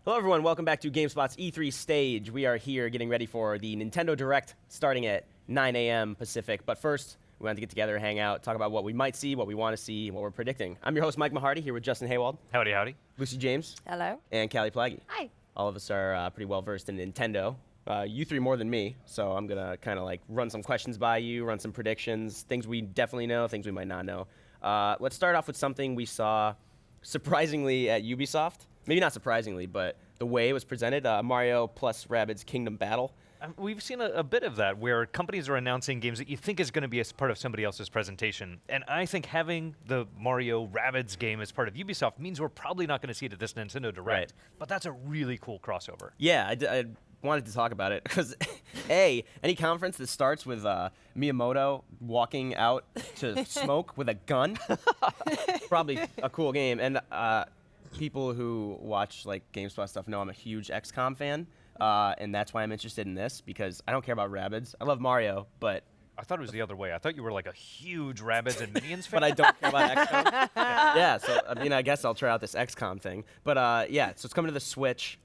Hello everyone, welcome back to GameSpot's E3 stage. We are here getting ready for the Nintendo Direct starting at 9 a.m. Pacific. But first, we want to get together, hang out, talk about what we might see, what we want to see, what we're predicting. I'm your host, Mike Mahardy, here with Justin Haywald. Howdy, howdy. Lucy James. Hello. And Callie Plagge. Hi. All of us are pretty well versed in Nintendo. You three more than me, so I'm going to kind of like run some questions by you, run some predictions, things we definitely know, things we might not know. Let's start off with something we saw surprisingly at Ubisoft. Maybe not surprisingly, but the way it was presented, Mario plus Rabbids Kingdom Battle. We've seen a bit of that where companies are announcing games that you think is going to be as part of somebody else's presentation. And I think having the Mario Rabbids game as part of Ubisoft means we're probably not going to see it at this Nintendo Direct. Right. But that's a really cool crossover. Yeah, I wanted to talk about it because, any conference that starts with Miyamoto walking out to smoke with a gun, probably a cool game. And people who watch like GameSpot stuff know I'm a huge XCOM fan, and that's why I'm interested in this because I don't care about Rabbids. I love Mario, but I thought it was the other way. I thought you were like a huge Rabbids and Minions fan. but I don't care about XCOM. Yeah, so I mean, I guess I'll try out this XCOM thing. But yeah, so it's coming to the Switch.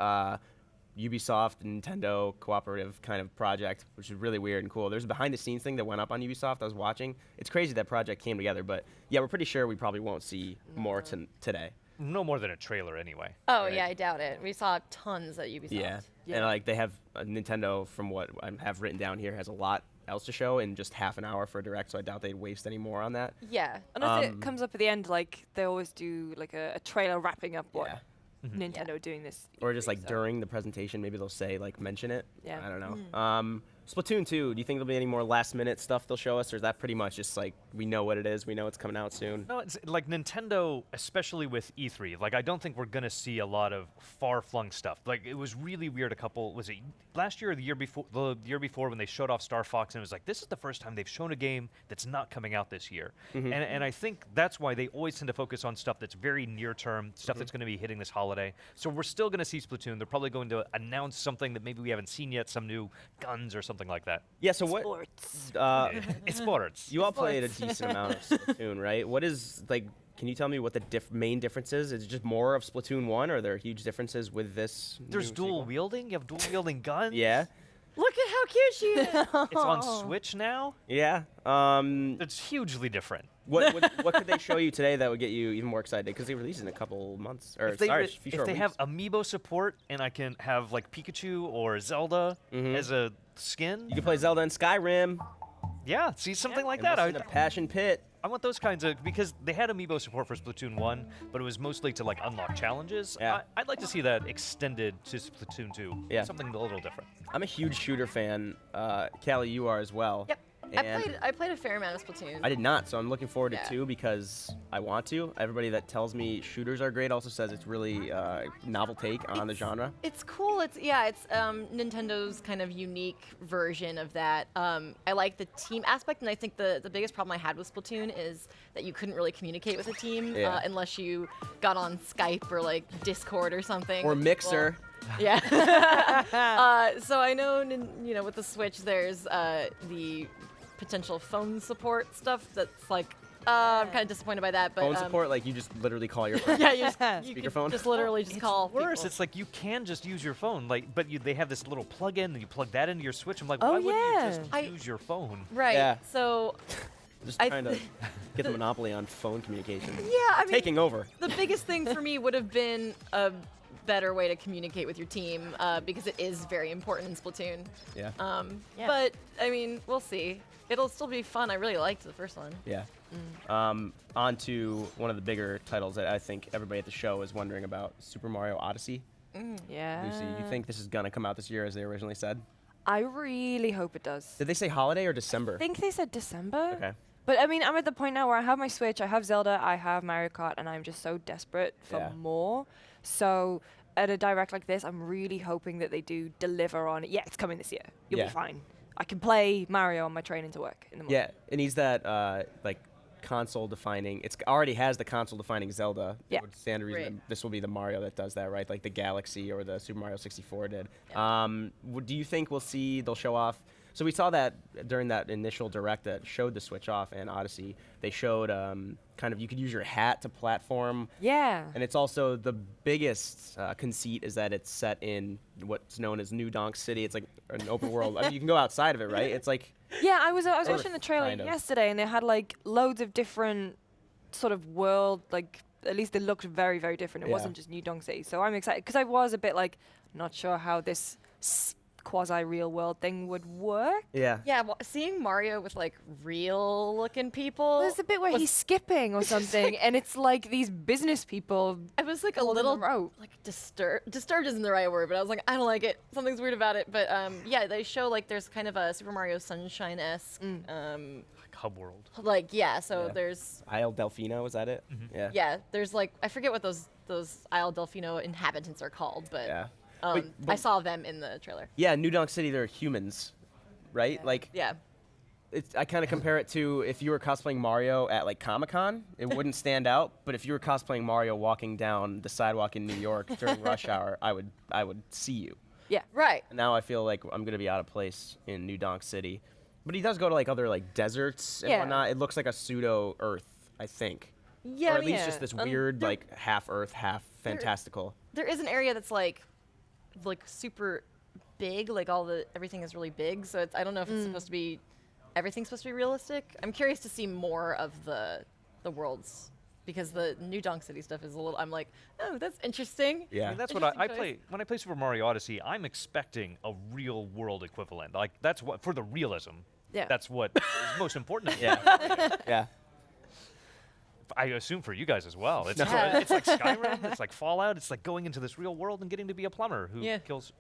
Ubisoft and Nintendo cooperative kind of project, which is really weird and cool. There's a behind-the-scenes thing that went up on Ubisoft I was watching. It's crazy that project came together, but yeah, we're pretty sure we probably won't see more today. No more than a trailer anyway. Oh, Right. yeah, I doubt it. We saw tons at Ubisoft. Yeah. And like they have Nintendo, from what I have written down here, has a lot else to show in just half an hour for a direct, so I doubt they'd waste any more on that. Yeah. Unless it comes up at the end, like they always do, like a trailer wrapping up what Yeah. Nintendo doing this. Or just E3, like so. during the presentation, maybe they'll say, like, mention it. Yeah. I don't know. Splatoon 2, do you think there'll be any more last-minute stuff they'll show us, or is that pretty much just like, we know what it is, we know it's coming out soon? No, it's like Nintendo, especially with E3. Like, I don't think we're going to see a lot of far-flung stuff. Like, it was really weird was it last year or the year before when they showed off Star Fox, and it was like, this is the first time they've shown a game that's not coming out this year. And I think that's why they always tend to focus on stuff that's very near-term, stuff that's going to be hitting this holiday. So we're still going to see Splatoon. They're probably going to announce something that maybe we haven't seen yet, some new guns or something like that. Yeah, so what... Sports. It's sports. You all played a decent amount of Splatoon, right? What is, like, can you tell me what the main difference is? Is it just more of Splatoon 1, or are there huge differences with this? There's new dual sequel? wielding. You have dual wielding guns. Yeah? Look at how cute she is. It's on Switch now. Yeah. It's hugely different. What could they show you today that would get you even more excited? Because they release in a couple months, or If they, sorry, re- few if short they weeks. have Amiibo support and I can have like Pikachu or Zelda as a skin, You can play Zelda and Skyrim. yeah, see something like and that. listen to Passion Pit. I want those kinds of, because they had Amiibo support for Splatoon 1, but it was mostly to like unlock challenges. Yeah. I'd like to see that extended to Splatoon 2. Yeah. Something a little different. I'm a huge shooter fan. Callie, you are as well. Yep. And I played a fair amount of Splatoon. I did not, so I'm looking forward to Yeah. 2 because I want to. Everybody that tells me shooters are great also says it's really novel take on the genre. It's cool. It's Nintendo's kind of unique version of that. I like the team aspect, and I think the biggest problem I had with Splatoon is that you couldn't really communicate with a team Yeah. unless you got on Skype or like Discord or something. Or Mixer. Yeah. So I know, with the Switch, there's the potential phone support stuff that's like, I'm kind of disappointed by that. But Phone support, like you just literally call your phone. Yeah, you could Speakerphone? just literally just call. Worse, people. it's like you can just use your phone, but they have this little plug-in, and you plug that into your Switch. I'm like, Oh, why wouldn't you yeah. just use your phone? Right. Yeah. So, Just I trying to get the monopoly on phone communication. yeah, I mean, Taking over. the biggest thing for me would have been a better way to communicate with your team because it is very important in Splatoon. Yeah. Yeah. But I mean, we'll see. It'll still be fun. I really liked the first one. Yeah. On to one of the bigger titles that I think everybody at the show is wondering about, Super Mario Odyssey. Yeah. Lucy, you think this is going to come out this year as they originally said? I really hope it does. Did they say holiday or December? I think they said December. Okay. But I mean, I'm at the point now where I have my Switch, I have Zelda, I have Mario Kart, and I'm just so desperate for Yeah. more. So at a direct like this, I'm really hoping that they do deliver on it. Yeah, it's coming this year. You'll Yeah. be fine. I can play Mario on my train into work in the morning. Yeah, it needs that like console defining. It's already has the console defining Zelda. Yeah. It would stand to reason Right. that this will be the Mario that does that, right? Like the Galaxy or the Super Mario 64 did. Yeah. Do you think they'll show off? So we saw that during that initial direct that showed the Switch off and Odyssey. They showed kind of you could use your hat to platform. Yeah. And it's also the biggest conceit is that it's set in what's known as New Donk City. It's like an open world. I mean, you can go outside of it, right? It's like Yeah, I was Sort watching of, the trailer kind of. yesterday, and they had like loads of different sort of world, like at least it looked very, very different. It Yeah. wasn't just New Donk City. So I'm excited because I was a bit like not sure how this quasi-real world thing would work. yeah. Yeah, well, seeing Mario with like real looking people. There's a bit where was- he's skipping or something, and it's like these business people. I was like a holding the little rope. like disturbed. Disturbed isn't the right word, but I was like, I don't like it. Something's weird about it. But yeah, they show like there's kind of a Super Mario Sunshine-esque, Like hub world. like yeah. So Yeah. there's Isle Delfino, is that it? Yeah. yeah, there's like I forget what those Isle Delfino inhabitants are called, but Yeah. I But- saw them in the trailer. Yeah, New Donk City, they're humans, right? Like, Yeah. I kind of compare it to if you were cosplaying Mario at like Comic-Con, it wouldn't stand out. But if you were cosplaying Mario walking down the sidewalk in New York during rush hour, I would see you. Yeah. Right. And now I feel like I'm gonna be out of place in New Donk City. But he does go to like other like deserts and Yeah. whatnot. It looks like a pseudo Earth, I think. Yeah. Or I at mean, least just this um, weird there- like half Earth, half fantastical. there is an area that's like super big, like everything is really big, so I don't know if it's supposed to be everything's supposed to be realistic. I'm curious to see more of the worlds because the New Donk City stuff is a little I'm like, "Oh, that's interesting." Yeah. I mean, that's what Interesting I choice. play when I play Super Mario Odyssey. I'm expecting a real world equivalent. Like that's what for the realism. Yeah. That's what is most important. To me. Yeah. Yeah. I assume for you guys as well. It's, Yeah. it's like Skyrim. It's like Fallout. It's like going into this real world and getting to be a plumber who Yeah. kills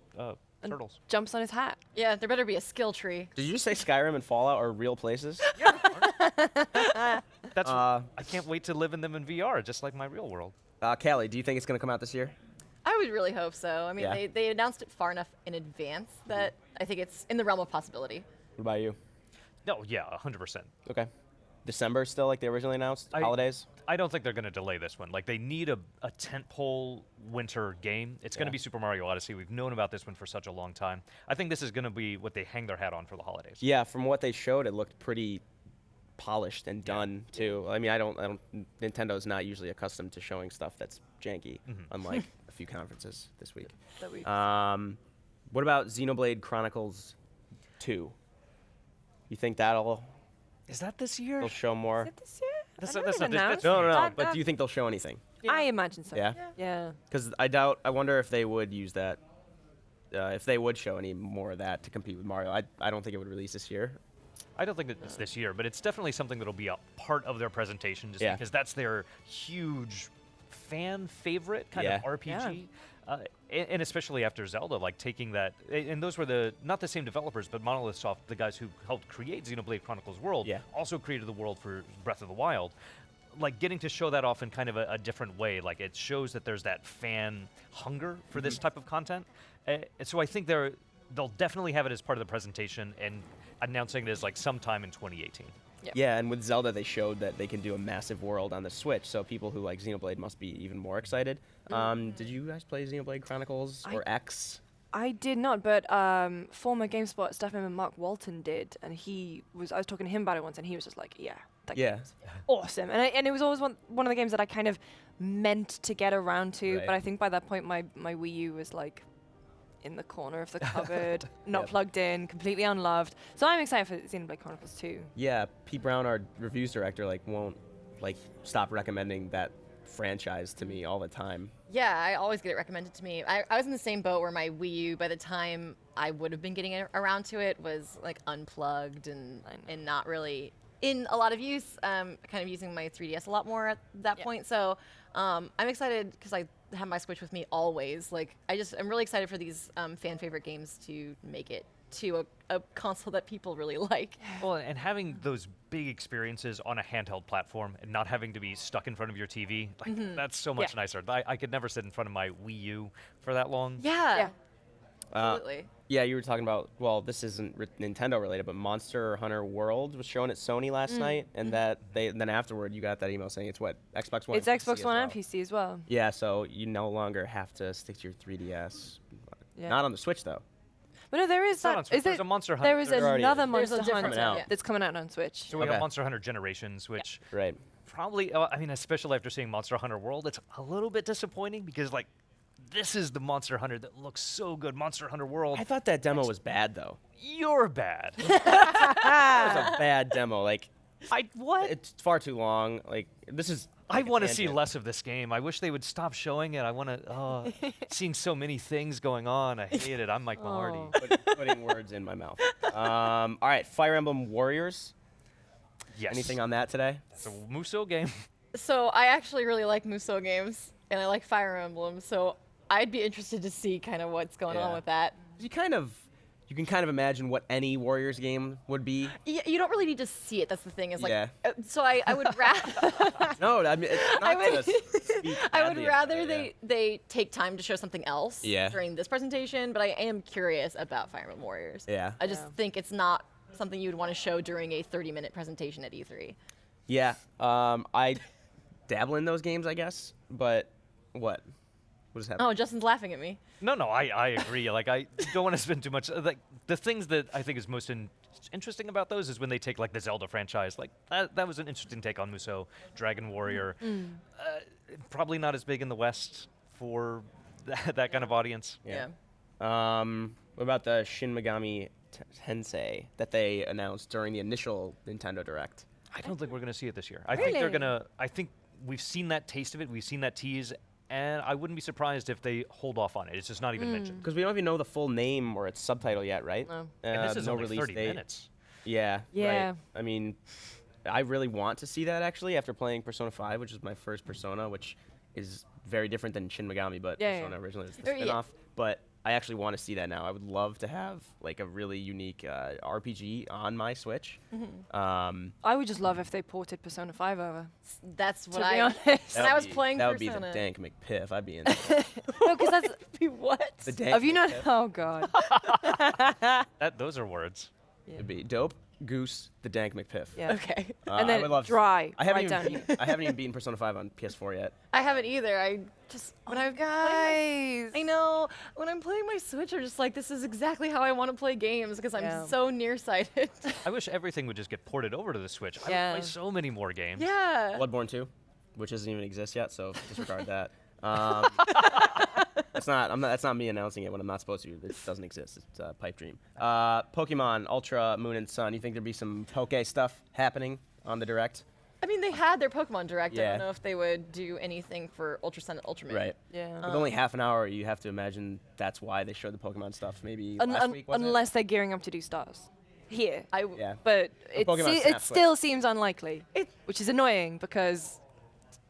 turtles. Jumps on his hat. Yeah, there better be a skill tree. Did you just say Skyrim and Fallout are real places? That's. I can't wait to live in them in VR, just like my real world. Callie, do you think it's gonna come out this year? I would really hope so. I mean, Yeah. they announced it far enough in advance that I think it's in the realm of possibility. What about you? No, yeah, 100%. Okay. December still, like they originally announced? Holidays? I don't think they're going to delay this one. Like, they need a tentpole winter game. It's going to Yeah. be Super Mario Odyssey. We've known about this one for such a long time. I think this is going to be what they hang their hat on for the holidays. Yeah, from what they showed, it looked pretty polished and done too. I mean, I don't. Nintendo's not usually accustomed to showing stuff that's janky, unlike a few conferences this week. That we. What about Xenoblade Chronicles 2? You think that'll Is that this year? they'll show more? Is it this year? That's I know not- they've that's announced No, no, no. that- But do you think they'll show anything? I imagine so. Yeah. Yeah. Because I wonder if they would use that. If they would show any more of that to compete with Mario, I don't think it would release this year. I don't think it's this year, but it's definitely something that'll be a part of their presentation just Yeah. because that's their huge fan favorite kind of Yeah. RPG. And especially after Zelda, like taking that, and those were not the same developers, but Monolith Soft, the guys who helped create Xenoblade Chronicles World, Yeah. also created the world for Breath of the Wild. Like getting to show that off in kind of a different way, like it shows that there's that fan hunger for this type of content. And so I think they'll definitely have it as part of the presentation and announcing it as like sometime in 2018. Yep. Yeah, and with Zelda, they showed that they can do a massive world on the Switch, so people who like Xenoblade must be even more excited. Did you guys play Xenoblade Chronicles or X? I did not, but former GameSpot staff member Mark Walton did, and I was talking to him about it once, and he was just like, "Yeah, that Yeah. game's awesome." And it was always one of the games that I kind of meant to get around to, Right. but I think by that point my Wii U was like in the corner of the cupboard, not Yep. plugged in, completely unloved. So I'm excited for Xenoblade Chronicles 2. Yeah, Pete Brown, our reviews director, won't stop recommending that franchise to me all the time. Yeah, I always get it recommended to me. I was in the same boat where my Wii U, by the time I would have been getting around to it, was like unplugged and not really in a lot of use. Kind of using my 3DS a lot more at that point. So I'm excited because I have my Switch with me always. Like I'm really excited for these fan favorite games to make it to a console that people really like. Well, and having those big experiences on a handheld platform and not having to be stuck in front of your TV, that's so much Yeah. nicer. I could never sit in front of my Wii U for that long. Yeah, Yeah. absolutely. Yeah, you were talking about, well, this isn't Nintendo related, but Monster Hunter World was shown at Sony last night, and then afterward you got that email saying it's what, Xbox One? It's and PC Xbox as One and well. PC as well. Yeah, so you no longer have to stick to your 3DS. Yeah. Not on the Switch though. But no, there is It's not on that. Switch. Is There's it? a Monster Hunter. There is There already another is. There's a Monster different Hunter one, yeah. that's coming out on Switch. So we Okay. have Monster Hunter Generations, which Right. probably, I mean, especially after seeing Monster Hunter World, it's a little bit disappointing because, like, this is the Monster Hunter that looks so good. Monster Hunter World, I thought that demo was bad though. you're bad. That was a bad demo. Like, What? it's far too long. Like, this is. I like a want to see tangent. less of this game. I wish they would stop showing it. I want to, seeing so many things going on. I hate it. I'm Mike Mahardy. Putting words in my mouth. All right, Fire Emblem Warriors. Yes. Anything on that today? It's a Musou game. So I actually really like Musou games, and I like Fire Emblem. So I'd be interested to see kind of what's going on Yeah. with that. You can kind of imagine what any Warriors game would be. You don't really need to see it. That's the thing. Is like, Yeah. so I would rather. No, I mean, it's not would- to speak I would badly about rather it, they take time to show something else Yeah. during this presentation, but I am curious about Fire Emblem Warriors. Yeah. I just Yeah. think it's not something you'd want to show during a 30-minute presentation at E3. Yeah. I dabble in those games, I guess. But what? What is happening? Oh, Justin's laughing at me. No, I agree. Like, I don't want to spend too much. Like, the things that I think is most interesting about those is when they take, like, the Zelda franchise. Like, that was an interesting take on Musou. Dragon Warrior. Probably not as big in the West for that kind of audience. Yeah. What about the Shin Megami Tensei that they announced during the initial Nintendo Direct? I don't think we're going to see it this year. I think they're Really? going to. I think we've seen that taste of it. We've seen that tease. And I wouldn't be surprised if they hold off on it. It's just not even mentioned. Because we don't even know the full name or its subtitle yet, right? No. And this is no only release 30 date. minutes. Yeah. Yeah. Right. I mean, I really want to see that actually after playing Persona 5, which is my first Persona, which is very different than Shin Megami, but Yeah, Persona yeah. originally was the Yeah. spin-off. But I actually want to see that now. I would love to have like a really unique RPG on my Switch. I would just love if they ported Persona 5 over. That's what To be I. honest. When That I would was be- playing that would be Persona. the dank McPiff. I'd be in. It. No, because that's. What? The dank Have you not? McPiff. Oh god. Those are words. It'd be dope. Goose, the dank McPiff. Yeah. Okay. And I then would love to- dry. I haven't right down. even I haven't even beaten Persona 5 on PS4 yet. I haven't either. I just when I Guys. I know when I'm playing my Switch, I'm just like, this is exactly how I want to play games because I'm Yeah. so nearsighted. I wish everything would just get ported over to the Switch. I Yeah. would play so many more games. yeah. Bloodborne 2, which doesn't even exist yet, so disregard that. That's not me announcing it when I'm not supposed to. It doesn't exist. It's a pipe dream. Pokemon Ultra Moon and Sun. You think there'd be some Poke stuff happening on the Direct? I mean, they had their Pokemon Direct. I Yeah. don't know if they would do anything for Ultra Sun and Ultra Moon. Right. Yeah. With only half an hour, you have to imagine that's why they showed the Pokemon stuff. Maybe Un- last un- week, wasn't it? unless they're gearing up to do stars. Here. Yeah. But Pokemon it Snap still seems unlikely. It- Which is annoying because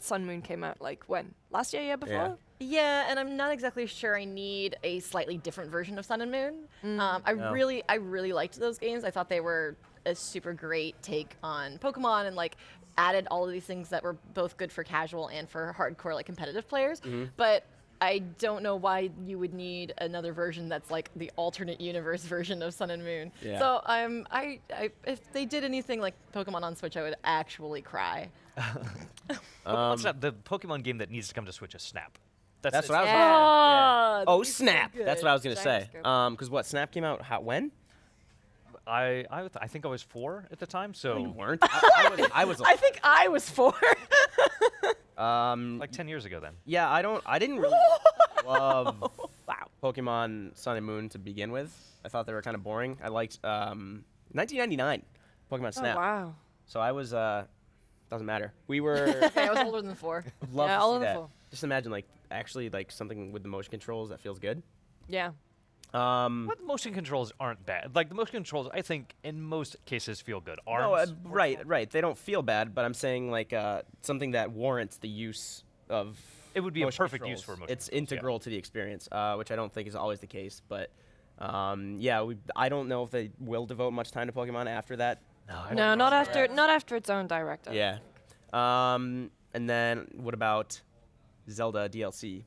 Sun Moon came out like when? Last year before? Yeah, and I'm not exactly sure I need a slightly different version of Sun and Moon. I No. really liked those games. I thought they were a super great take on Pokemon and like added all of these things that were both good for casual and for hardcore like competitive players. But I don't know why you would need another version that's like the alternate universe version of Sun and Moon. Yeah. So I if they did anything like Pokemon on Switch, I would actually cry. Pokemon Snap, the Pokemon game that needs to come to Switch is Snap. That's what I was. Yeah. Yeah. Oh, these are Snap! That's what I was gonna say. Gyroscope. Because what Snap came out when? I think I was 4 at the time, You so weren't. I was. I think I was 4. like 10 years ago then. Yeah, I didn't really love Pokemon Sun and Moon to begin with. I thought they were kind of boring. I liked 1999 Pokemon Oh, Snap. wow. So I was doesn't matter. We were Okay, I was older than 4. love Yeah, to all see of the that. full. Just imagine like actually like something with the motion controls that feels good. Yeah. But the motion controls aren't bad. Like, the motion controls, I think, in most cases feel good. Arms. No, work right, fine. right. They don't feel bad, but I'm saying like something that warrants the use of. It would be a motion perfect use controls. for motion It's controls, yeah. integral to the experience, which I don't think is always the case. But yeah, I don't know if they will devote much time to Pokemon after that. No, not after its own director. Yeah. And then what about Zelda DLC?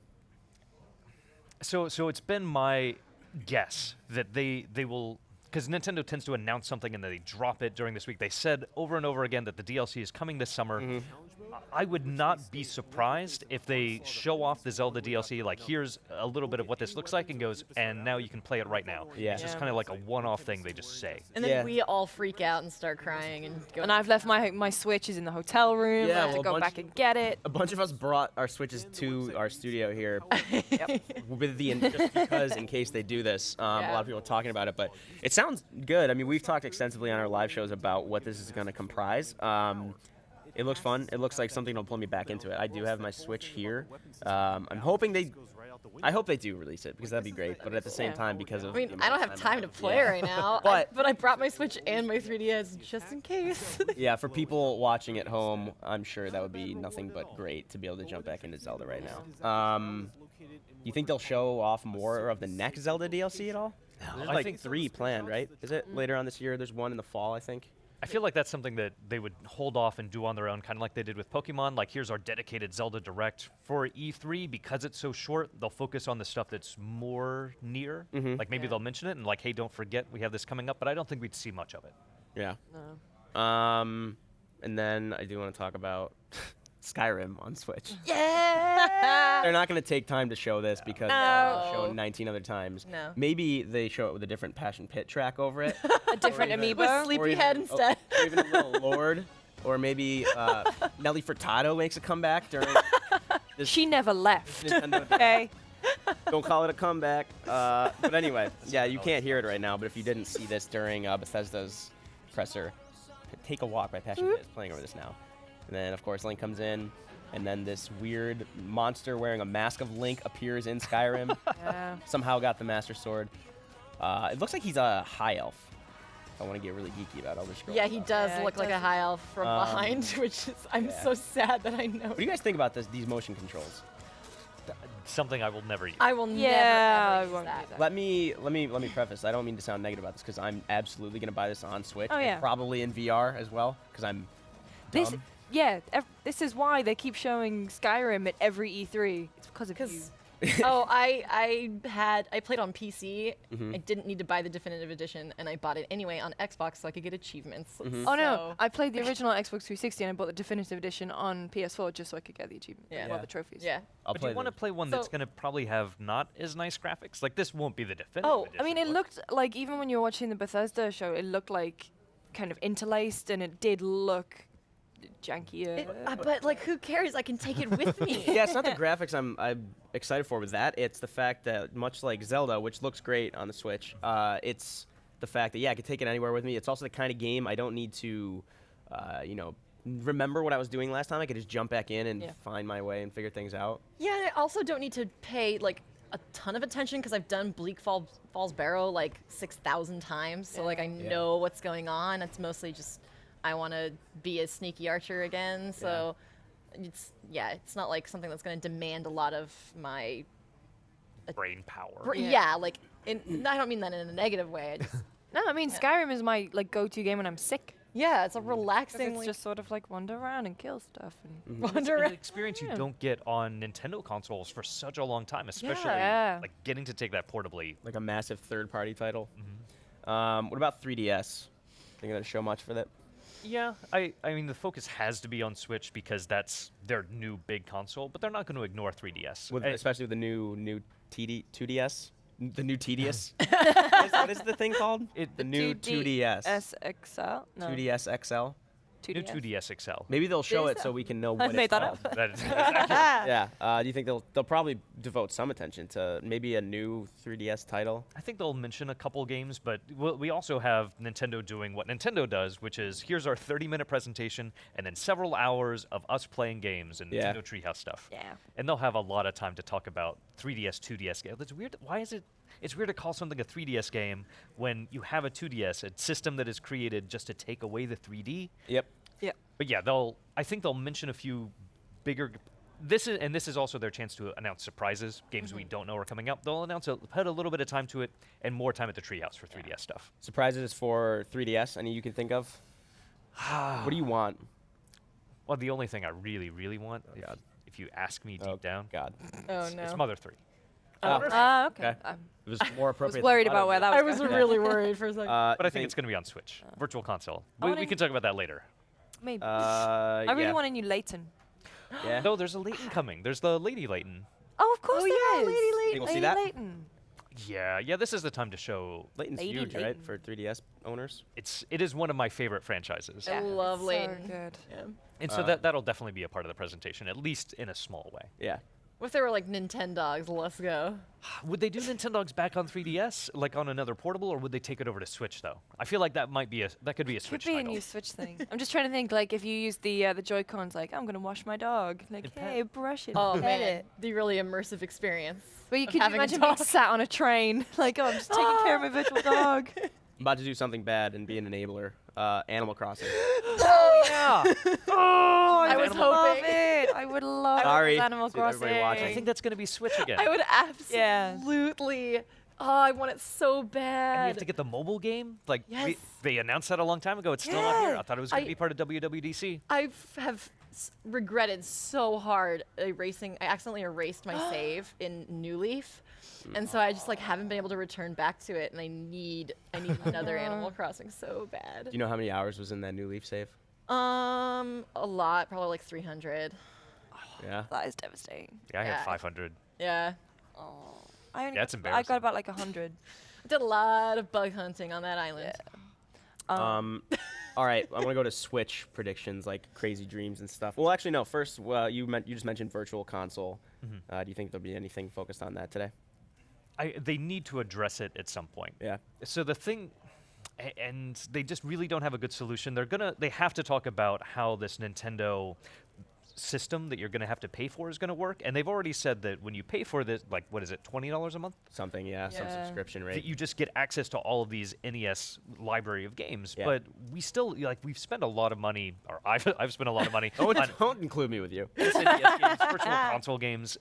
So it's been my guess that they will because Nintendo tends to announce something and then they drop it during this week. They said over and over again that the DLC is coming this summer. I would not be surprised if they show off the Zelda DLC, like here's a little bit of what this looks like, and goes, and now you can play it right now. Yeah. It's just kind of like a one-off thing they just say. And then Yeah. we all freak out and start crying and go. And I've left my Switches in the hotel room. Yeah, I have well, to a go bunch- back and get it. A bunch of us brought our Switches to our studio here with just because in case they do this. A lot of people are talking about it, but it sounds good. I mean, we've talked extensively on our live shows about what this is going to comprise. It looks fun. It looks like something that'll pull me back into it. I do have my Switch here. I'm hoping I hope they do release it because that'd be great. But at the same time, because of I mean, the I amount don't of have time to play yeah. right now. But- but I brought my Switch and my 3DS just in case. Yeah, for people watching at home, I'm sure that would be nothing but great to be able to jump back into Zelda right now. You think they'll show off more of the next Zelda DLC at all? There's I like think 3 planned, right? Is it later on this year? There's one in the fall, I think. I feel like that's something that they would hold off and do on their own, kind of like they did with Pokemon. Like, here's our dedicated Zelda Direct. For E3, because it's so short, they'll focus on the stuff that's more near. Like, maybe they'll mention it and, like, hey, don't forget we have this coming up, but I don't think we'd see much of it. Yeah. No. And then I do want to talk about Skyrim on Switch. Yeah. They're not going to take time to show this because No. they've shown 19 other times. No. Maybe they show it with a different Passion Pit track over it. A different even- amiibo. With Or Sleepyhead even- instead. Or even a little Lord. Or maybe Nelly Furtado makes a comeback during this She never left. Nintendo. Okay. Don't call it a comeback. But anyway, yeah, you can't hear it right now, but if you didn't see this during Bethesda's presser, Take a Walk by Passion Pit is playing over this now. And then, of course, Link comes in, and then this weird monster wearing a mask of Link appears in Skyrim. Yeah. Somehow got the Master Sword. It looks like he's a high elf. If I want to get really geeky about Elder Scrolls. Yeah, he does Yeah, look he like a does. high elf from behind, which is I'm so sad that I know. What do you guys think about these motion controls? Something I will never use. I will Yeah, never I ever use won't that. use that. Let me preface. I don't mean to sound negative about this because I'm absolutely gonna buy this on Switch. Oh, yeah. And probably in VR as well because I'm This, dumb. yeah, this is why they keep showing Skyrim at every E3. It's because of you. Because oh, I played on PC. I didn't need to buy the definitive edition, and I bought it anyway on Xbox so I could get achievements. Oh no, So- I played the original Xbox 360 and I bought the definitive edition on PS4 just so I could get the achievement, Yeah. well, the trophies. Yeah. I'll But do you want to play one that's So- going to probably have not as nice graphics? Like, this won't be the definitive Oh, edition. I mean, it but- looked like even when you were watching the Bethesda show, it looked like kind of interlaced, and it did look jankier. But like, who cares? I can take it with me. Yeah, it's not the graphics I'm excited for with that. It's the fact that much like Zelda, which looks great on the Switch, it's the fact that I can take it anywhere with me. It's also the kind of game I don't need to, remember what I was doing last time. I could just jump back in and Yeah. find my way and figure things out. Yeah, and I also don't need to pay like a ton of attention because I've done Bleak Falls Barrow like 6,000 times, so like I know what's going on. It's mostly just I want to be a sneaky archer again, so it's not like something that's going to demand a lot of my brain power. yeah, like I don't mean that in a negative way. I just, No, I mean Skyrim is my like go-to game when I'm sick. yeah, it's a 'Cause relaxing. it's like, just sort of like wander around and kill stuff. And wander An around. experience you don't get on Nintendo consoles for such a long time, especially Yeah. like getting to take that portably. Like a massive third-party title. What about 3DS? Think they're gonna show much for that? Yeah, I mean the focus has to be on Switch because that's their new big console, but they're not going to ignore 3DS. With, And- especially with the new 2DS, the new tedious. what is the thing called? The new 2DS. SXL? No. 2DS XL. new 2DS XL. Maybe they'll show Is it so that- we can know I what made it's that called. up. That is- Yeah. Do you think they'll probably devote some attention to maybe a new 3DS title? I think they'll mention a couple games, but we also have Nintendo doing what Nintendo does, which is here's our 30-minute presentation and then several hours of us playing games and Yeah. Nintendo Treehouse stuff. Yeah. And they'll have a lot of time to talk about 3DS, 2DS games. It's weird. Why is it? It's weird to call something a 3DS game when you have a 2DS, a system that is created just to take away the 3D. Yep. Yeah. But yeah, I think they'll mention a few bigger. This is also their chance to announce surprises, games we don't know are coming out. They'll put a little bit of time to it and more time at the Treehouse for 3DS stuff. Surprises for 3DS. Any you can think of? What do you want? Well, the only thing I really, really want, God. if you ask me deep Oh down, God. Oh it's no. Mother 3. owner. Okay. Okay. It was more I was appropriate. worried than I about thought where it that I was was going. really worried for a second. But I think it's going to be on Switch, Virtual Console. We wanna- can talk about that later. Maybe. I I really want a new Layton. Yeah. No, there's a Layton coming. There's the Lady Layton. Oh, of course Oh, there yes. is. Lady Layton. Think we'll see Lady that? Layton. Yeah. This is the time to show. Layton's Lady huge, right, Layton. for 3DS owners. It is one of my favorite franchises, I love it's Layton. So good. Yeah. and so that'll definitely be a part of the presentation, at least in a small way. Yeah. What if they were like Nintendogs? Let's go. Would they do Nintendogs back on 3DS, like on another portable, or would they take it over to Switch though? I feel like that could be a Could Switch be a title. new Switch thing. I'm just trying to think, like, if you use the Joy-Cons, like, I'm gonna wash my dog. Like, And pet. hey, brush it. Oh pet man, it. the really immersive experience. But you of could having a imagine being dog. sat on a train, like, oh, I'm just taking care of my virtual dog. I'm about to do something bad and be an enabler. Animal Crossing. Oh yeah. Oh, I was love hoping. it. I would love Sorry Animal to everybody Crossing. watching. I think that's going to be Switch again. I would Yeah. absolutely. Oh, I want it so And bad. you have to get the mobile game. Like Yes. they announced that a long time ago. It's still not here. Yeah. I thought it was going I- to be part of WWDC. Have regretted so hard erasing. I accidentally erased my save in New Leaf, and so I just like haven't been able to return back to it. And I need another Animal Crossing so bad. Do you know how many hours was in that New Leaf save? A lot, probably like 300. Yeah. That is devastating. Yeah, I had Yeah. 500. Yeah, I only That's I embarrassing. got about like 100. I did a lot of bug hunting on that island. All right, I want to go to Switch predictions, like crazy dreams and stuff. Well, actually, no. First, you just mentioned Virtual Console. Do you think there'll be anything focused on that today? They need to address it at some point. Yeah. So the thing, and they just really don't have a good solution. They have to talk about how this Nintendo system that you're going to have to pay for is going to work. And they've already said that when you pay for this, like, what is it, $20 a month? Something, yeah, some Yeah. subscription That rate. you just get access to all of these NES library of games. Yeah. But we still, we've spent a lot of money, or I've spent a lot of money Don't, on don't include me with you. NES games, virtual console games.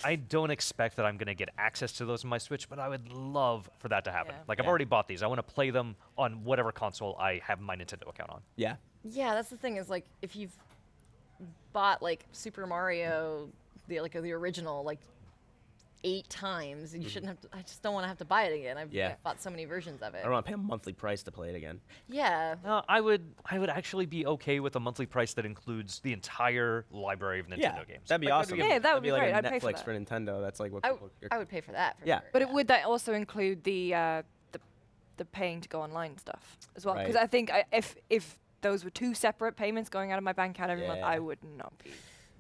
I don't expect that I'm going to get access to those on my Switch, but I would love for that to happen. Yeah. Like, I've Yeah. already bought these. I want to play them on whatever console I have my Nintendo account on. Yeah. Yeah, that's the thing is like if you've bought like Super Mario, the original, like 8 times, you shouldn't have to. I just don't want to have to buy it again. I've Yeah. bought so many versions of it. I don't want to pay a monthly price to play it again. Yeah. No, I would actually be okay with a monthly price that includes the entire library of Nintendo games. That'd be Like, awesome. Yeah, that would be like great. a I'd pay for Netflix that. for Nintendo. That's like what I, people. I would pay for that. For Yeah. sure. But would that also include the paying to go online stuff as well? Because Right. I think if those were 2 separate payments going out of my bank account every month, Yeah. I would not be.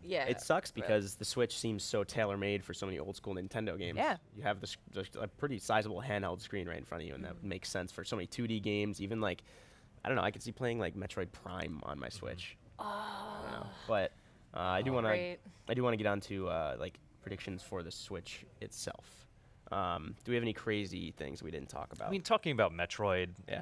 Yeah. It sucks because the Switch seems so tailor-made for so many old school Nintendo games. Yeah. You have a pretty sizable handheld screen right in front of you, and that makes sense for so many 2D games. Even like, I don't know, I could see playing like Metroid Prime on my Switch. I don't know. But I do want to. Great. I do want to get on to like predictions for the Switch itself. Do we have any crazy things we didn't talk about? I mean, talking about Metroid, yeah.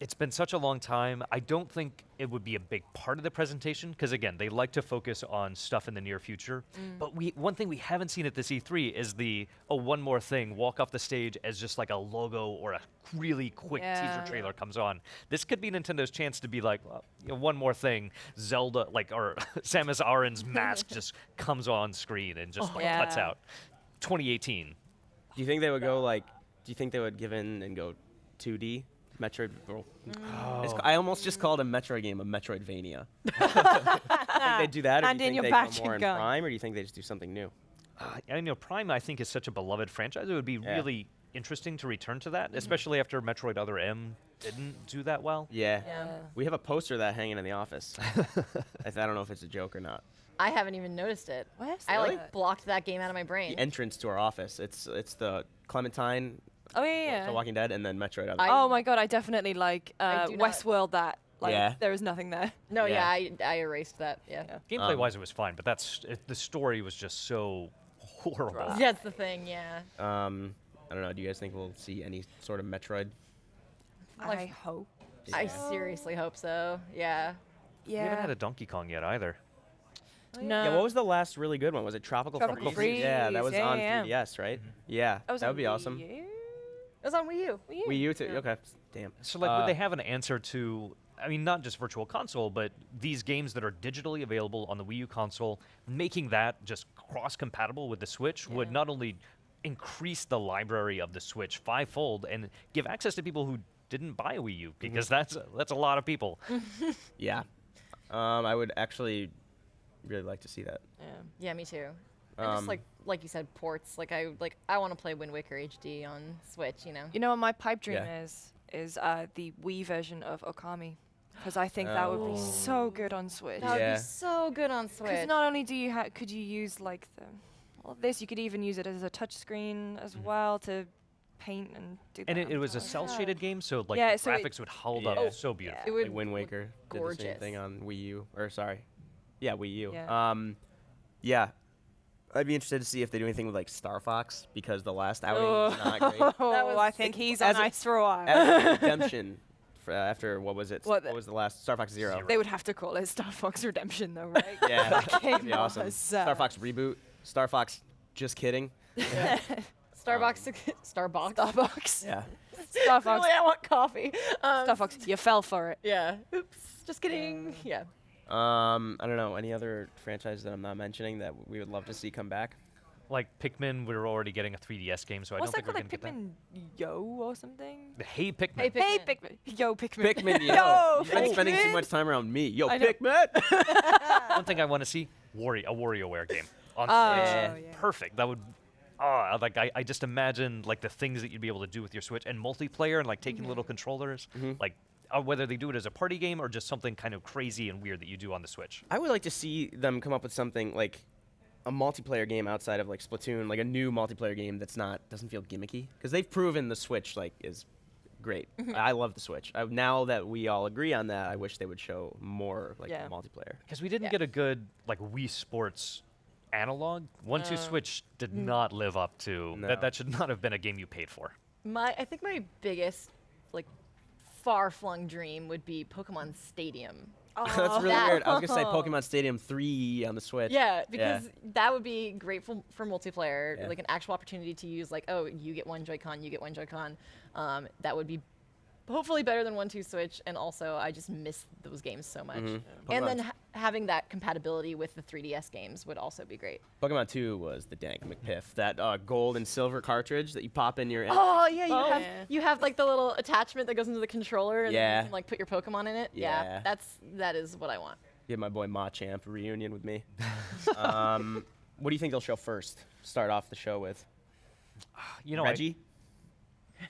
it's been such a long time. I don't think it would be a big part of the presentation because, again, they like to focus on stuff in the near future. But one thing we haven't seen at this E3 is the one more thing walk off the stage as just like a logo or a really quick Yeah. teaser trailer comes on. This could be Nintendo's chance to be like, well, one more thing. Zelda, or Samus Aran's mask just comes on screen and just cuts Yeah. out. 2018. Do you think they would go like? Do you think they would give in and go 2D? Metroid. I almost just called a Metroid game a Metroidvania. Think they'd do that, or Hand do you in think your they'd batch go more and in gun. Prime, or do you think they just do something new? Prime, I think, is such a beloved franchise. It would be Yeah. really interesting to return to that, especially after Metroid Other M didn't do that well. Yeah. Yeah. We have a poster of that hanging in the office. I don't know if it's a joke or not. I haven't even noticed it. Where's I that? like blocked that game out of my brain. The entrance to our office. It's the Clementine, Oh yeah. The Walking Dead, and then Metroid. Other. I- Oh my god, I definitely like I do not- Westworld that. Like, Yeah. there is nothing there. No, Yeah. I erased that. Yeah. Gameplay-wise, it was fine, but the story was just so horrible. That's the thing. Yeah. I don't know. Do you guys think we'll see any sort of Metroid? Like- I hope. I seriously hope so. Yeah. We haven't Yeah. had a Donkey Kong yet either. No. Yeah. What was the last really good one? Was it Tropical Tropical Freeze? Yeah, that was Freeze, on yeah. 3DS, right? Yeah. That was That on would be awesome. Wii U? It was on Wii U. Wii U too. Okay. Damn. So, would they have an answer to? I mean, not just Virtual Console, but these games that are digitally available on the Wii U console, making that just cross-compatible with the Switch would Yeah. not only increase the library of the Switch fivefold and give access to people who didn't buy a Wii U, because that's a lot of people. Yeah. I would actually really like to see that. Yeah, me too. And just like you said, ports. Like I want to play Wind Waker HD on Switch. You know. You know what my pipe dream Yeah. is the Wii version of Okami, because I think that would be so good on Switch. That would Yeah. be so good on Switch. Because not only could you use like this, you could even use it as a touch screen as well to paint and do that. And it was a cel-shaded game, so like Yeah, the so it- graphics would hold Yeah. up so beautiful. It would Like Wind Waker did the same gorgeous. thing on Wii U. Or sorry. Yeah, Wii U. Yeah. Yeah. I'd be interested to see if they do anything with like Star Fox, because the last outing was not great. Oh, I think he's on as a- ice for a while. As a redemption after what was it? What What was the last Star Fox Zero? They would have to call it Star Fox Redemption, though, right? Yeah, That that'd be game awesome. was, Star Fox reboot. Star Fox. Just kidding. Starbucks. Starbucks. Starbucks. Yeah. Star Fox. Really, I want coffee. Star Fox. You fell for it. Yeah. Oops. Just kidding. Yeah. I don't know any other franchises that I'm not mentioning that we would love to see come back. Like Pikmin, we're already getting a 3DS game, so What's I that don't called? think we're Like gonna Pikmin Yo or something? get that. Hey Pikmin. Hey, Hey, Pikmin. Pikmin. Yo, Pikmin. Pikmin, yo. Yo, You've been spending too Pikmin. much time around me. Yo, I know. Pikmin. One thing I want to see, a WarioWare game on Oh, Switch. Yeah. yeah. Perfect. That would. Like I just imagine like the things that you'd be able to do with your Switch and multiplayer and like taking little controllers, like whether they do it as a party game or just something kind of crazy and weird that you do on the Switch. I would like to see them come up with something like a multiplayer game outside of like Splatoon, like a new multiplayer game that's doesn't feel gimmicky, because they've proven the Switch like is great. I love the Switch. Now that we all agree on that, I wish they would show more like Yeah. multiplayer. Because we didn't Yeah. get a good like Wii Sports analog. 1-2 Switch did not live up to No. that. That should not have been a game you paid for. I think my biggest like far-flung dream would be Pokemon Stadium. That's really that- weird. I was gonna say Pokemon Stadium 3 on the Switch. Yeah, because that would be great for multiplayer, Yeah. like an actual opportunity to use like, oh, you get one Joy-Con, you get one Joy-Con. That would be hopefully better than 1-2 Switch, and also I just miss those games so much. And then Pokemon- having that compatibility with the 3DS games would also be great. Pokemon 2 was the dank McPiff. That gold and silver cartridge that you pop in your. Oh yeah, yeah. you have like the little attachment that goes into the controller, and then Yeah. you can like put your Pokemon in it. Yeah. That is what I want. Give my boy Machamp a reunion with me. What do you think they'll show first? Start off the show with You know, Reggie.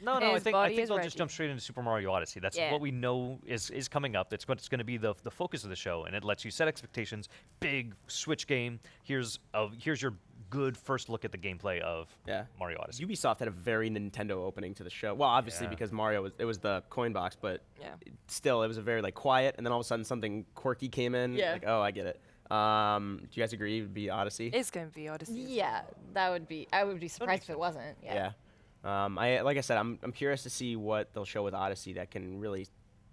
No, I His think body they'll is just Reggie. jump straight into Super Mario Odyssey. That's Yeah. what we know is coming up. That's what's going to be the focus of the show, and it lets you set expectations. Big Switch game. Here's your good first look at the gameplay of Mario Odyssey. Ubisoft had a very Nintendo opening to the show. Well, obviously Yeah. because Mario was the coin box, but Yeah. still it was a very like quiet. And then all of a sudden something quirky came in. Yeah. Like, oh, I get it. Do you guys agree it would be Odyssey? It's going to be Odyssey. Yeah, that would be. I would be surprised if it wasn't. Yeah. Like I said, I'm curious to see what they'll show with Odyssey that can really.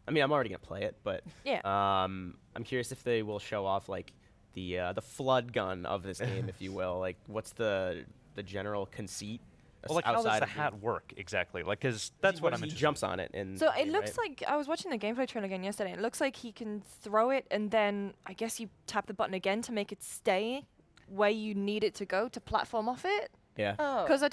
I mean, I'm already gonna play it, but Yeah. I'm curious if they will show off like the flood gun of this game, if you will. Like, what's the general conceit? Well, like how does outside the of hat work exactly? Like, because that's what I'm he interested jumps on it, and So it looks like I was watching the gameplay trailer again yesterday. It looks like he can throw it, and then I guess you tap the button again to make it stay where you need it to go to platform off it. yeah. Oh. Because I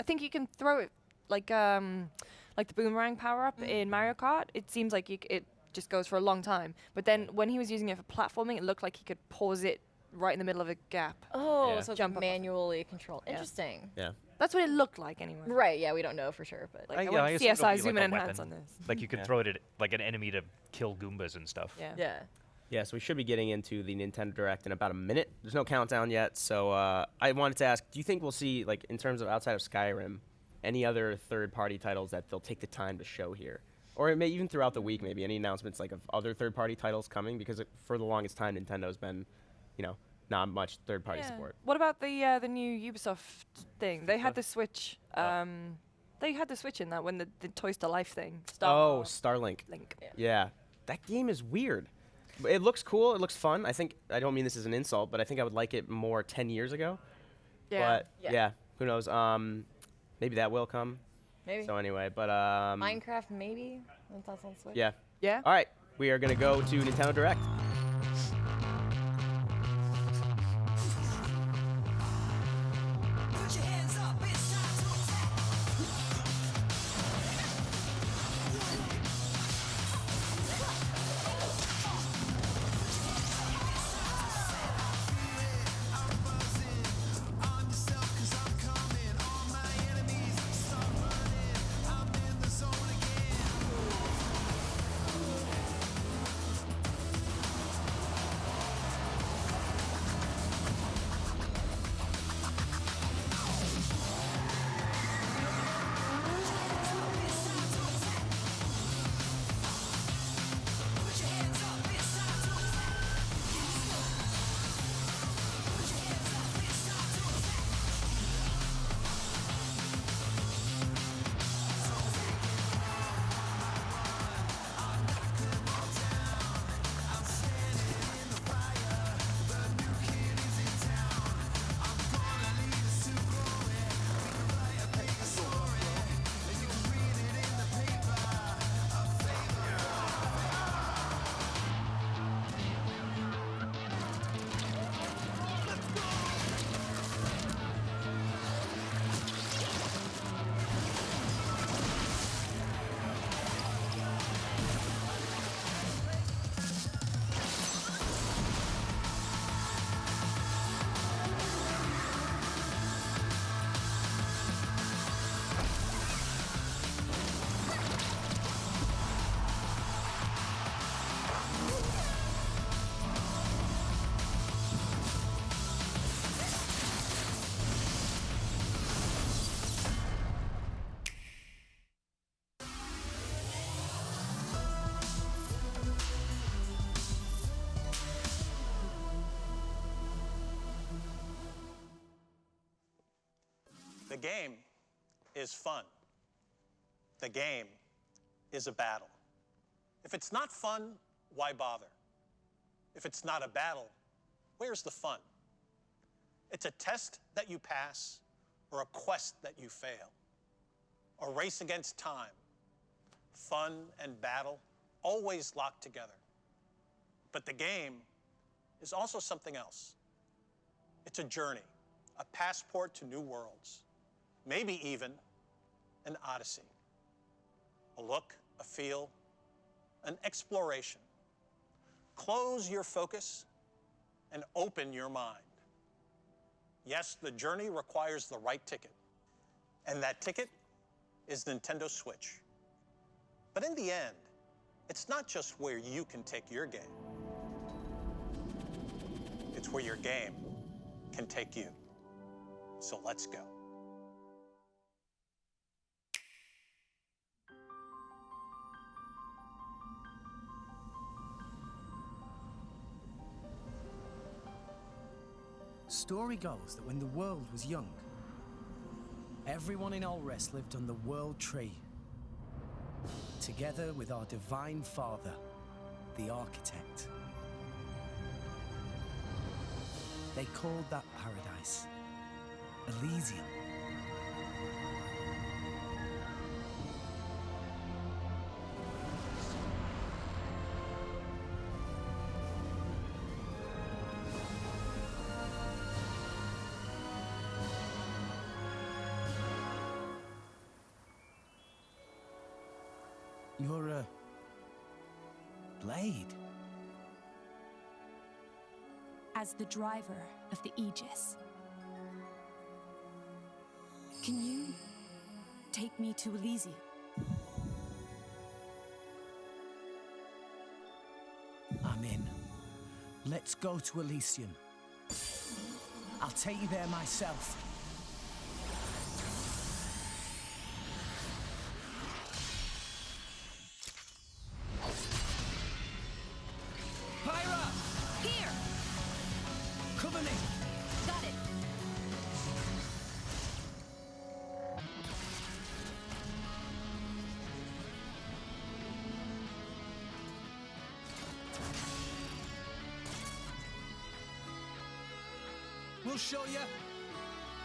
think you can throw it like the boomerang power up in Mario Kart. It seems like it just goes for a long time. But then when he was using it for platforming, it looked like he could pause it right in the middle of a gap. Oh, Yeah. so it's Jump up. manually controlled. Yeah. Interesting. Yeah. That's what it looked like anyway. Right. Yeah, we don't know for sure, but Like, I I assume want it'll CSI be zoom like in a and hands on weapon. this. Like you could Yeah. throw it at like an enemy to kill Goombas and stuff. Yeah. yeah. Yeah, so we should be getting into the Nintendo Direct in about a minute. There's no countdown yet, so I wanted to ask, do you think we'll see, like, in terms of outside of Skyrim, any other third-party titles that they'll take the time to show here? Or it may even throughout the week, maybe, any announcements, like, of other third-party titles coming? Because for the longest time, Nintendo's been, not much third-party Yeah. support. What about the new Ubisoft thing? They had the Switch. They had the Switch in that when the Toys to Life thing. Oh, Starlink. Link. Yeah. That game is weird. It looks cool. It looks fun. I don't mean this as an insult, but I think I would like it more 10 years ago. Yeah. But, Yeah. who knows? Maybe that will come. Maybe. So anyway, but Minecraft, maybe. That's on Switch. yeah. Yeah. All right, we are gonna go to Nintendo Direct. Put your hands up and game is fun. The game is a battle. If it's not fun, why bother? If it's not a battle, where's the fun? It's a test that you pass or a quest that you fail. A race against time. Fun and battle always locked together. But the game is also something else. It's a journey, a passport to new worlds, maybe even an odyssey. A look, a feel, an exploration. Close your focus and open your mind. Yes, the journey requires the right ticket. And that ticket is Nintendo Switch. But in the end, it's not just where you can take your game. It's where your game can take you. So let's go. Story goes that when the world was young, everyone in Alrest lived on the World Tree, together with our Divine Father, the Architect. They called that paradise Elysium. You're a blade. As the driver of the Aegis, can you take me to Elysium? I'm in. Let's go to Elysium. I'll take you there myself.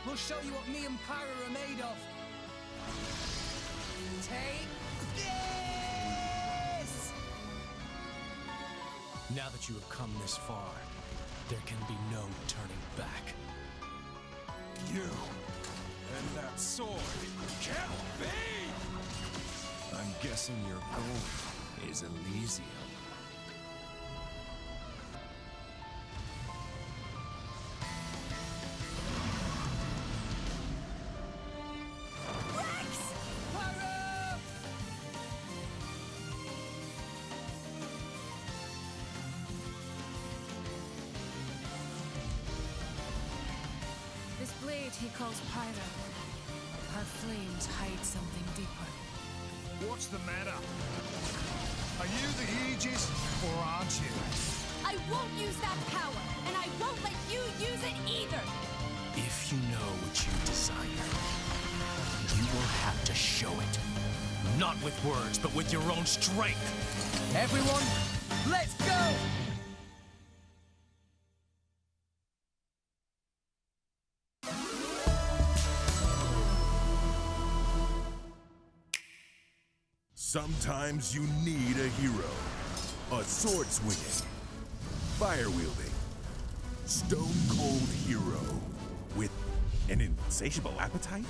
We'll show you what me and Pyra are made of. Take this! Now that you have come this far, there can be no turning back. You and that sword can't be! I'm guessing your goal is Elysium. He calls Pyra. Her flames hide something deeper. What's the matter? Are you the Aegis, or aren't you? I won't use that power, and I won't let you use it either! If you know what you desire, you will have to show it. Not with words, but with your own strength. Everyone, let's go! Sometimes you need a hero. A sword-swinging, fire-wielding, stone-cold hero with an insatiable appetite?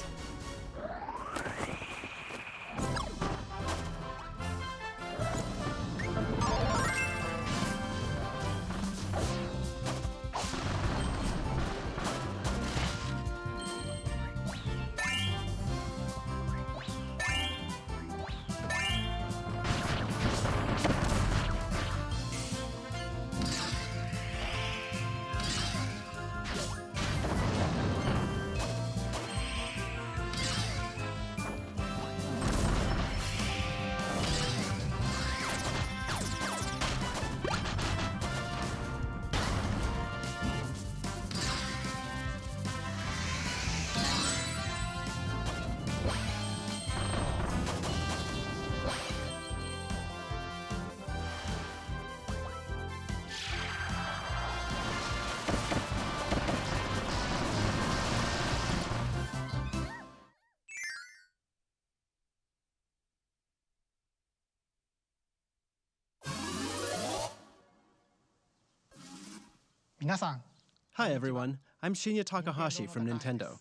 Hi everyone, I'm Shinya Takahashi from Nintendo.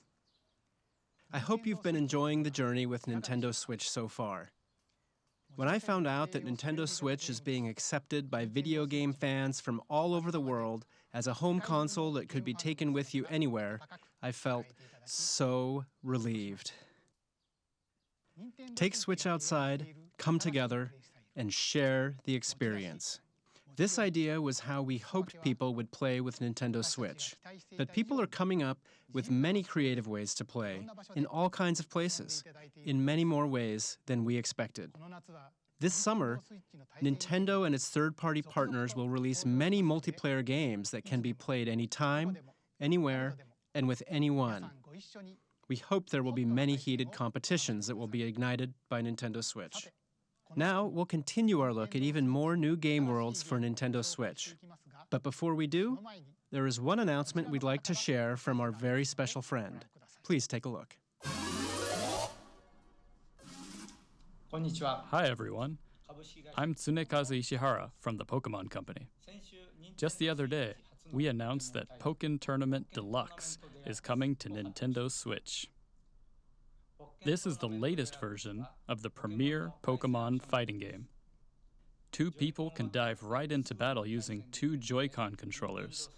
I hope you've been enjoying the journey with Nintendo Switch so far. When I found out that Nintendo Switch is being accepted by video game fans from all over the world as a home console that could be taken with you anywhere, I felt so relieved. Take Switch outside, come together, and share the experience. This idea was how we hoped people would play with Nintendo Switch. But people are coming up with many creative ways to play, in all kinds of places, in many more ways than we expected. This summer, Nintendo and its third-party partners will release many multiplayer games that can be played anytime, anywhere, and with anyone. We hope there will be many heated competitions that will be ignited by Nintendo Switch. Now, we'll continue our look at even more new game worlds for Nintendo Switch. But before we do, there is one announcement we'd like to share from our very special friend. Please take a look. Hi everyone, I'm Tsunekazu Ishihara from the Pokemon Company. Just the other day, we announced that Pokken Tournament Deluxe is coming to Nintendo Switch. This is the latest version of the premier Pokemon fighting game. Two people can dive right into battle using two Joy-Con controllers,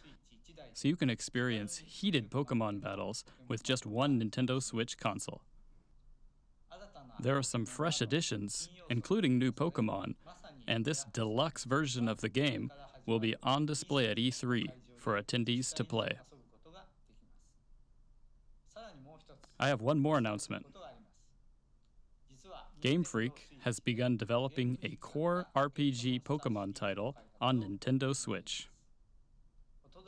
so you can experience heated Pokemon battles with just one Nintendo Switch console. There are some fresh additions, including new Pokemon, and this deluxe version of the game will be on display at E3 for attendees to play. I have one more announcement. Game Freak has begun developing a core RPG Pokemon title on Nintendo Switch.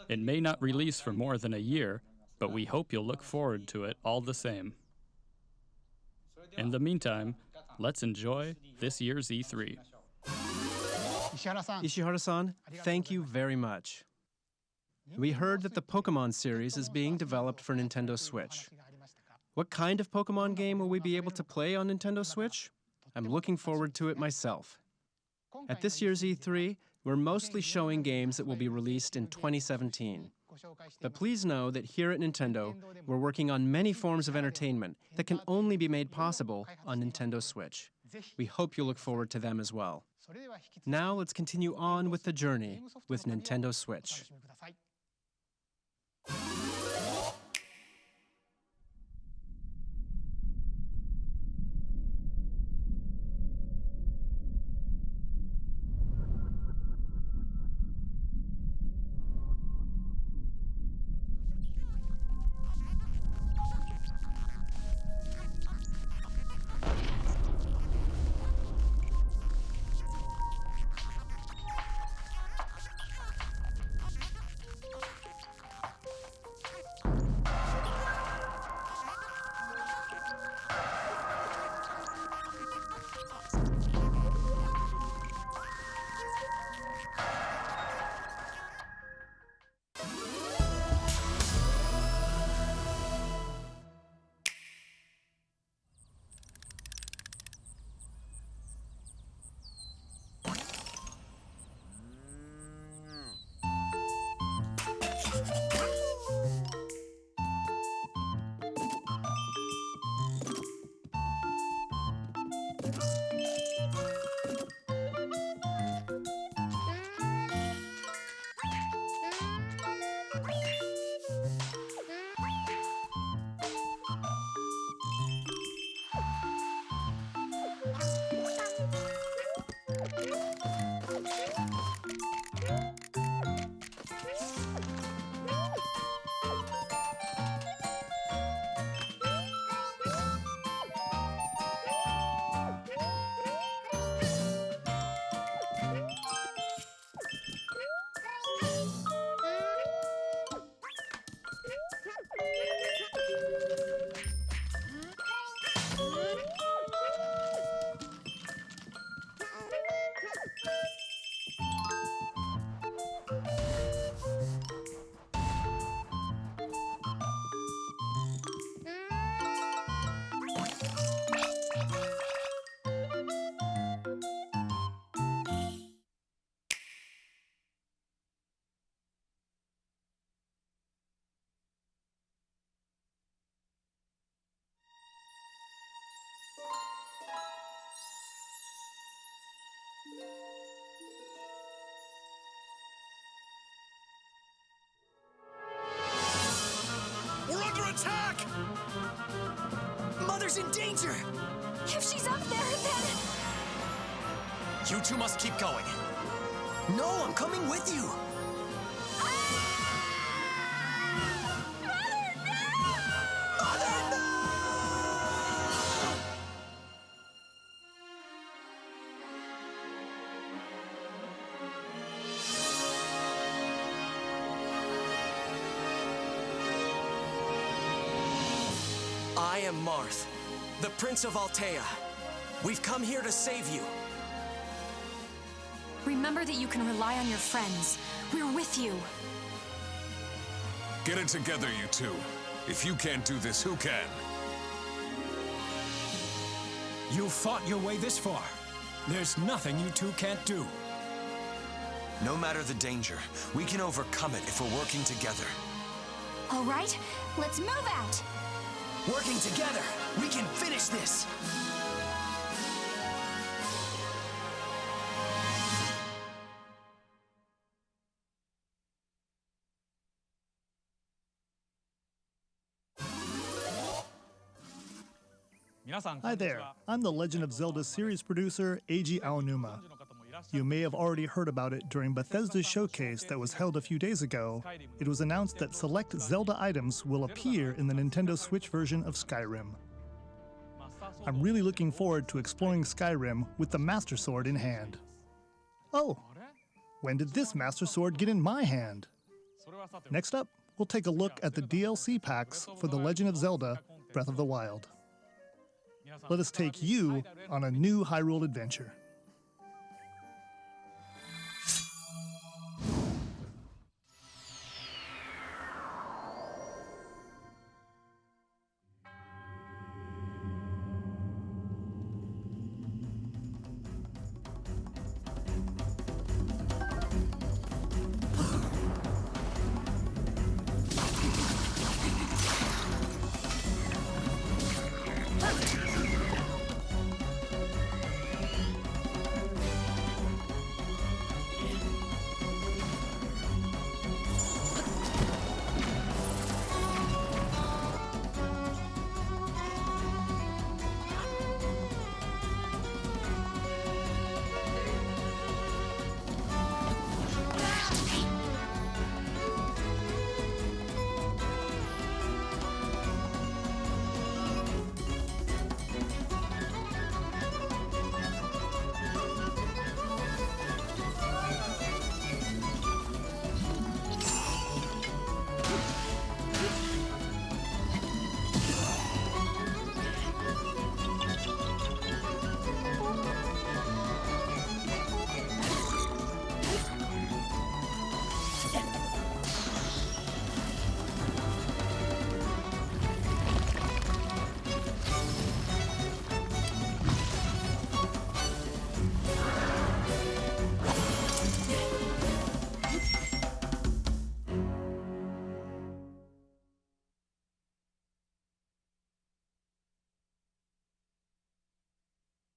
It may not release for more than a year, but we hope you'll look forward to it all the same. In the meantime, let's enjoy this year's E3. Ishihara-san, thank you very much. We heard that the Pokemon series is being developed for Nintendo Switch. What kind of Pokemon game will we be able to play on Nintendo Switch? I'm looking forward to it myself. At this year's E3, we're mostly showing games that will be released in 2017. But please know that here at Nintendo, we're working on many forms of entertainment that can only be made possible on Nintendo Switch. We hope you look forward to them as well. Now let's continue on with the journey with Nintendo Switch. Mother's in danger! If she's up there, then... You two must keep going. No, I'm coming with you! I am Marth, the Prince of Altea. We've come here to save you. Remember that you can rely on your friends. We're with you. Get it together, you two. If you can't do this, who can? You fought your way this far. There's nothing you two can't do. No matter the danger, we can overcome it if we're working together. All right, let's move out. Working together, we can finish this! Hi there, I'm the Legend of Zelda series producer, Eiji Aonuma. You may have already heard about it during Bethesda's showcase that was held a few days ago. It was announced that select Zelda items will appear in the Nintendo Switch version of Skyrim. I'm really looking forward to exploring Skyrim with the Master Sword in hand. Oh, when did this Master Sword get in my hand? Next up, we'll take a look at the DLC packs for The Legend of Zelda Breath of the Wild. Let us take you on a new Hyrule adventure.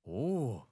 Oh.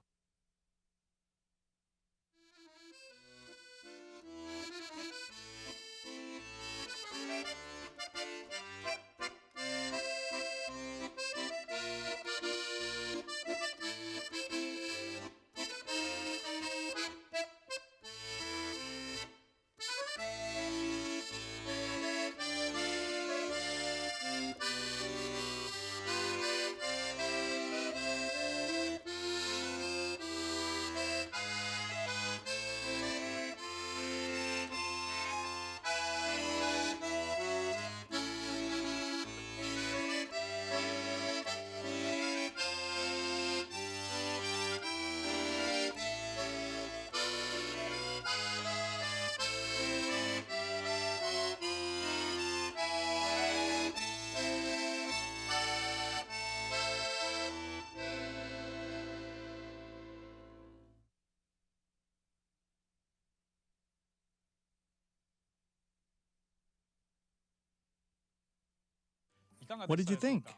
What did you think?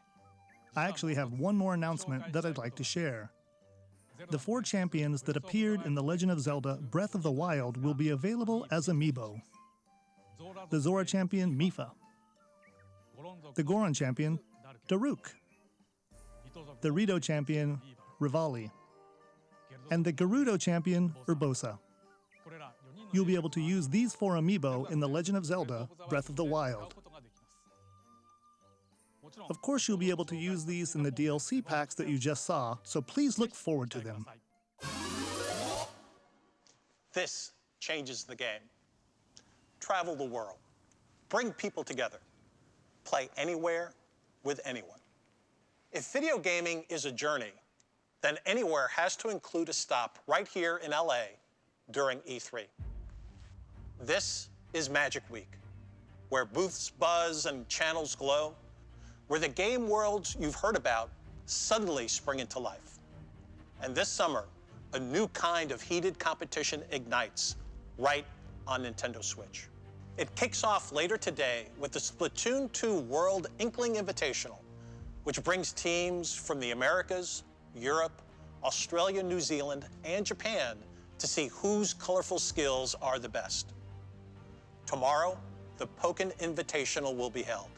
I actually have one more announcement that I'd like to share. The 4 champions that appeared in The Legend of Zelda Breath of the Wild will be available as Amiibo. The Zora champion, Mipha. The Goron champion, Daruk. the Rito champion, Rivali, and the Gerudo champion, Urbosa. You'll be able to use these 4 amiibo in The Legend of Zelda: Breath of the Wild. Of course, you'll be able to use these in the DLC packs that you just saw, so please look forward to them. This changes the game. Travel the world. Bring people together. Play anywhere with anyone. If video gaming is a journey, then Anywhere has to include a stop right here in LA during E3. This is Magic Week, where booths buzz and channels glow, where the game worlds you've heard about suddenly spring into life. And this summer, a new kind of heated competition ignites right on Nintendo Switch. It kicks off later today with the Splatoon 2 World Inkling Invitational, which brings teams from the Americas, Europe, Australia, New Zealand, and Japan to see whose colorful skills are the best. Tomorrow, the Pokken Invitational will be held.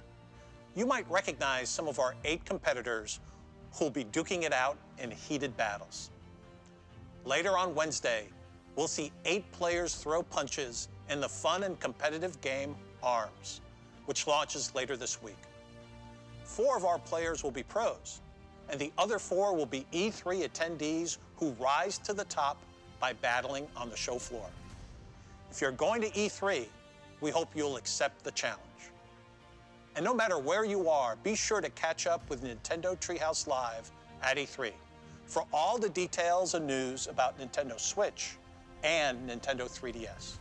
You might recognize some of our 8 competitors who'll be duking it out in heated battles. Later on Wednesday, we'll see 8 players throw punches in the fun and competitive game ARMS, which launches later this week. 4 of our players will be pros, and the other 4 will be E3 attendees who rise to the top by battling on the show floor. If you're going to E3, we hope you'll accept the challenge. And no matter where you are, be sure to catch up with Nintendo Treehouse Live at E3 for all the details and news about Nintendo Switch and Nintendo 3DS.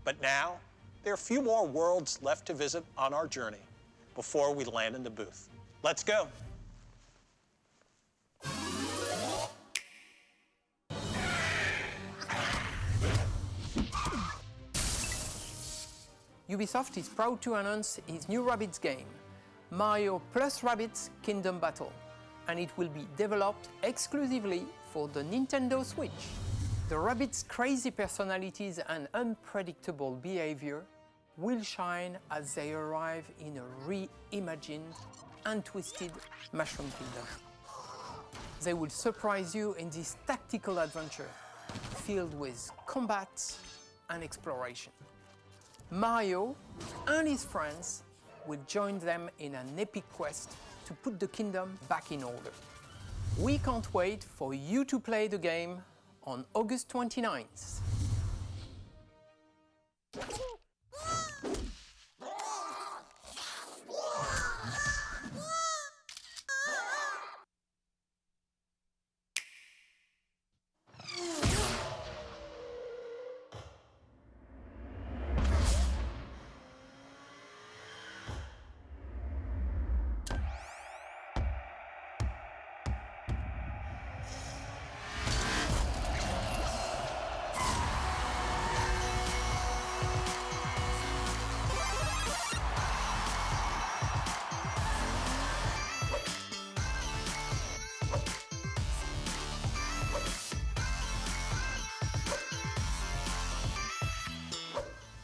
But now, there are a few more worlds left to visit on our journey before we land in the booth. Let's go. Ubisoft is proud to announce its new Rabbids game, Mario plus Rabbids Kingdom Battle, and it will be developed exclusively for the Nintendo Switch. The Rabbids' crazy personalities and unpredictable behavior will shine as they arrive in a reimagined and twisted Mushroom Kingdom. They will surprise you in this tactical adventure filled with combat and exploration. Mario and his friends will join them in an epic quest to put the kingdom back in order. We can't wait for you to play the game on August 29th.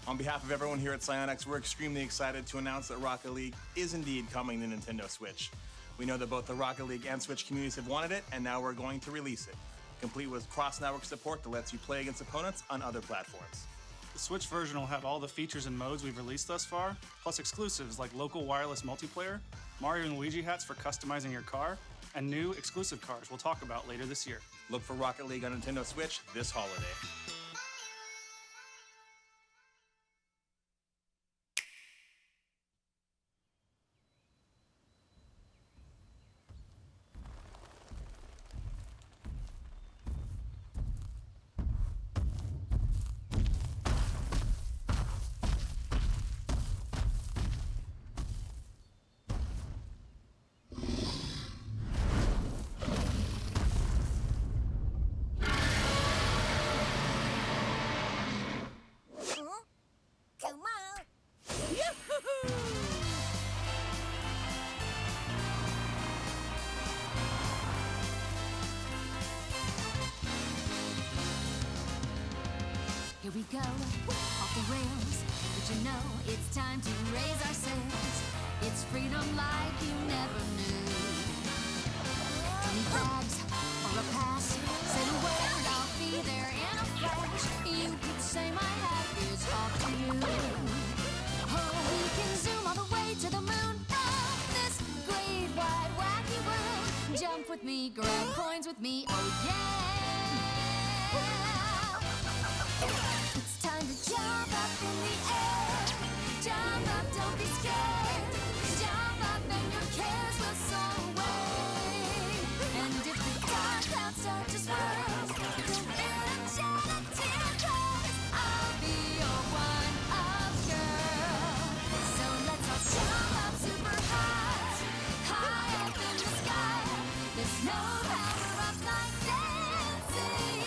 On behalf of everyone here at Psyonix, we're extremely excited to announce that Rocket League is indeed coming to Nintendo Switch. We know that both the Rocket League and Switch communities have wanted it, and now we're going to release it, complete with cross-network support that lets you play against opponents on other platforms. The Switch version will have all the features and modes we've released thus far, plus exclusives like local wireless multiplayer, Mario and Luigi hats for customizing your car, and new exclusive cars we'll talk about later this year. Look for Rocket League on Nintendo Switch this holiday. Here we go, off the rails, but you know it's time to raise our sails. It's freedom like you never knew. bags or a pass. Say the word, I'll be there in a flash. You could say my hat is off to you. Oh, we can zoom all the way to the moon from this great wide wacky world. Jump with me, grab coins with me, oh yeah. It's time to jump up in the air. Jump up, don't be scared. Jump up and your cares will soar away. And if the dark clouds start to swirl, don't fear a shed a tear, 'cause I'll be your one-up girl. So let's all jump up super high, high up in the sky. There's no power up like dancing.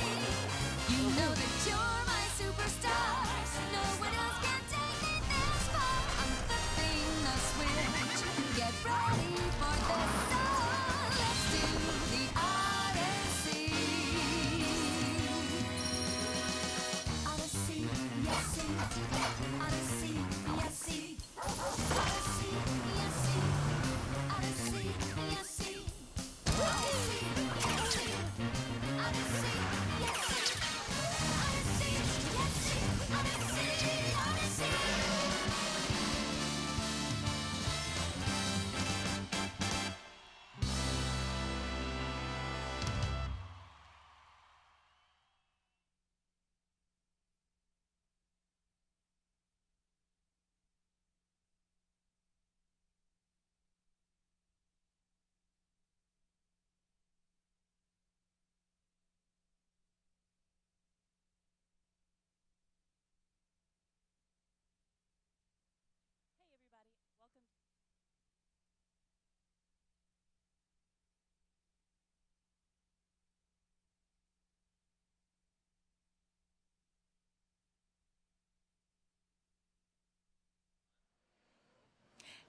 You know that you're my superstar. No one else can take me this far. I'm flipping the switch. Get ready for this. So let's do the Odyssey. Odyssey, yes, Odyssey, yes, Odyssey, yes, Odyssey, yes, Odyssey, yes, Odyssey, yes.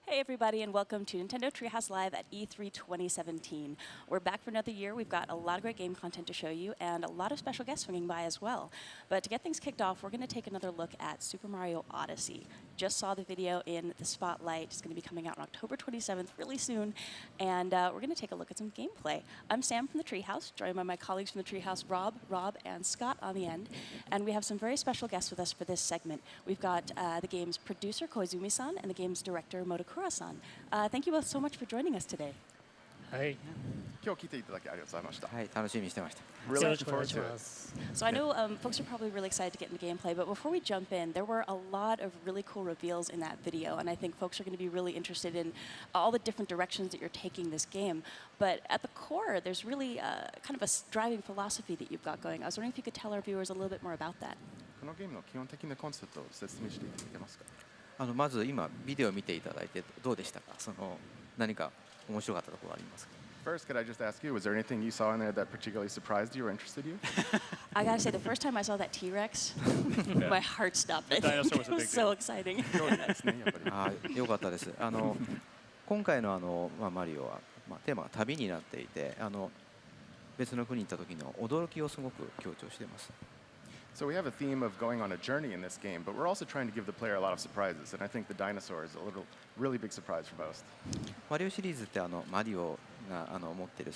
Hey everybody, and welcome to Nintendo Treehouse Live at E3 2017. We're back for another year. We've got a lot of great game content to show you and a lot of special guests swinging by as well. But to get things kicked off, we're going to take another look at Super Mario Odyssey. Just saw the video in the spotlight. It's going to be coming out on October 27th, really soon. And we're going to take a look at some gameplay. I'm Sam from the Treehouse, joined by my colleagues from the Treehouse, Rob, and Scott on the end. And we have some very special guests with us for this segment. We've got the game's producer, Koizumi-san, and the game's director, Motokura-san. Thank you both so much for joining us today. はい。今日来ていただきありがとうございました。はい、楽しみにしてました。 Really looking forward to it. So I know folks are probably really excited to get into gameplay, but before we jump in, there were a lot of really cool reveals in that video, and I think folks are going to be really interested in all the different directions that you're taking this game. But at the core, there's really kind of a driving philosophy that you've got going. I was wondering if you could tell our viewers a little bit more about that. このゲームの基本的なコンセプトを説明していただけますか。まず今ビデオを見ていただいてどうでしたか。何か面白かったところありますか。 First, could I just ask you, was there anything you saw in there that particularly surprised you or interested you? I gotta say, the first time I saw that T-Rex, my heart stopped. The dinosaur was a big It was so exciting. よかったです。今回のマリオはテーマが旅になっていて、別の国に行った時の驚きをすごく強調しています。 So we have a theme of going on a journey in this game, but we're also trying to give the player a lot of surprises, and I think the dinosaur is a really big surprise for most. マリオシリーズってマリオが持っている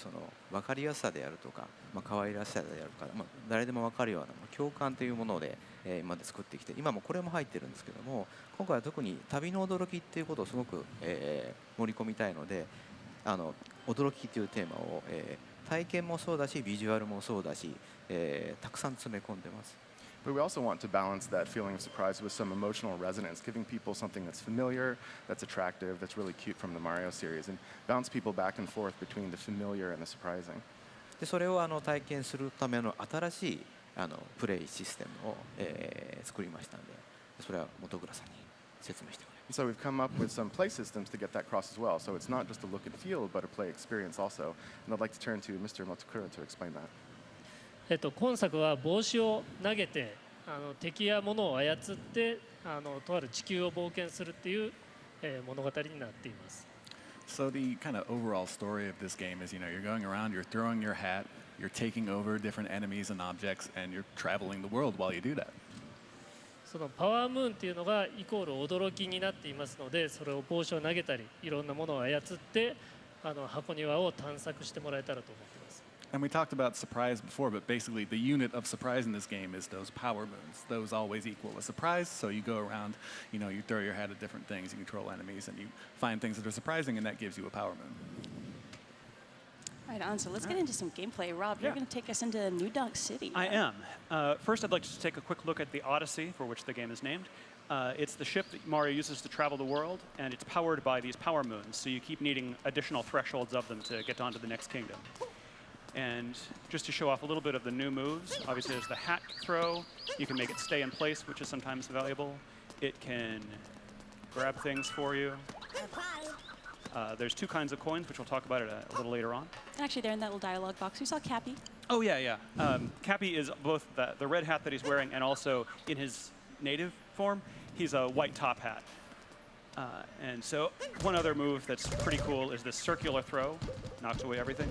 分かりやすさであるとか、可愛らしさであるとか、誰でも分かるような共感というもので今まで作ってきて、今もこれも入ってるんですけども、今回は特に旅の驚きっていうことをすごく盛り込みたいので、驚きというテーマを体験もそうだし、ビジュアルもそうだし、たくさん詰め込んでます。 But we also want to balance that feeling of surprise with some emotional resonance, giving people something that's familiar, that's attractive, that's really cute from the Mario series, and bounce people back and forth between the familiar and the surprising. でそれを体験するための新しいプレイシステムを作りましたので、それは本倉さんに説明してもらいます。 So we've come up with some play systems to get that across as well. So it's not just a look and feel, but a play experience also. And I'd like to turn to Mr. Motokura to explain that. 今作は帽子を投げて敵や物を操ってとある地球を冒険するっていう物語になっています。 So the kind of overall story of this game is, you're going around, you're throwing your hat, you're taking over different enemies and objects, and you're traveling the world while you do that. そのパワームーンっていうのがイコール驚きになっていますので、それを帽子を投げたりいろんなものを操って箱庭を探索してもらえたらと思っています。And we talked about surprise before, but basically the unit of surprise in this game is those power moons. Those always equal a surprise, so you go around, you throw your hat at different things, you control enemies, and you find things that are surprising, and that gives you a power moon. Right on, so let's get into some gameplay. Rob, you're going to take us into New Donk City. I am. First, I'd like to take a quick look at the Odyssey, for which the game is named. It's the ship that Mario uses to travel the world, and it's powered by these power moons, so you keep needing additional thresholds of them to get on to the next kingdom. And just to show off a little bit of the new moves, obviously there's the hat throw. You can make it stay in place, which is sometimes valuable. It can grab things for you. There's two kinds of coins, which we'll talk about a little later on. Actually, they're in that little dialogue box. We saw Cappy. Oh, yeah. Cappy is both the red hat that he's wearing and also in his native form, he's a white top hat. And so one other move that's pretty cool is this circular throw. Knocks away everything.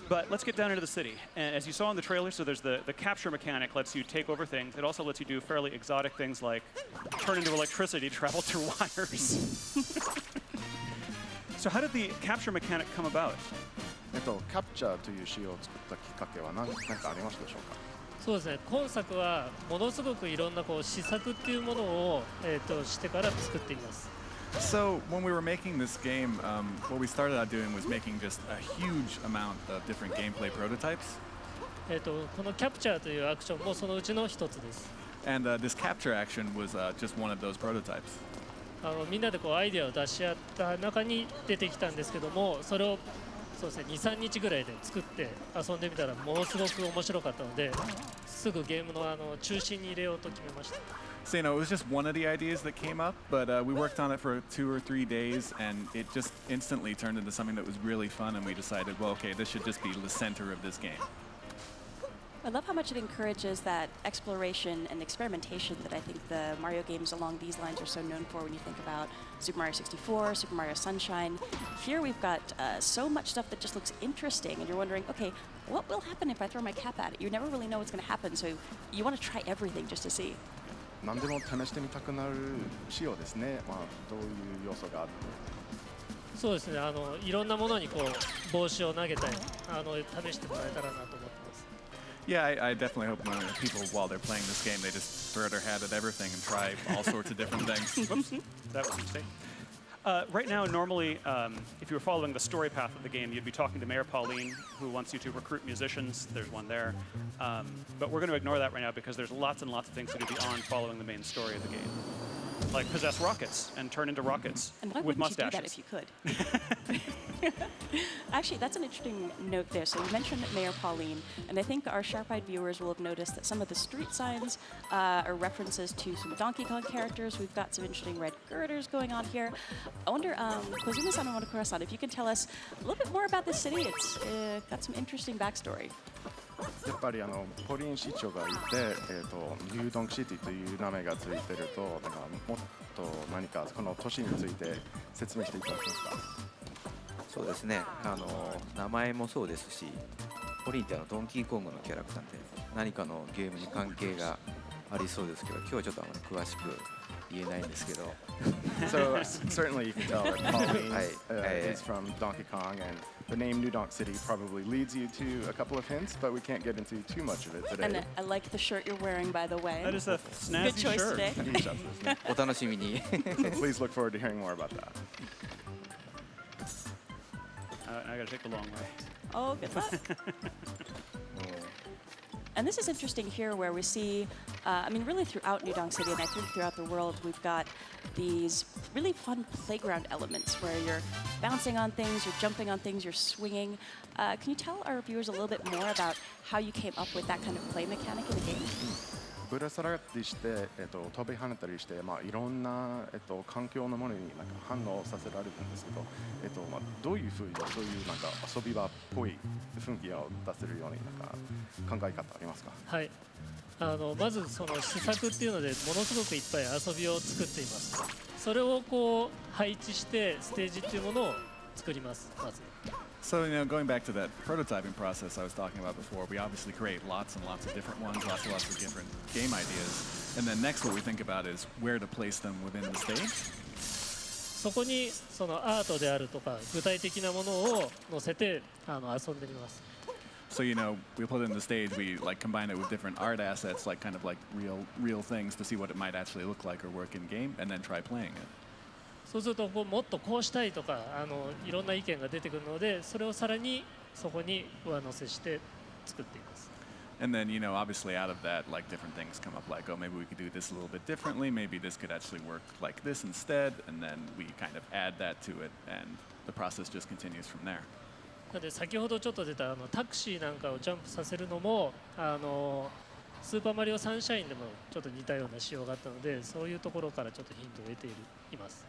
But let's get down into the city. And as you saw in the trailer, so there's the capture mechanic lets you take over things. It also lets you do fairly exotic things like turn into electricity, travel through wires. So how did the capture mechanic come about? キャプチャーという仕様を作ったきっかけは何かありましたでしょうか。そうですね。今作はものすごくいろんな試作っていうものをしてから作っています。So when we were making this game, what we started out doing was making just a huge amount of different gameplay prototypes. このキャプチャーというアクションもそのうちの一つです。And this capture action was just one of those prototypes. みんなでアイデアを出し合った中に出てきたんですけども、それをそうですね、2、3日ぐらいで作って遊んでみたらものすごく面白かったので、すぐゲームの中心に入れようと決めました。So, it was just one of the ideas that came up, but we worked on it for 2 or 3 days, and it just instantly turned into something that was really fun, and we decided, well, okay, this should just be the center of this game. I love how much it encourages that exploration and experimentation that I think the Mario games along these lines are so known for when you think about Super Mario 64, Super Mario Sunshine. Here we've got so much stuff that just looks interesting, and you're wondering, okay, what will happen if I throw my cap at it? You never really know what's going to happen, so you want to try everything just to see. 何でも試してみたくなる仕様ですね。どういう要素があるの？そうですね。いろんなものに帽子を投げたり、試してもらえたらなと思ってます。Yeah, I definitely hope people, while they're playing this game, they just throw their hat at everything and try all sorts of different things. Whoops, that was a mistake. Right now, normally, if you were following the story path of the game, you'd be talking to Mayor Pauline, who wants you to recruit musicians. There's one there. But we're going to ignore that right now because there's lots and lots of things to do beyond following the main story of the game. Like possess rockets and turn into rockets with mustaches. And why wouldn't you do that if you could? Actually, that's an interesting note there. So you mentioned Mayor Pauline, and I think our sharp-eyed viewers will have noticed that some of the street signs are references to some Donkey Kong characters. We've got some interesting red girders going on here. I wonder, Kozuma-san and Monokura-san, if you can tell us a little bit more about this city. It's got some interesting backstory. やっぱりポリン市長がいて、ニュードンクシティという名前がついてると、もっと何かこの都市について説明していただけますか。そうですね。名前もそうですし、ポリンってドンキーコングのキャラクターで何かのゲームに関係がありそうですけど、今日はちょっと詳しく言えないんですけど。So certainly you can tell that Pauline is from Donkey Kong, and the name New Donk City probably leads you to a couple of hints, but we can't get into too much of it today. And I like the shirt you're wearing, by the way. That is a snazzy Good choice shirt. Today. お楽しみに。 Please look forward to hearing more about that. I got to take the long way. Oh, good luck. And this is interesting here where we see, really throughout New Donk City and I think throughout the world, we've got these really fun playground elements where you're bouncing on things, you're jumping on things, you're swinging. Can you tell our viewers a little bit more about how you came up with that kind of play mechanic in the game? ぶら下がったりして、飛び跳ねたりして、いろんな、環境のものに反応させられるんですけど、どういうふうにそういう遊び場っぽい雰囲気を出せるように考え方ありますか。はい。まずその試作っていうのでものすごくいっぱい遊びを作っています。それを配置してステージっていうものを作ります。まず。So, going back to that prototyping process I was talking about before, we obviously create lots and lots of different ones, lots of different game ideas. And then next what we think about is where to place them within the stage. そこにそのアートであるとか具体的なものを載せて遊んでみます。So we put it in the stage. We like combine it with different art assets, like kind of like real things, to see what it might actually look like or work in game, and then try playing it. そうするともっとこうしたいとかいろんな意見が出てくるので、それをさらにそこに上乗せして作っています。And then, obviously out of that, like different things come up, like, oh, maybe we could do this a little bit differently. Maybe this could actually work like this instead. And then we kind of add that to it, and the process just continues from there. なので先ほどちょっと出たタクシーなんかをジャンプさせるのもスーパーマリオサンシャインでもちょっと似たような仕様があったので、そういうところからちょっとヒントを得ています。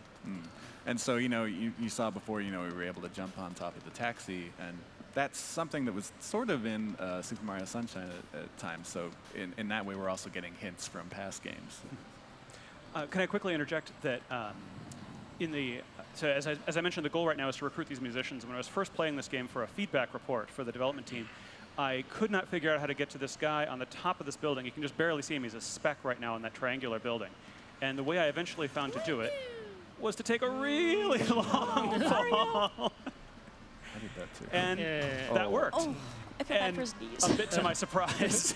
And so, you saw before, we were able to jump on top of the taxi, and that's something that was sort of in Super Mario Sunshine at times. So in that way, we're also getting hints from past games. Can I quickly interject that so as I mentioned, the goal right now is to recruit these musicians. When I was first playing this game for a feedback report for the development team, I could not figure out how to get to this guy on the top of this building. You can just barely see him. He's a speck right now in that triangular building. And the way I eventually found to do it was to take a really long fall. I did that too. And that worked. Oh, I feel bad for his knees. A bit to my surprise.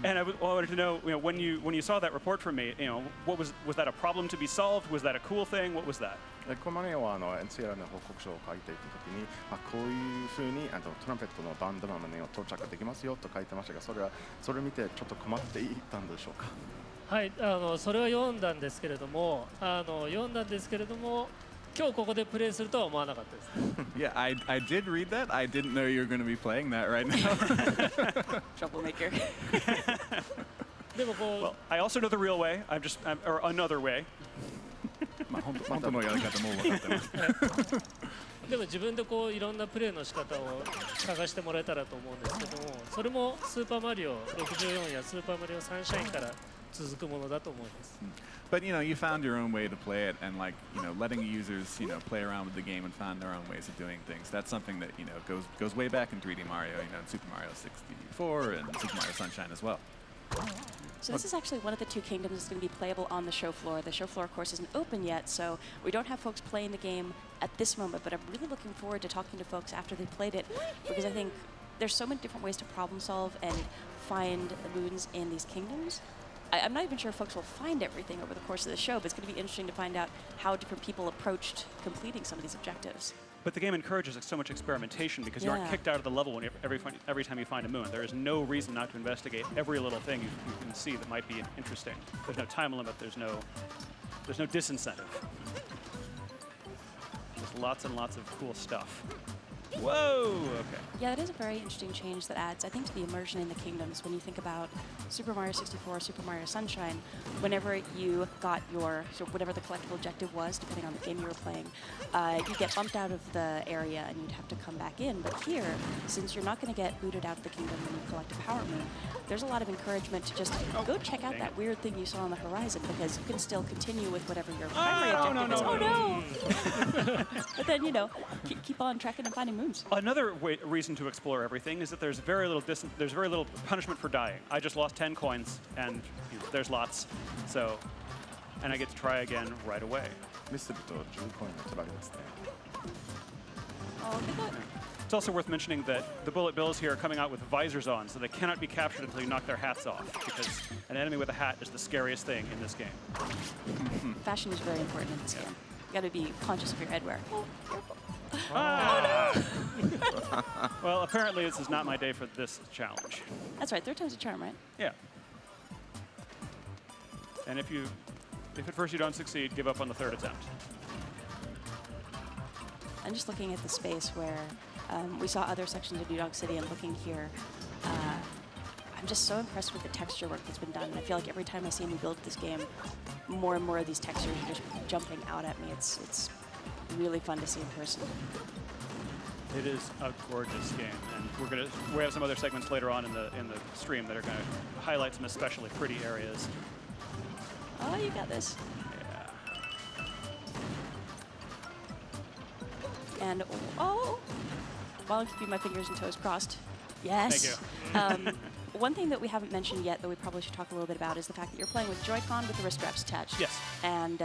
And I wanted to know, when you saw that report from me, what was that a problem to be solved? Was that a cool thing? What was that? このマネはNCR の報告書を書いていたときに、こういうふうにトランペットのバンドマネを到着できますよと書いてましたが、それを見てちょっと困っていたんでしょうか。はい、それは読んだんですけれども、今日ここでプレイするとは思わなかったです。Yeah, I did read that. I didn't know you were going to be playing that right now. Troublemaker. Well, I also know the real way. Or another way. 本当のやり方も分かってます。でも自分でいろんなプレイの仕方を探してもらえたらと思うんですけども、それもスーパーマリオ64やスーパーマリオサンシャインから続くものだと思います。But you found your own way to play it, and letting users play around with the game and find their own ways of doing things. That's something that goes way back in 3D Mario, in Super Mario 64 and Super Mario Sunshine as well. So this is actually one of the two kingdoms that's going to be playable on the show floor. The show floor, of course, isn't open yet, so we don't have folks playing the game at this moment, but I'm really looking forward to talking to folks after they've played it, because I think there's so many different ways to problem solve and find moons in these kingdoms. I'm not even sure if folks will find everything over the course of the show, but it's going to be interesting to find out how different people approached completing some of these objectives. But the game encourages so much experimentation because you aren't kicked out of the level every time you find a moon. There is no reason not to investigate every little thing you can see that might be interesting. There's no time limit. There's no disincentive. There's lots and lots of cool stuff. Whoa! Okay. Yeah, that is a very interesting change that adds, I think, to the immersion in the kingdoms. When you think about Super Mario 64, Super Mario Sunshine, whenever you got your, whatever the collectible objective was, depending on the game you were playing, you'd get bumped out of the area and you'd have to come back in. But here, since you're not going to get booted out of the kingdom when you collect a Power Moon, there's a lot of encouragement to just go check out that weird thing you saw on the horizon, because you can still continue with whatever your primary objective is. Oh no! But then, keep on tracking and finding moons. Another reason to explore everything is that there's very little punishment for dying. I just lost 10 coins, and there's lots. So, and I get to try again right away. It's also worth mentioning that the bullet bills here are coming out with visors on, so they cannot be captured until you knock their hats off, because an enemy with a hat is the scariest thing in this game. Fashion is very important in this game. You got to be conscious of your headwear. Oh, careful. Ah. Oh no! Well, apparently this is not my day for this challenge. That's right, 3rd time's a charm, right? Yeah. And if at first you don't succeed, give up on the 3rd attempt. I'm just looking at the space where we saw other sections of New Dog City, and looking here, I'm just so impressed with the texture work that's been done. And I feel like every time I see a new build of this game, more and more of these textures are just jumping out at me. It's really fun to see in person. It is a gorgeous game, and we have some other segments later on in the stream that are going to highlight some especially pretty areas. Oh, you got this. Yeah. And while I'm keeping my fingers and toes crossed, yes. Thank you. one thing that we haven't mentioned yet that we probably should talk a little bit about is the fact that you're playing with Joy-Con with the wrist straps attached. Yes. And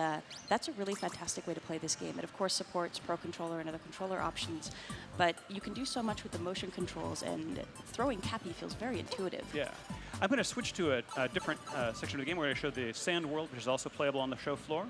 that's a really fantastic way to play this game. It, of course, supports Pro Controller and other controller options, but you can do so much with the motion controls, and throwing Cappy feels very intuitive. Yeah. I'm going to switch to a different section of the game where I show the sand world, which is also playable on the show floor.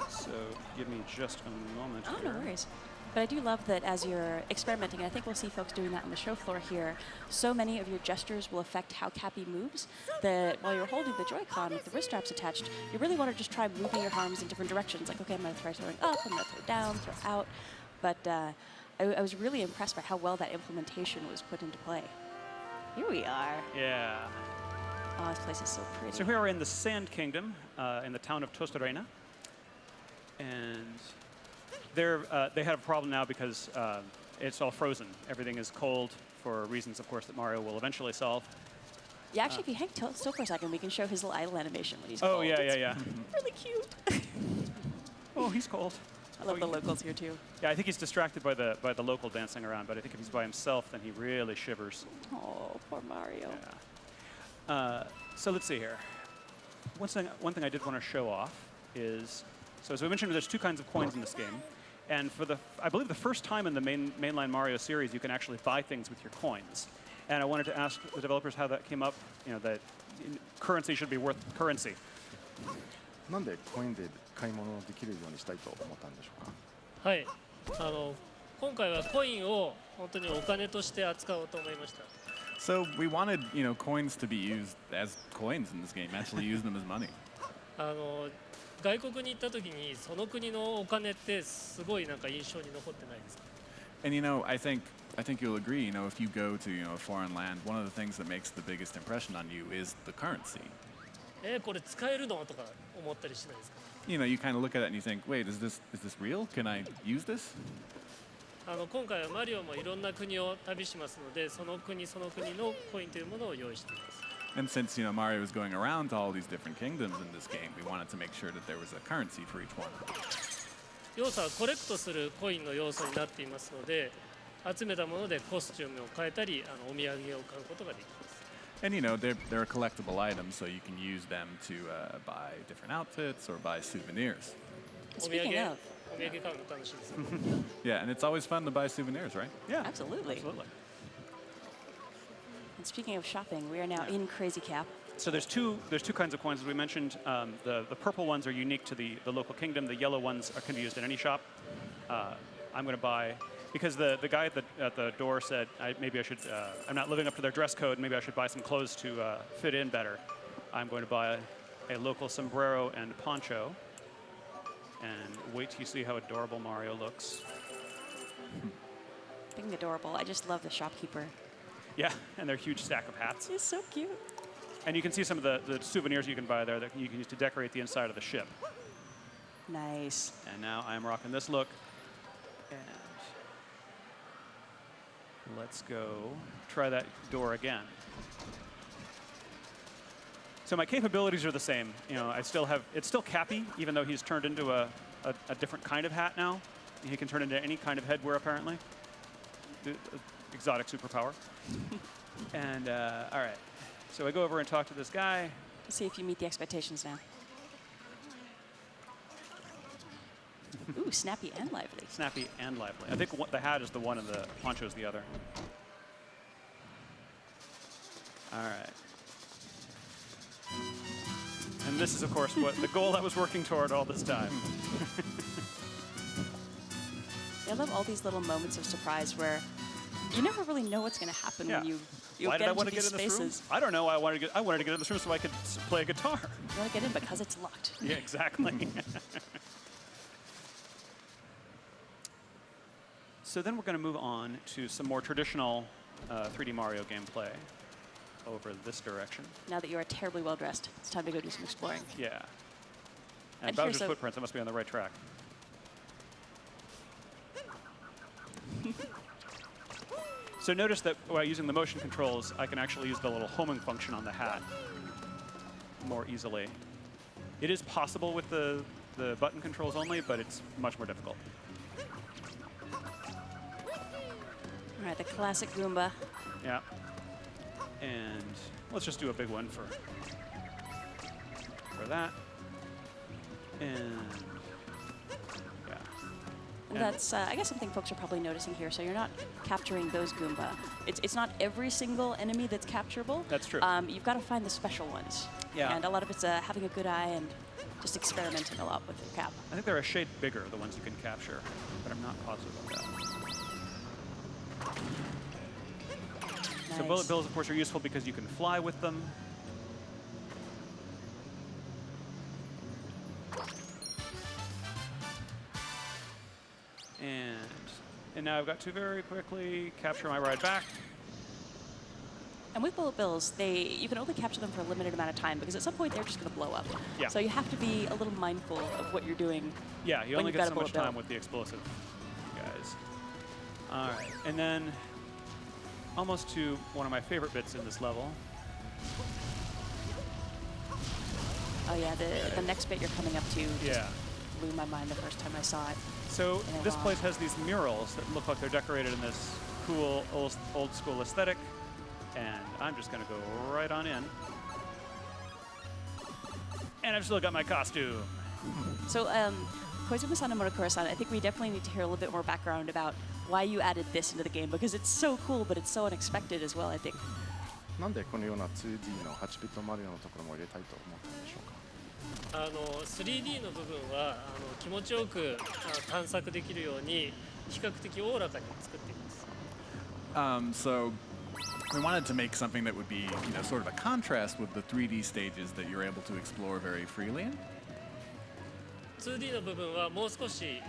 So give me just a moment Oh, here. no worries. But I do love that as you're experimenting, and I think we'll see folks doing that on the show floor here, so many of your gestures will affect how Cappy moves that while you're holding the Joy-Con with the wrist straps attached, you really want to just try moving your arms in different directions. Like, okay, I'm going to try throwing up, I'm going to throw down, throw out. But I was really impressed by how well that implementation was put into play. Here we are. Yeah. Oh, this place is so pretty. So here we're in the Sand Kingdom, in the town of Tostarena. And they had a problem now because it's all frozen. Everything is cold for reasons, of course, that Mario will eventually solve. Yeah, actually, if you hang still for a second, we can show his little idle animation when he's Oh, cold. yeah, It's yeah. really cute. Oh, he's cold. I love the locals here, too. Yeah, I think he's distracted by the local dancing around, but I think if he's by himself, then he really shivers. Oh, poor Mario. Yeah. So let's see here. One thing I did want to show off is, so as we mentioned, there's two kinds of coins in this game. And for I believe the first time in the mainline Mario series, you can actually buy things with your coins. And I wanted to ask the developers how that came up, that currency should be worth currency. なんでコインで買い物できるようにしたいと思ったんでしょうか。はい。今回はコインを本当にお金として扱おうと思いました。 So we wanted, coins to be used as coins in this game. Actually, use them as money. 外国に行った時にその国のお金ってすごいなんか印象に残ってないですか？ And I think you'll agree. If you go to a foreign land, one of the things that makes the biggest impression on you is the currency. これ使えるのとか思ったりしないですか？ You kind of look at it and you think, wait, is this real? Can I use this? 今回はマリオもいろんな国を旅しますので、その国のコインというものを用意しています。 And since Mario is going around to all these different kingdoms in this game, we wanted to make sure that there was a currency for each one. 要素はコレクトするコインの要素になっていますので、集めたものでコスチュームを変えたり、お土産を買うことができます。 And they're collectible items, so you can use them to buy different outfits or buy souvenirs. Speaking of. お土産買うの楽しいです。 Yeah, and it's always fun to buy souvenirs, right? Yeah, absolutely. Absolutely. And speaking of shopping, we are now in Crazy Cap. So there's two kinds of coins, as we mentioned. The purple ones are unique to the local kingdom. The yellow ones can be used in any shop. I'm going to buy, because the guy at the door said maybe I should, I'm not living up to their dress code, maybe I should buy some clothes to fit in better. I'm going to buy a local sombrero and poncho. And wait till you see how adorable Mario looks. Being adorable, I just love the shopkeeper. Yeah, and their huge stack of hats. He's so cute. And you can see some of the souvenirs you can buy there that you can use to decorate the inside of the ship. Nice. And now I'm rocking this look. And let's go try that door again. So my capabilities are the same. It's still Cappy, even though he's turned into a different kind of hat now. He can turn into any kind of headwear, apparently. Exotic superpower. And, all right. So I go over and talk to this guy. Let's see if you meet the expectations now. Ooh, snappy and lively. Snappy and lively. I think the hat is the one and the poncho is the other. All right. And this is, of course, what the goal I was working toward all this time. I love all these little moments of surprise where you never really know what's going to happen when you Why get did I into want to these get in this room? spaces. I don't know. I wanted to get in this room so I could play a guitar. You want to get in because it's locked. Yeah, exactly. So then we're going to move on to some more traditional 3D Mario gameplay over this direction. Now that you are terribly well dressed, it's time to go do some exploring. Yeah. And And Bowser's here's a- footprints, I must be on the right track. So notice that while using the motion controls, I can actually use the little homing function on the hat more easily. It is possible with the button controls only, but it's much more difficult. All right, the classic Goomba. Yeah. And let's just do a big one for that. And yeah. And that's, I guess, something folks are probably noticing here. So you're not capturing those Goomba. It's not every single enemy that's capturable. That's true. You've got to find the special ones. Yeah. And a lot of it's having a good eye and just experimenting a lot with your cap. I think they're a shade bigger, the ones you can capture, but I'm not positive about that. So bullet bills, of course, are useful because you can fly with them. And now I've got to very quickly capture my ride back. And with bullet bills, you can only capture them for a limited amount of time because at some point they're just going to blow up. Yeah. So you have to be a little mindful of what you're doing. Yeah, you when only you've get got so a much bullet time bill. with the explosive guys. All right, and then almost to one of my favorite bits in this level. Oh yeah, the next bit you're coming up to just blew my mind the first time I saw it. So this place has these murals that look like they're decorated in this cool old school aesthetic. And I'm just going to go right on in. And I've still got my costume. So, Koizumi-san and Murokura-san, I think we definitely need to hear a little bit more background about why you added this into the game, because it's so cool, but it's so unexpected as well, I think. なんでこのような 2D の8ビットマリオのところも入れたいと思ったんでしょうか。3D の部分は気持ちよく探索できるように比較的おおらかに作っています。 So we wanted to make something that would be, sort of a contrast with the 3D stages that you're able to explore very freely in. 2D の部分はもう少し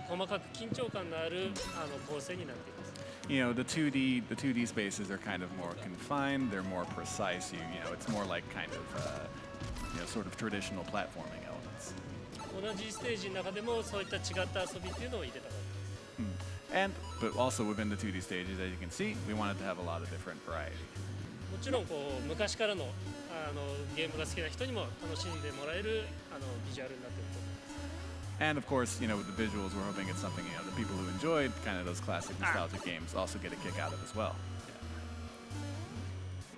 細かく緊張感のある構成になっています。The 2D spaces are kind of more confined. They're more precise. It's more like kind of, sort of traditional platforming elements. 同じステージの中でもそういった違った遊びっていうのを入れたわけです。But also within the 2D stages, as you can see, we wanted to have a lot of different variety. もちろん昔からのゲームが好きな人にも楽しんでもらえるビジュアルになっていると思います。 And of course, with the visuals, we're hoping it's something the people who enjoyed kind of those classic nostalgic games also get a kick out of as well.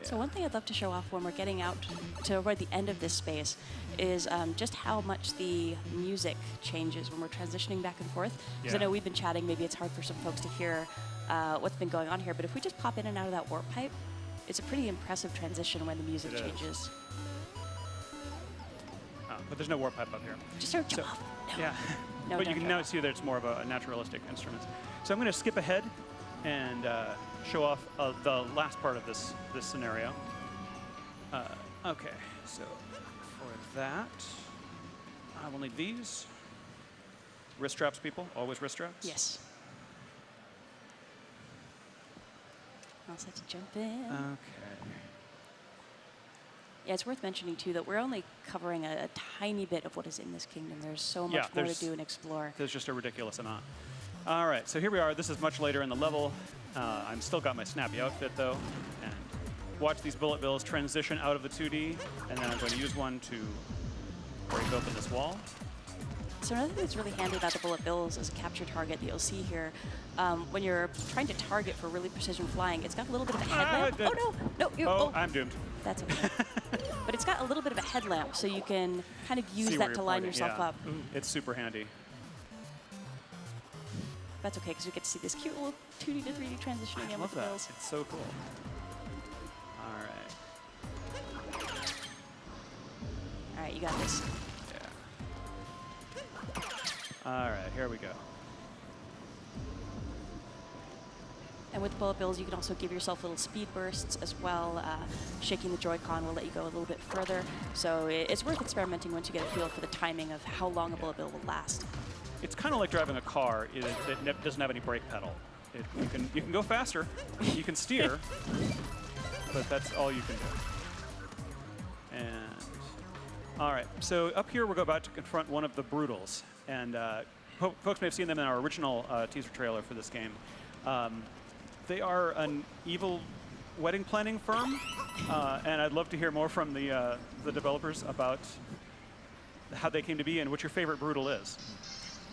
So one thing I'd love to show off when we're getting out toward the end of this space is just how much the music changes when we're transitioning back and forth. Because I know we've been chatting, maybe it's hard for some folks to hear what's been going on here, but if we just pop in and out of that warp pipe, it's a pretty impressive transition when the music changes. But there's no warp pipe up here. Just sort of jump off. No. Yeah. No, but you can now see that it's more of a naturalistic instrument. So I'm going to skip ahead and show off the last part of this scenario. Okay, so for that, I will need these. Wrist straps, people. Always wrist straps. Yes. All set to jump in. Okay. Yeah, it's worth mentioning, too, that we're only covering a tiny bit of what is in this kingdom. There's so much more to do and explore. There's just a ridiculous amount. All right, so here we are. This is much later in the level. I'm still got my snappy outfit, though. And watch these bullet bills transition out of the 2D. And then I'm going to use one to break open this wall. So another thing that's really handy about the bullet bills as a capture target that you'll see here, when you're trying to target for really precision flying, it's got a little bit of a headlamp. I'm doomed. That's okay. But it's got a little bit of a headlamp, so you can kind of use that to line yourself up. It's super handy. That's okay, because we get to see this cute little 2D to 3D transitioning in with the bills. It's so cool. All right. All right, you got this. All right, here we go. And with bullet bills, you can also give yourself little speed bursts as well. Shaking the Joy-Con will let you go a little bit further. So it's worth experimenting once you get a feel for the timing of how long a bullet bill will last. It's kind of like driving a car that doesn't have any brake pedal. You can go faster, you can steer, but that's all you can do. And all right, so up here we're about to confront one of the Brutals. And folks may have seen them in our original teaser trailer for this game. They are an evil wedding planning firm, and I'd love to hear more from the developers about how they came to be and what your favorite Brutal is.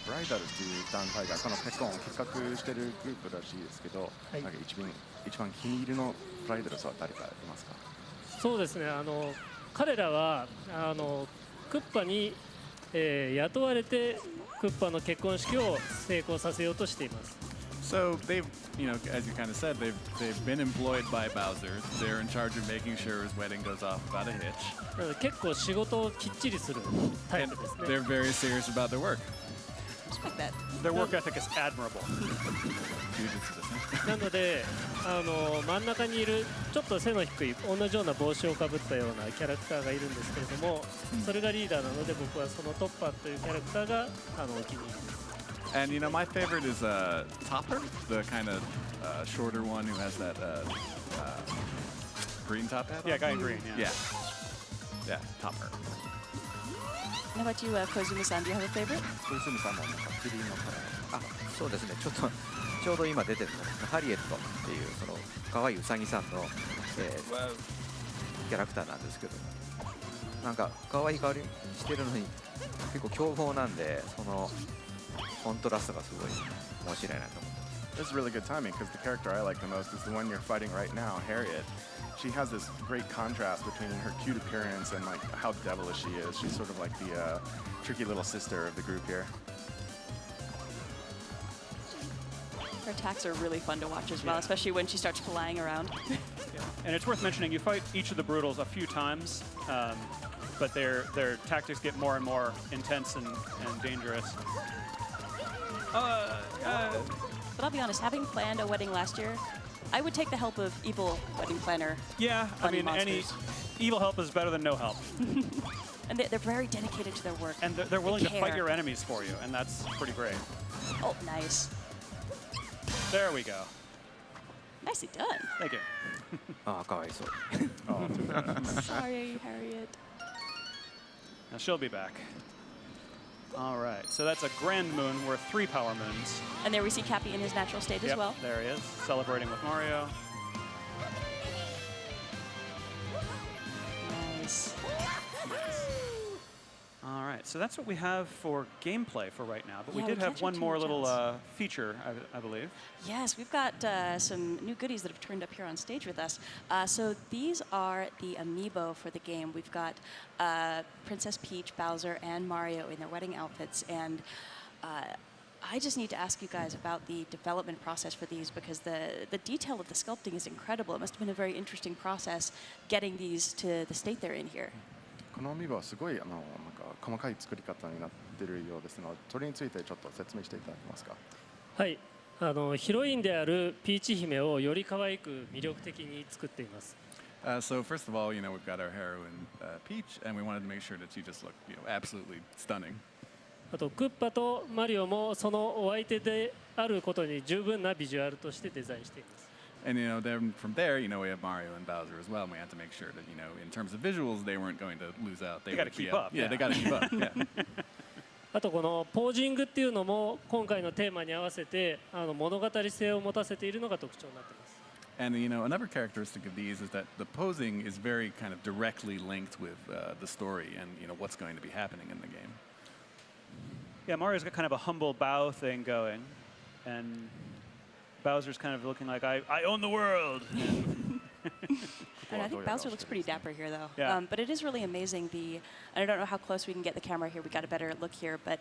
ブライダルズという団体がこのペコンを企画してるグループらしいですけど、なんか一番気に入りのブライダルズは誰かいますか？そうですね、彼らはクッパに、雇われてクッパの結婚式を成功させようとしています。So they've, as you kind of said, they've been employed by Bowser. They're in charge of making sure his wedding goes off without a hitch. なので結構仕事をきっちりするタイプですね。 They're very serious about their work. Their work ethic is admirable. なので真ん中にいるちょっと背の低い同じような帽子をかぶったようなキャラクターがいるんですけれども、それがリーダーなので僕はそのトッパーというキャラクターがお気に入りです。 And my favorite is Topper, the kind of shorter one who has that green top hat. Yeah, guy in green. Yeah. Yeah, Topper. How about you, Kozumi-san? Do you have a favorite? 小泉さんもなんかキリンのカラー。あ、そうですね。ちょうど今出てるのがハリエットっていうその可愛いウサギさんの、キャラクターなんですけど、なんか可愛い香りしてるのに結構凶暴なんで、そのコントラストがすごい面白いなと思って。 This is really good timing because the character I like the most is the one you're fighting right now, Harriet. She has this great contrast between her cute appearance and like how devilish she is. She's sort of like the tricky little sister of the group here. Her attacks are really fun to watch as well, especially when she starts flying around. And it's worth mentioning, you fight each of the Brutals a few times, but their tactics get more and more intense and dangerous. But I'll be honest, having planned a wedding last year, I would take the help of evil wedding planner. Yeah, I mean, any evil help is better than no help. And they're very dedicated to their work. And they're willing to fight your enemies for you, and that's pretty great. Oh, nice. There we go. Nicely done. Thank you. ああ、かわいそう。 Oh, too bad. Sorry, Harriet. Now she'll be back. All right, so that's a Grand Moon worth 3 Power Moons. And there we see Cappy in his natural state as well. There he is, celebrating with Mario. Nice. All right, so that's what we have for gameplay for right now. But Yeah, we did we have can't show one too more much little else. feature, I believe. Yes, we've got some new goodies that have turned up here on stage with us. So these are the Amiibo for the game. We've got Princess Peach, Bowser, and Mario in their wedding outfits. And I just need to ask you guys about the development process for these because the detail of the sculpting is incredible. It must have been a very interesting process getting these to the state they're in here. このアミーバはすごいなんか細かい作り方になってるようですので、それについてちょっと説明していただけますか。はい、ヒロインであるピーチ姫をより可愛く魅力的に作っています。So first of all, we've got our heroine Peach, and we wanted to make sure that she just looked, absolutely stunning. あとクッパとマリオもそのお相手であることに十分なビジュアルとしてデザインしています。 And then from there, we have Mario and Bowser as well. And we had to make sure that, in terms of visuals, they weren't going to lose out. They got to keep up. Yeah, they got to keep up. Yeah. あとこのポージングっていうのも今回のテーマに合わせて物語性を持たせているのが特徴になっています。 And another characteristic of these is that the posing is very kind of directly linked with the story and what's going to be happening in the game. Yeah, Mario's got kind of a humble bow thing going, and Bowser's kind of looking like, I own the world. And I think Bowser looks pretty dapper here, though. Yeah. But it is really amazing. And I don't know how close we can get the camera here. We got a better look here, but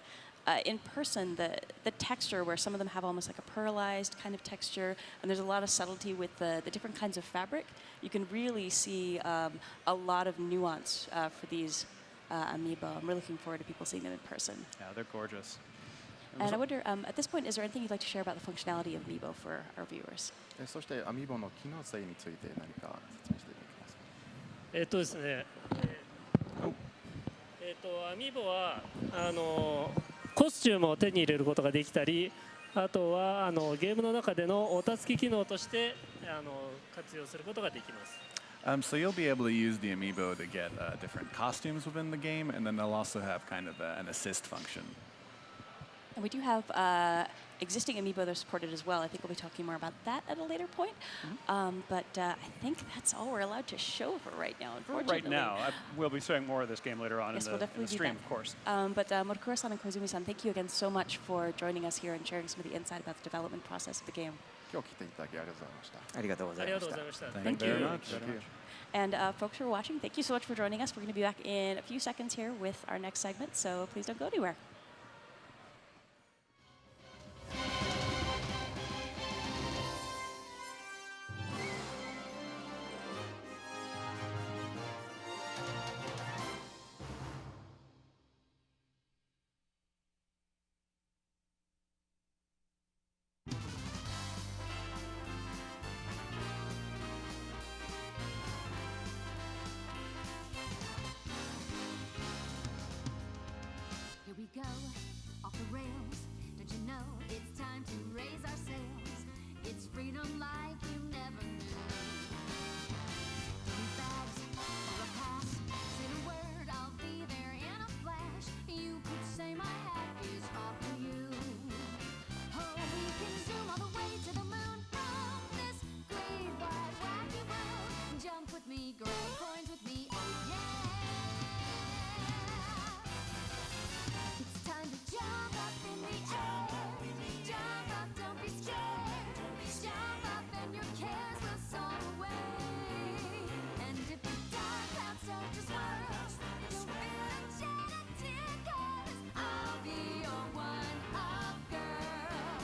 in person, the texture, where some of them have almost like a pearlized kind of texture, and there's a lot of subtlety with the different kinds of fabric. You can really see a lot of nuance for these Amiibo. I'm really looking forward to people seeing them in person. Yeah, they're gorgeous. And I wonder, at this point, is there anything you'd like to share about the functionality of Amiibo for our viewers? そしてアミーボの機能性について何か説明していただけますか。ですね。アミーボはコスチュームを手に入れることができたり、あとはゲームの中でのお助け機能として活用することができます。So you'll be able to use the Amiibo to get different costumes within the game, and then they'll also have kind of an assist function. And we do have existing Amiibo that are supported as well. I think we'll be talking more about that at a later point. But I think that's all we're allowed to show for right now, unfortunately. Right now. We'll be showing more of this game later on Yes, in we'll the definitely do stream, that. of course. But Murukura-san and Koizumi-san, thank you again so much for joining us here and sharing some of the insight about the development process of the game. 今日来ていただきありがとうございました。ありがとうございました。ありがとうございました。Thank you very much. Thank you. And folks who are watching, thank you so much for joining us. We're going to be back in a few seconds here with our next segment, so please don't go anywhere. Here we go, off the rails. Don't you know it's time to raise our sails? It's freedom like you never knew. Take bags or a pass. Say the word, I'll be there in a flash. You could say my hat is off to you. Oh, we can zoom all the way to the moon from this great wide wacky world. Jump with me, girl, coins with me, oh yeah. It's time to jump up in the air. Jump up, don't be scared. Jump up and your cares will soar away. And if the dark clouds start to swirl, don't feel a shed a tear, 'cause I'll be your one-up girl.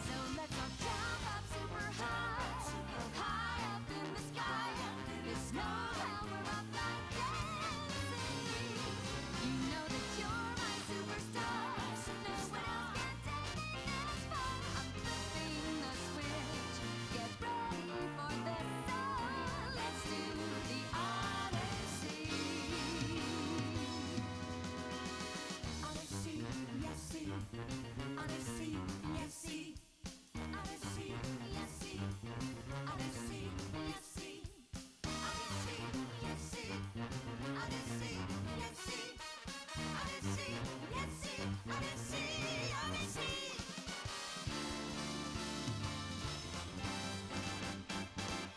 So let's all jump up super high, high up in the sky. There's no how we're up like dancing. You know that you're my superstar. No one else can take me this far. I'm flipping the switch. Get ready for this. So let's do the Odyssey. Odyssey, yes, see. Odyssey, yes, see. Odyssey, yes, see. Odyssey, yes, see. Odyssey, yes, see. Odyssey, yes, see. Odyssey, yes, see. Odyssey, Odyssey.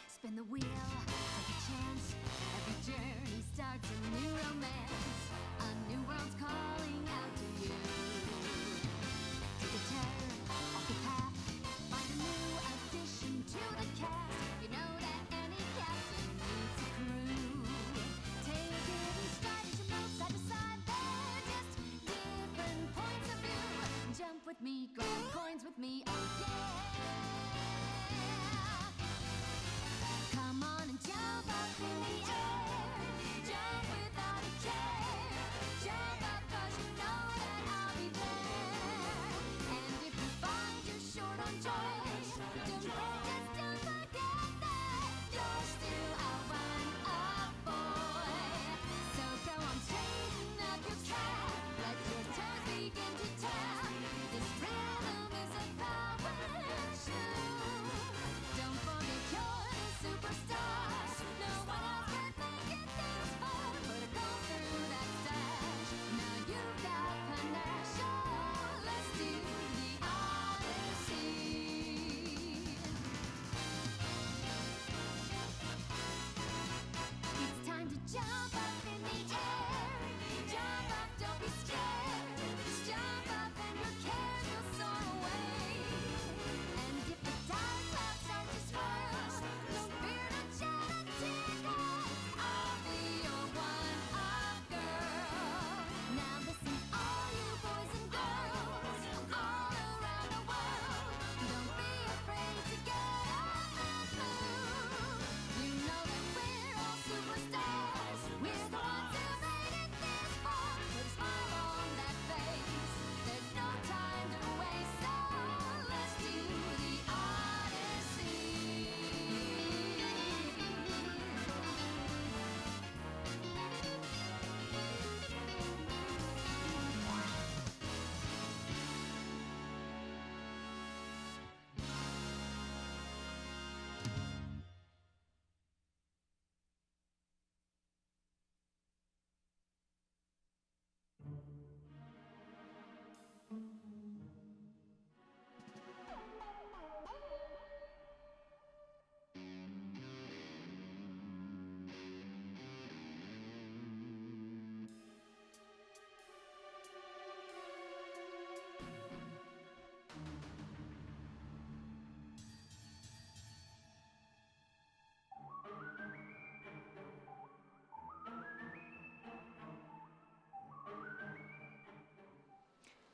Spin the wheel, take a chance. Every journey starts a new romance. A new world's calling out to you. Take a turn off the path. Find a new addition to the cast. You know that any captain needs a crew. Take it in stride as you move side to side. They're just different points of view. Jump with me, grab coins with me, oh yeah. Come on and jump up in the air. Jump without a care. Jump up 'cause you know that I'll be there. And if you find you're short on choice, don't forget that you're still a one-up boy. So go on, straighten up your cap. Let your toes begin to tap. This rhythm is a power shoe. Don't forget you're the superstar. No one else can make it this far. Put a go through that stash. Now you've got panache. Let's do the Odyssey.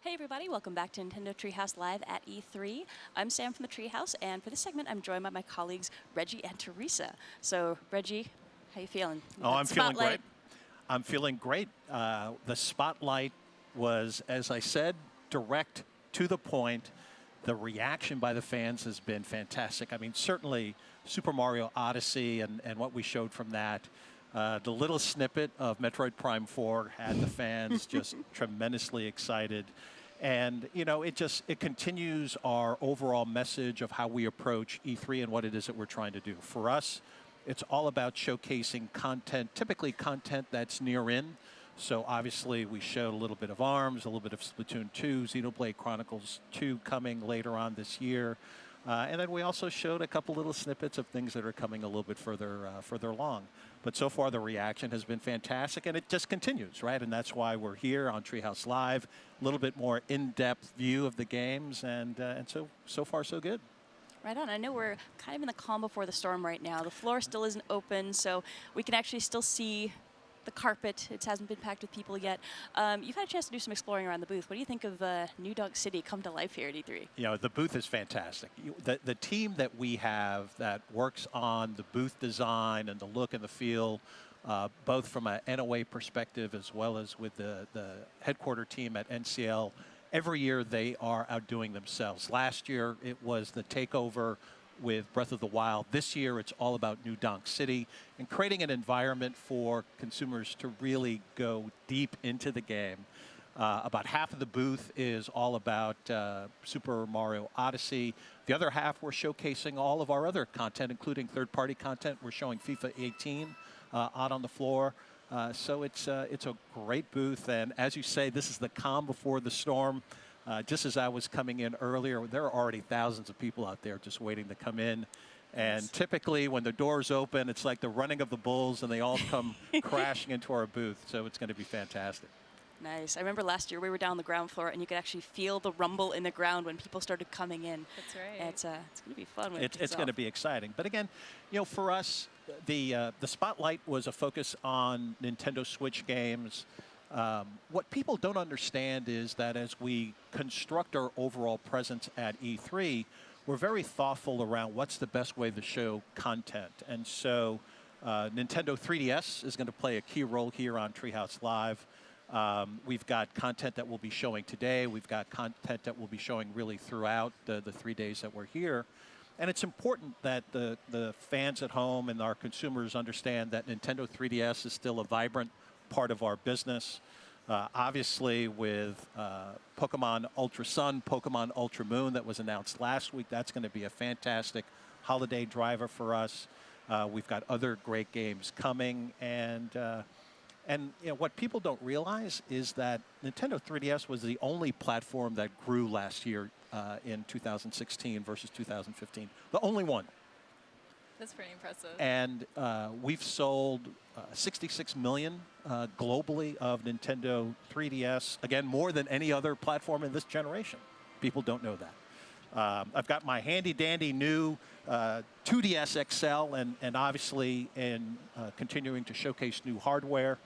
Hey everybody, welcome back to Nintendo Treehouse Live at E3. I'm Sam from the Treehouse, and for this segment I'm joined by my colleagues Reggie and Teresa. So Reggie, how you feeling? Oh, I'm feeling Spotlight. great. I'm feeling great. The spotlight was, as I said, direct to the point. The reaction by the fans has been fantastic. I mean, certainly Super Mario Odyssey and what we showed from that. The little snippet of Metroid Prime 4 had the fans just tremendously excited. And, you know, it continues our overall message of how we approach E3 and what it is that we're trying to do. For us, it's all about showcasing content, typically content that's near in. So obviously we showed a little bit of ARMS, a little bit of Splatoon 2, Xenoblade Chronicles 2 coming later on this year. And then we also showed a couple little snippets of things that are coming a little bit further along. But so far the reaction has been fantastic, and it just continues, right? And that's why we're here on Treehouse Live, a little bit more in-depth view of the games, and so far so good. Right on. I know we're kind of in the calm before the storm right now. The floor still isn't open, so we can actually still see the carpet. It hasn't been packed with people yet. You've had a chance to do some exploring around the booth. What do you think of New Dog City come to life here at E3? You know, the booth is fantastic. The team that we have that works on the booth design and the look and the feel, both from an NOA perspective as well as with the headquarter team at NCL, every year they are outdoing themselves. Last year it was the takeover with Breath of the Wild. This year it's all about New Donk City and creating an environment for consumers to really go deep into the game. About half of the booth is all about Super Mario Odyssey. The other half we're showcasing all of our other content, including third-party content. We're showing FIFA 18 out on the floor. So it's a great booth, and as you say, this is the calm before the storm. Just as I was coming in earlier, there are already thousands of people out there just waiting to come in. And typically when the doors open, it's like the running of the bulls and they all come crashing into our booth. So it's going to be fantastic. Nice. I remember last year we were down on the ground floor and you could actually feel the rumble in the ground when people started coming in. That's right. It's going to be fun when It's going to be exciting. But again, you know, for us, the spotlight was a focus on Nintendo Switch games. What people don't understand is that as we construct our overall presence at E3, we're very thoughtful around what's the best way to show content. And so Nintendo 3DS is going to play a key role here on Treehouse Live. We've got content that we'll be showing today. We've got content that we'll be showing really throughout the 3 days that we're here. And it's important that the fans at home and our consumers understand that Nintendo 3DS is still a vibrant part of our business. Obviously with Pokemon Ultra Sun, Pokemon Ultra Moon that was announced last week, that's going to be a fantastic holiday driver for us. We've got other great games coming, and you know, what people don't realize is that Nintendo 3DS was the only platform that grew last year in 2016 versus 2015. The only one. That's pretty impressive. And we've sold 66 million globally of Nintendo 3DS. Again, more than any other platform in this generation. People don't know that. I've got my handy-dandy new 2DS XL, and obviously in continuing to showcase new hardware.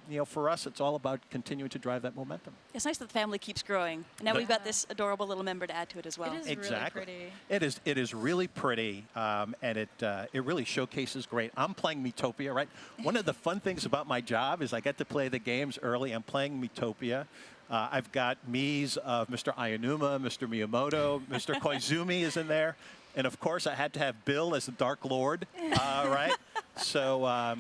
You know, for us, it's all about continuing to drive that momentum. It's nice that the family keeps growing. And now we've got this adorable little member to add to it as well. It is Exactly. really pretty. It is really pretty, and it really showcases great. I'm playing Miitopia, right? One of the fun things about my job is I get to play the games early. I'm playing Miitopia. I've got Miis of Mr. Aonuma, Mr. Miyamoto, Mr. Koizumi is in there. And of course, I had to have Bill as the Dark Lord, right? So I'm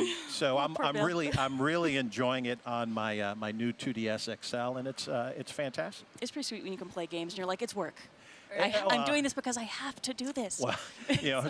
really enjoying it on my my new 2DS XL, and it's fantastic. It's pretty sweet when you can play games and you're like, it's work. I'm doing this because I have to do this. Well, you know,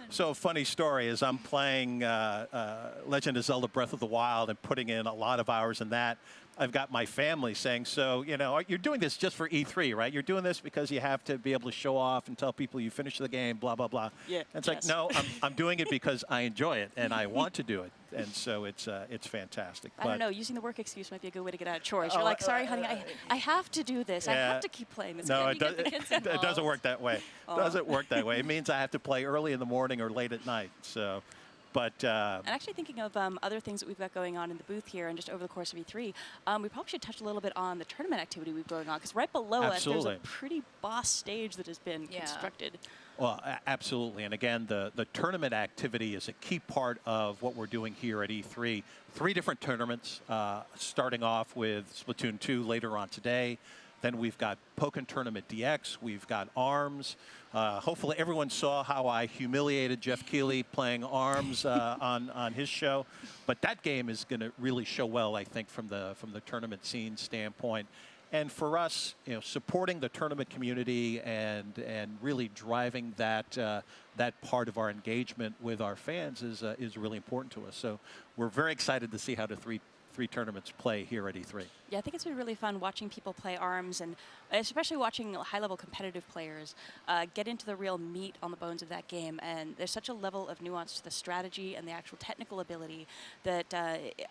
so a funny story is I'm playing Legend of Zelda Breath of the Wild and putting in a lot of hours in that. I've got my family saying, so, you know, you're doing this just for E3, right? You're doing this because you have to be able to show off and tell people you finished the game, blah, blah, blah. Yeah, and it's like, no, I'm doing it because I enjoy it and I want to do it. And so it's fantastic. I don't know. Using the work excuse might be a good way to get out of chores. You're like, sorry, honey, I have to do this. I have to keep playing this game. It doesn't work that way. It doesn't work that way. It means I have to play early in the morning or late at night. So, But And actually thinking of other things that we've got going on in the booth here and just over the course of E3, we probably should touch a little bit on the tournament activity we've going on, because right below us there's a pretty boss stage that has been constructed. Well, absolutely. And again, the tournament activity is a key part of what we're doing here at E3. 3 different tournaments, starting off with Splatoon 2 later on today. Then we've got Pokken Tournament DX. We've got ARMS. Hopefully everyone saw how I humiliated Jeff Keighley playing ARMS on his show. But that game is going to really show well, I think, from the tournament scene standpoint. And for us, you know, supporting the tournament community and really driving that that part of our engagement with our fans is really important to us. So we're very excited to see how the three tournaments play here at E3. Yeah, I think it's been really fun watching people play ARMS, and especially watching high-level competitive players get into the real meat on the bones of that game. And there's such a level of nuance to the strategy and the actual technical ability that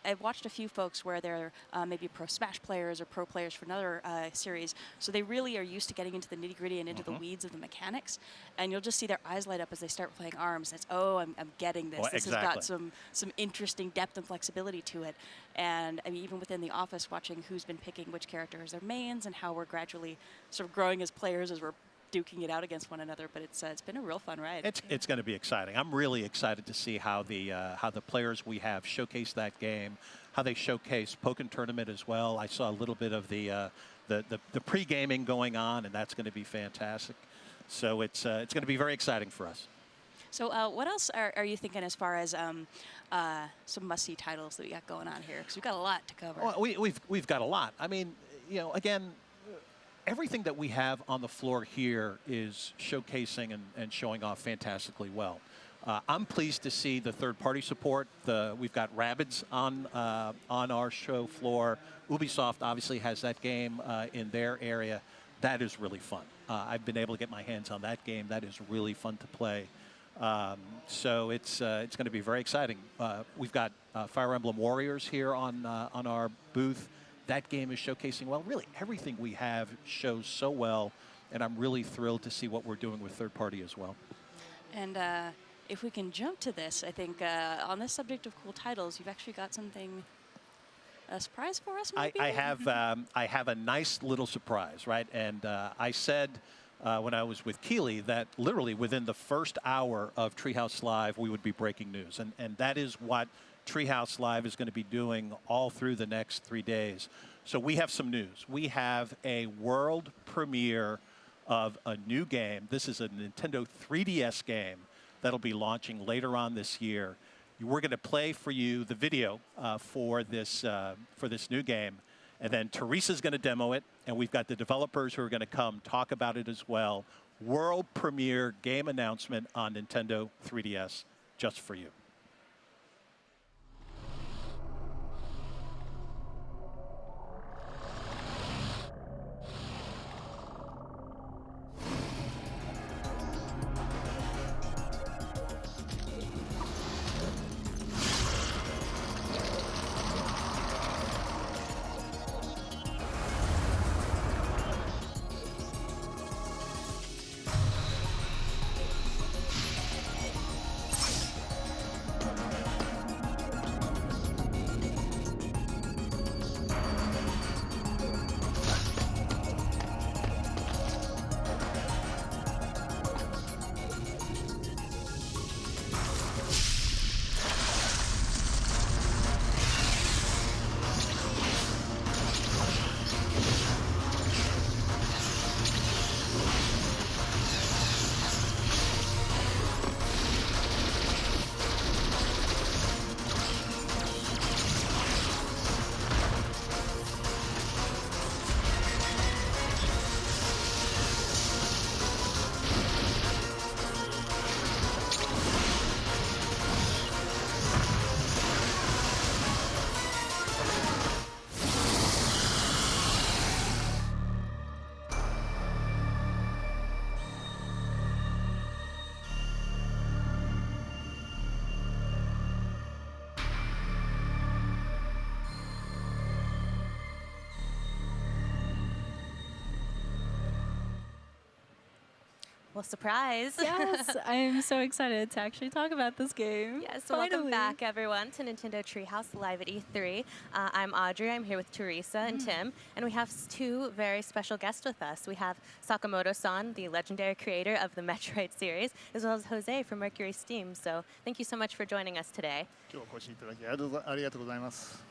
I've watched a few folks where they're maybe pro Smash players or pro players for another series, so they really are used to getting into the nitty-gritty and into the weeds of the mechanics. And you'll just see their eyes light up as they start playing ARMS. It's, oh, I'm getting this. Well, this has got some interesting depth and flexibility to it. And I mean, even within the office, watching who's been picking which character as their mains and how we're gradually sort of growing as players as we're duking it out against one another. But it's been a real fun ride. It's going to be exciting. I'm really excited to see how the players we have showcase that game, how they showcase Pokken Tournament as well. I saw a little bit of the pre-gaming going on, and that's going to be fantastic. So it's going to be very exciting for us. So what else are you thinking as far as some must-see titles that we got going on here? Because we've got a lot to cover. Well, we've got a lot. I mean, you know, again, everything that we have on the floor here is showcasing and showing off fantastically well. I'm pleased to see the third-party support. We've got Rabbids on our show floor. Ubisoft obviously has that game in their area. That is really fun. I've been able to get my hands on that game. That is really fun to play. So it's going to be very exciting. We've got Fire Emblem Warriors here on our booth. That game is showcasing well. Really, everything we have shows so well, and I'm really thrilled to see what we're doing with third party as well. And if we can jump to this, I think on this subject of cool titles, you've actually got something. A surprise for us, maybe? I have a nice little surprise, right? And I said when I was with Keighley that literally within the first hour of Treehouse Live, we would be breaking news. And that is what Treehouse Live is going to be doing all through the next 3 days. So we have some news. We have a world premiere of a new game. This is a Nintendo 3DS game that'll be launching later on this year. We're going to play for you the video for this new game, and then Teresa's going to demo it, and we've got the developers who are going to come talk about it as well. World premiere game announcement on Nintendo 3DS just for you. Well, surprise. Yes, I am so excited to actually talk about this game. Yes, so welcome back, everyone, to Nintendo Treehouse live at E3. I'm Audrey. I'm here with Teresa and Tim, and we have two very special guests with us. We have Sakamoto-san, the legendary creator of the Metroid series, as well as Jose from Mercury Steam. So thank you so much for joining us today. 今日お越しいただきありがとうございます。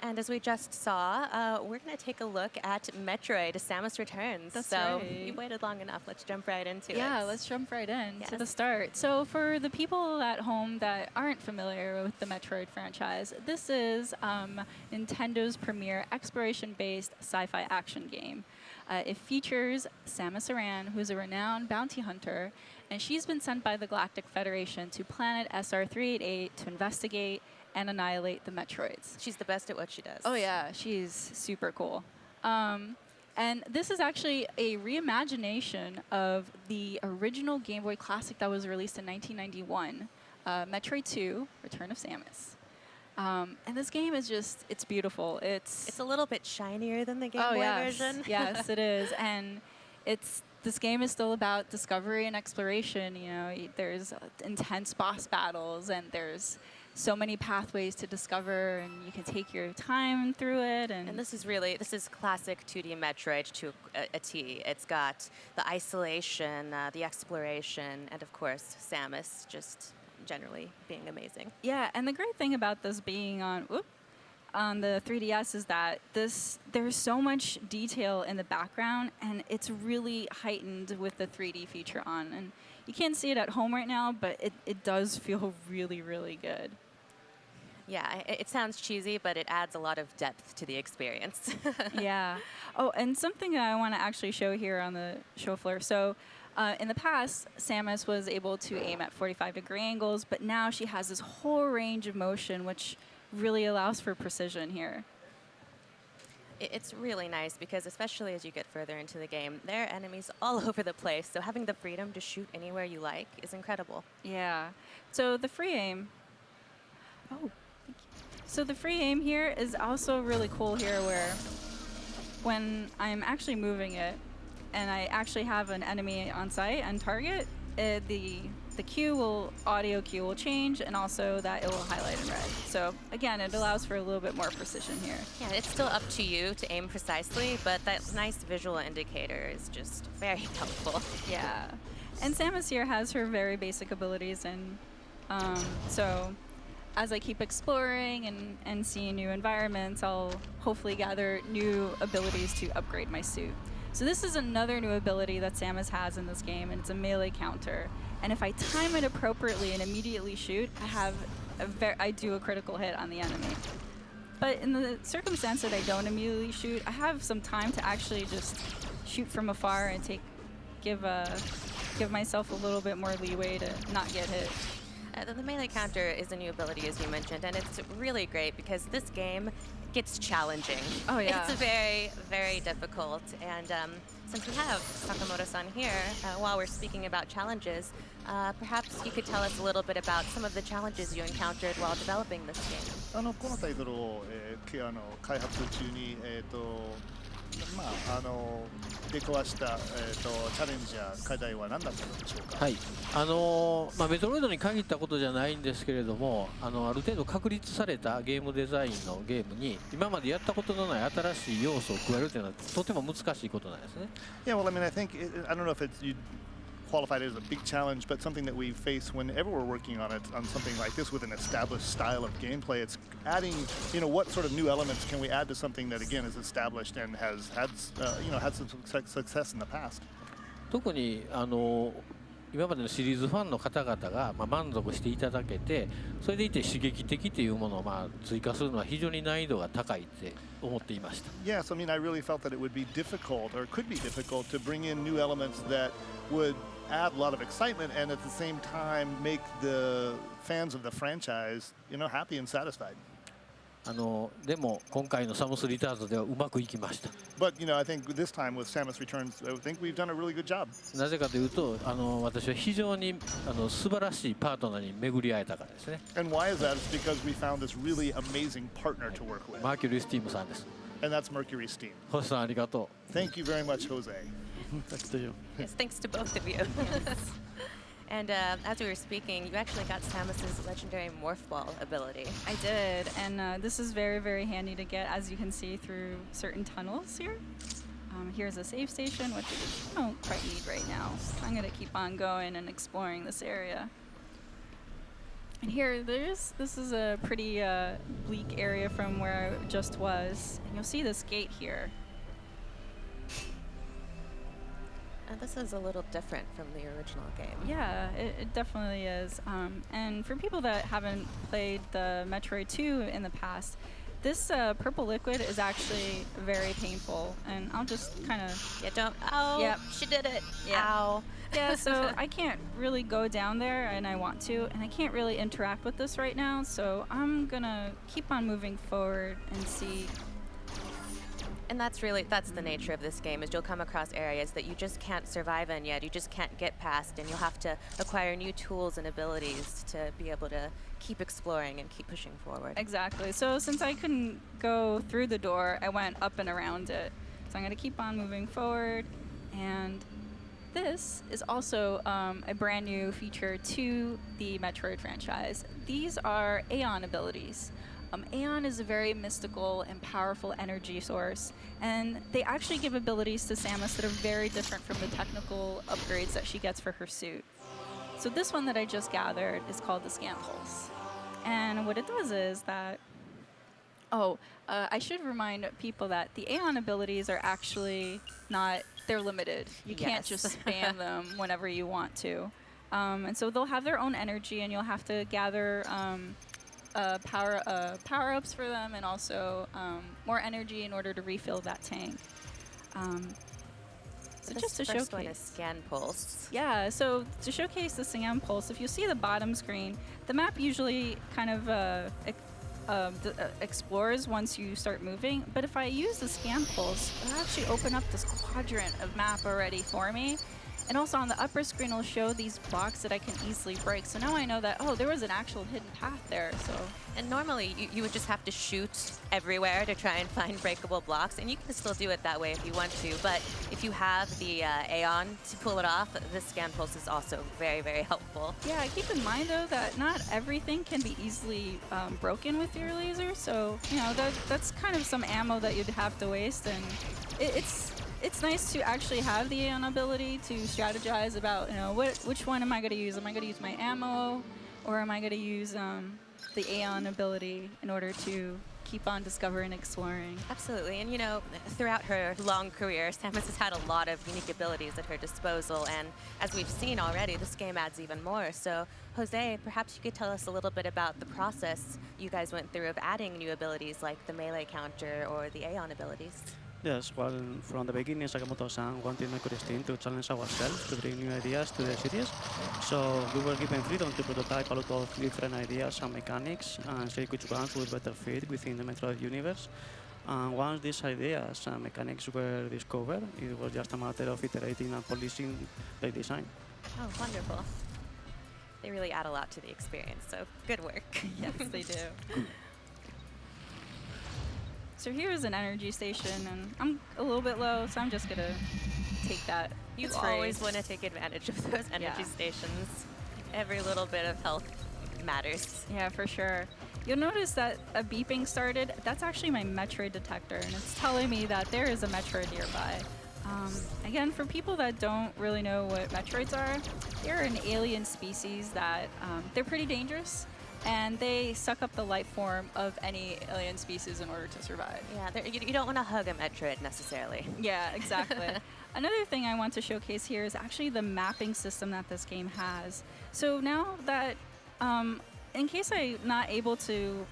And as we just saw, we're going to take a look at Metroid Samus Returns. That's so right. you've waited long enough. Let's jump right into it. Yeah, let's jump right in to Yes. the start. So for the people at home that aren't familiar with the Metroid franchise, this is Nintendo's premier exploration-based sci-fi action game. It features Samus Aran, who's a renowned bounty hunter, and she's been sent by the Galactic Federation to planet SR388 to investigate and annihilate the Metroids. She's the best at what she does. Oh yeah, she's super cool. And this is actually a reimagination of the original Game Boy Classic that was released in 1991, Metroid 2, Return of Samus. And this game is just, it's beautiful. It's a little bit shinier than the Game Boy version. Yes, it is. And this game is still about discovery and exploration. You know, there's intense boss battles, and there's so many pathways to discover, and you can take your time through it. And this is classic 2D Metroid to a T. It's got the isolation, the exploration, and of course Samus just generally being amazing. Yeah, and the great thing about this being on the 3DS is that there's so much detail in the background, and it's really heightened with the 3D feature on. And you can't see it at home right now, but it does feel really, really good. Yeah, it sounds cheesy, but it adds a lot of depth to the experience. Yeah. Oh, and something that I want to actually show here on the show floor. So in the past, Samus was able to aim at 45-degree angles, but now she has this whole range of motion, which really allows for precision here. It's really nice because especially as you get further into the game, there are enemies all over the place. So having the freedom to shoot anywhere you like is incredible. Yeah. So the free aim. Oh, thank you. So the free aim here is also really cool here, where when I'm actually moving it and I actually have an enemy on sight and target, the audio cue will change, and also that it will highlight in red. So again, it allows for a little bit more precision here. Yeah, it's still up to you to aim precisely, but that nice visual indicator is just very helpful. Yeah. And Samus here has her very basic abilities, and so as I keep exploring and seeing new environments, I'll hopefully gather new abilities to upgrade my suit. So this is another new ability that Samus has in this game, and it's a melee counter. And if I time it appropriately and immediately shoot, I do a critical hit on the enemy. But in the circumstance that I don't immediately shoot, I have some time to actually just shoot from afar and give myself a little bit more leeway to not get hit. The melee counter is a new ability, as you mentioned, and it's really great because this game gets challenging. Oh yeah. It's very, very difficult. And since we have Sakamoto-san here, while we're speaking about challenges, perhaps you could tell us a little bit about some of the challenges you encountered while developing this game. このタイトルを開発中に出くわしたチャレンジや課題は何だったのでしょうか。はい、メトロイドに限ったことじゃないんですけれども、ある程度確立されたゲームデザインのゲームに今までやったことのない新しい要素を加えるというのはとても難しいことなんですね。Yeah, well, I mean, I don't know if you'd qualify it as a big challenge, but something that we face whenever we're working on something like this with an established style of gameplay. It's adding, what sort of new elements can we add to something that again is established and has had some success in the past. 特に今までのシリーズファンの方々が満足していただけて、それでいて刺激的というものを追加するのは非常に難易度が高いって思っていました。Yes, I mean, I really felt that it would be difficult, or could be difficult, to bring in new elements that would add a lot of excitement and at the same time make the fans of the franchise, happy and satisfied. でも今回のサムスリターンズではうまくいきました。But I think this time with Samus Returns, I think we've done a really good job. なぜかというと、私は非常に素晴らしいパートナーに巡り会えたからですね。And why is that? It's because we found this really amazing partner to work with. マーキュリー・スティームさんです。And that's Mercury Steam. 星さんありがとう。Thank you very much, Jose. Back to you. Yes, thanks to both of you. And as we were speaking, you actually got Samus's legendary Morph Ball ability. I did, and this is very, very handy to get, as you can see through certain tunnels here. Here's a save station, which I don't quite need right now. So I'm going to keep on going and exploring this area. And here, this is a pretty bleak area from where I just was. And you'll see this gate here. And this is a little different from the original game. Yeah, it definitely is. And for people that haven't played the Metroid 2 in the past, this purple liquid is actually very painful. And I'll just kind of... Yeah, don't... Oh, yep. She did it. Yeah. Ow. Yeah, so I can't really go down there, and I want to, and I can't really interact with this right now, so I'm gonna keep on moving forward and see. And that's the nature of this game, is you'll come across areas that you just can't survive in yet, you just can't get past, and you'll have to acquire new tools and abilities to be able to keep exploring and keep pushing forward. Exactly. So since I couldn't go through the door, I went up and around it. So I'm gonna keep on moving forward, and this is also a brand new feature to the Metroid franchise. These are Aeon abilities. Aeon is a very mystical and powerful energy source, and they actually give abilities to Samus that are very different from the technical upgrades that she gets for her suit. So this one that I just gathered is called the Scan Pulse. And what it does is that... I should remind people that the Aeon abilities are actually not... They're limited. You can't just spam them whenever you want to. And so they'll have their own energy, and you'll have to gather power-ups for them, and also more energy in order to refill that tank. So just to showcase... one is Scan Pulse. Yeah, so to showcase the Scan Pulse, if you see the bottom screen, the map usually kind of explores once you start moving, but if I use the Scan Pulse, it'll actually open up this quadrant of map already for me. And also on the upper screen, it'll show these blocks that I can easily break. So now I know that, oh, there was an actual hidden path there. So. And normally, you would just have to shoot everywhere to try and find breakable blocks, and you can still do it that way if you want to. But if you have the Aeon to pull it off, the Scan Pulse is also very, very helpful. Yeah, keep in mind, though, that not everything can be easily broken with your laser. So, you know, that's kind of some ammo that you'd have to waste. And it's nice to actually have the Aeon ability to strategize about, you know, which one am I going to use? Am I going to use my ammo, or am I going to use the Aeon ability in order to keep on discovering and exploring? Absolutely, and you know, throughout her long career, Samus has had a lot of unique abilities at her disposal, and as we've seen already, this game adds even more. So, Jose, perhaps you could tell us a little bit about the process you guys went through of adding new abilities like the melee counter or the Aeon abilities. Yes, well, from the beginning, Sakamoto-san wanted Metroid team to challenge ourselves to bring new ideas to the series. So we were given freedom to prototype a lot of different ideas and mechanics and see which ones would better fit within the Metroid universe. And once these ideas and mechanics were discovered, it was just a matter of iterating and polishing the design. Oh, wonderful. They really add a lot to the experience, so good work. Yes, they do. So here's an energy station, and I'm a little bit low, so I'm just gonna take that. You It's free. always want to take advantage of those energy stations. Every little bit of health matters. Yeah, for sure. You'll notice that a beeping started. That's actually my Metroid Detector, and it's telling me that there is a Metroid nearby. Again, for people that don't really know what Metroids are, they're an alien species that they're pretty dangerous. And they suck up the life form of any alien species in order to survive. Yeah, you don't want to hug a Metroid necessarily. Yeah, exactly. Another thing I want to showcase here is actually the mapping system that this game has. So now that, in case I'm not able to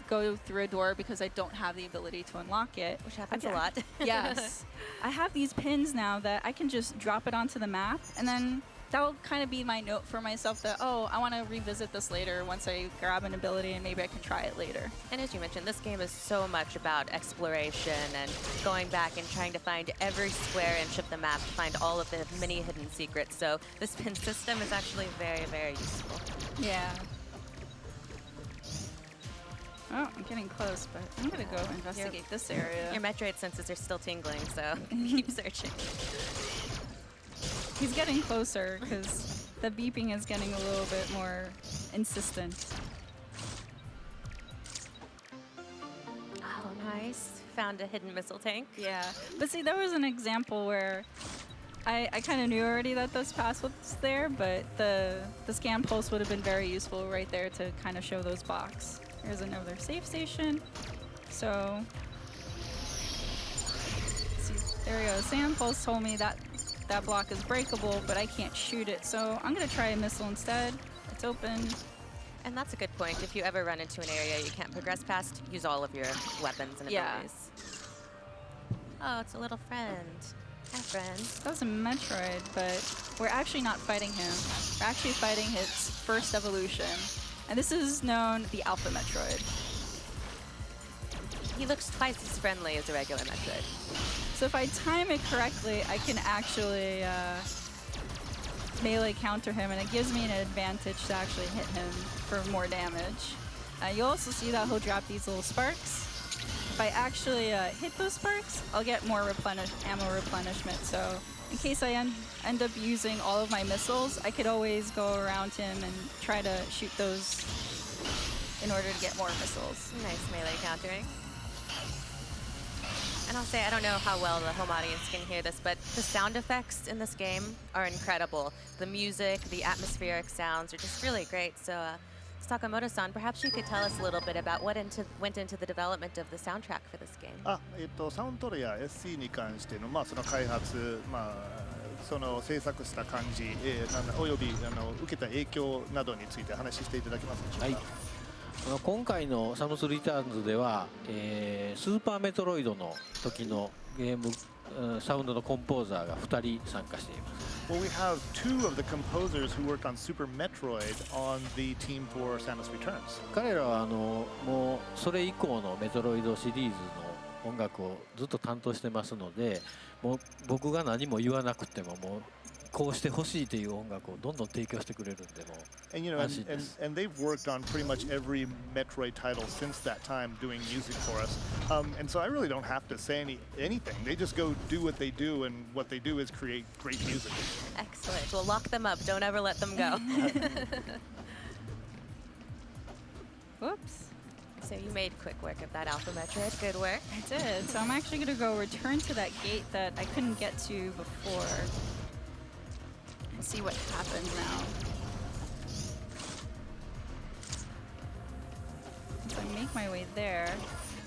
go through a door because I don't have the ability to unlock it. Which happens a lot. Yes. I have these pins now that I can just drop it onto the map, and then that'll kind of be my note for myself that, oh, I want to revisit this later once I grab an ability, and maybe I can try it later. And as you mentioned, this game is so much about exploration and going back and trying to find every square inch of the map to find all of the many hidden secrets. So this pin system is actually very, very useful. Yeah. Oh, I'm getting close, but I'm going to go investigate this area. Your Metroid senses are still tingling, so keep searching. He's getting closer because the beeping is getting a little bit more insistent. Oh, nice. Found a hidden missile tank. Yeah, but see, that was an example where I kind of knew already that this pass was there, but the scan pulse would have been very useful right there to kind of show those blocks. Here's another save station. So, see, there we go. Sand pulse told me that that block is breakable, but I can't shoot it. So I'm gonna try a missile instead. It's open. And that's a good point. If you ever run into an area you can't progress past, use all of your weapons and abilities. Oh, it's a little friend. Hi, friend. That was a Metroid, but we're actually not fighting him. We're actually fighting his first evolution. And this is known the Alpha Metroid. He looks twice as friendly as a regular Metroid. So if I time it correctly, I can actually melee counter him, and it gives me an advantage to actually hit him for more damage. You'll also see that he'll drop these little sparks. If I actually hit those sparks, I'll get more ammo replenishment. So in case I end up using all of my missiles, I could always go around him and try to shoot those in order to get more missiles. Nice melee countering. And I'll say, I don't know how well the home audience can hear this, but the sound effects in this game are incredible. The music, the atmospheric sounds are just really great. So Sakamoto-san, perhaps you could tell us a little bit about what went into the development of the soundtrack for this game. サウンドトレや SC に関しての、その開発、その制作した感じ、および受けた影響などについて話していただけますでしょうか。今回のサムスリターンズでは、スーパーメトロイドの時のゲームサウンドのコンポーザーが2人参加しています。Well, we have two of the composers who worked on Super Metroid on the team for Samus Returns. 彼らはもうそれ以降のメトロイドシリーズの音楽をずっと担当してますので、もう僕が何も言わなくてももうこうしてほしいという音楽をどんどん提供してくれるんでもう。And and they've worked on pretty much every Metroid title since that time, doing music for us. And so I really don't have to say anything. They just go do what they do, and what they do is create great music. Excellent. Well, lock them up. Don't ever let them go. Whoops. So you made quick work of that Alpha Metroid. Good work. I did. So I'm actually going to go return to that gate that I couldn't get to before and see what happens now. So I make my way there.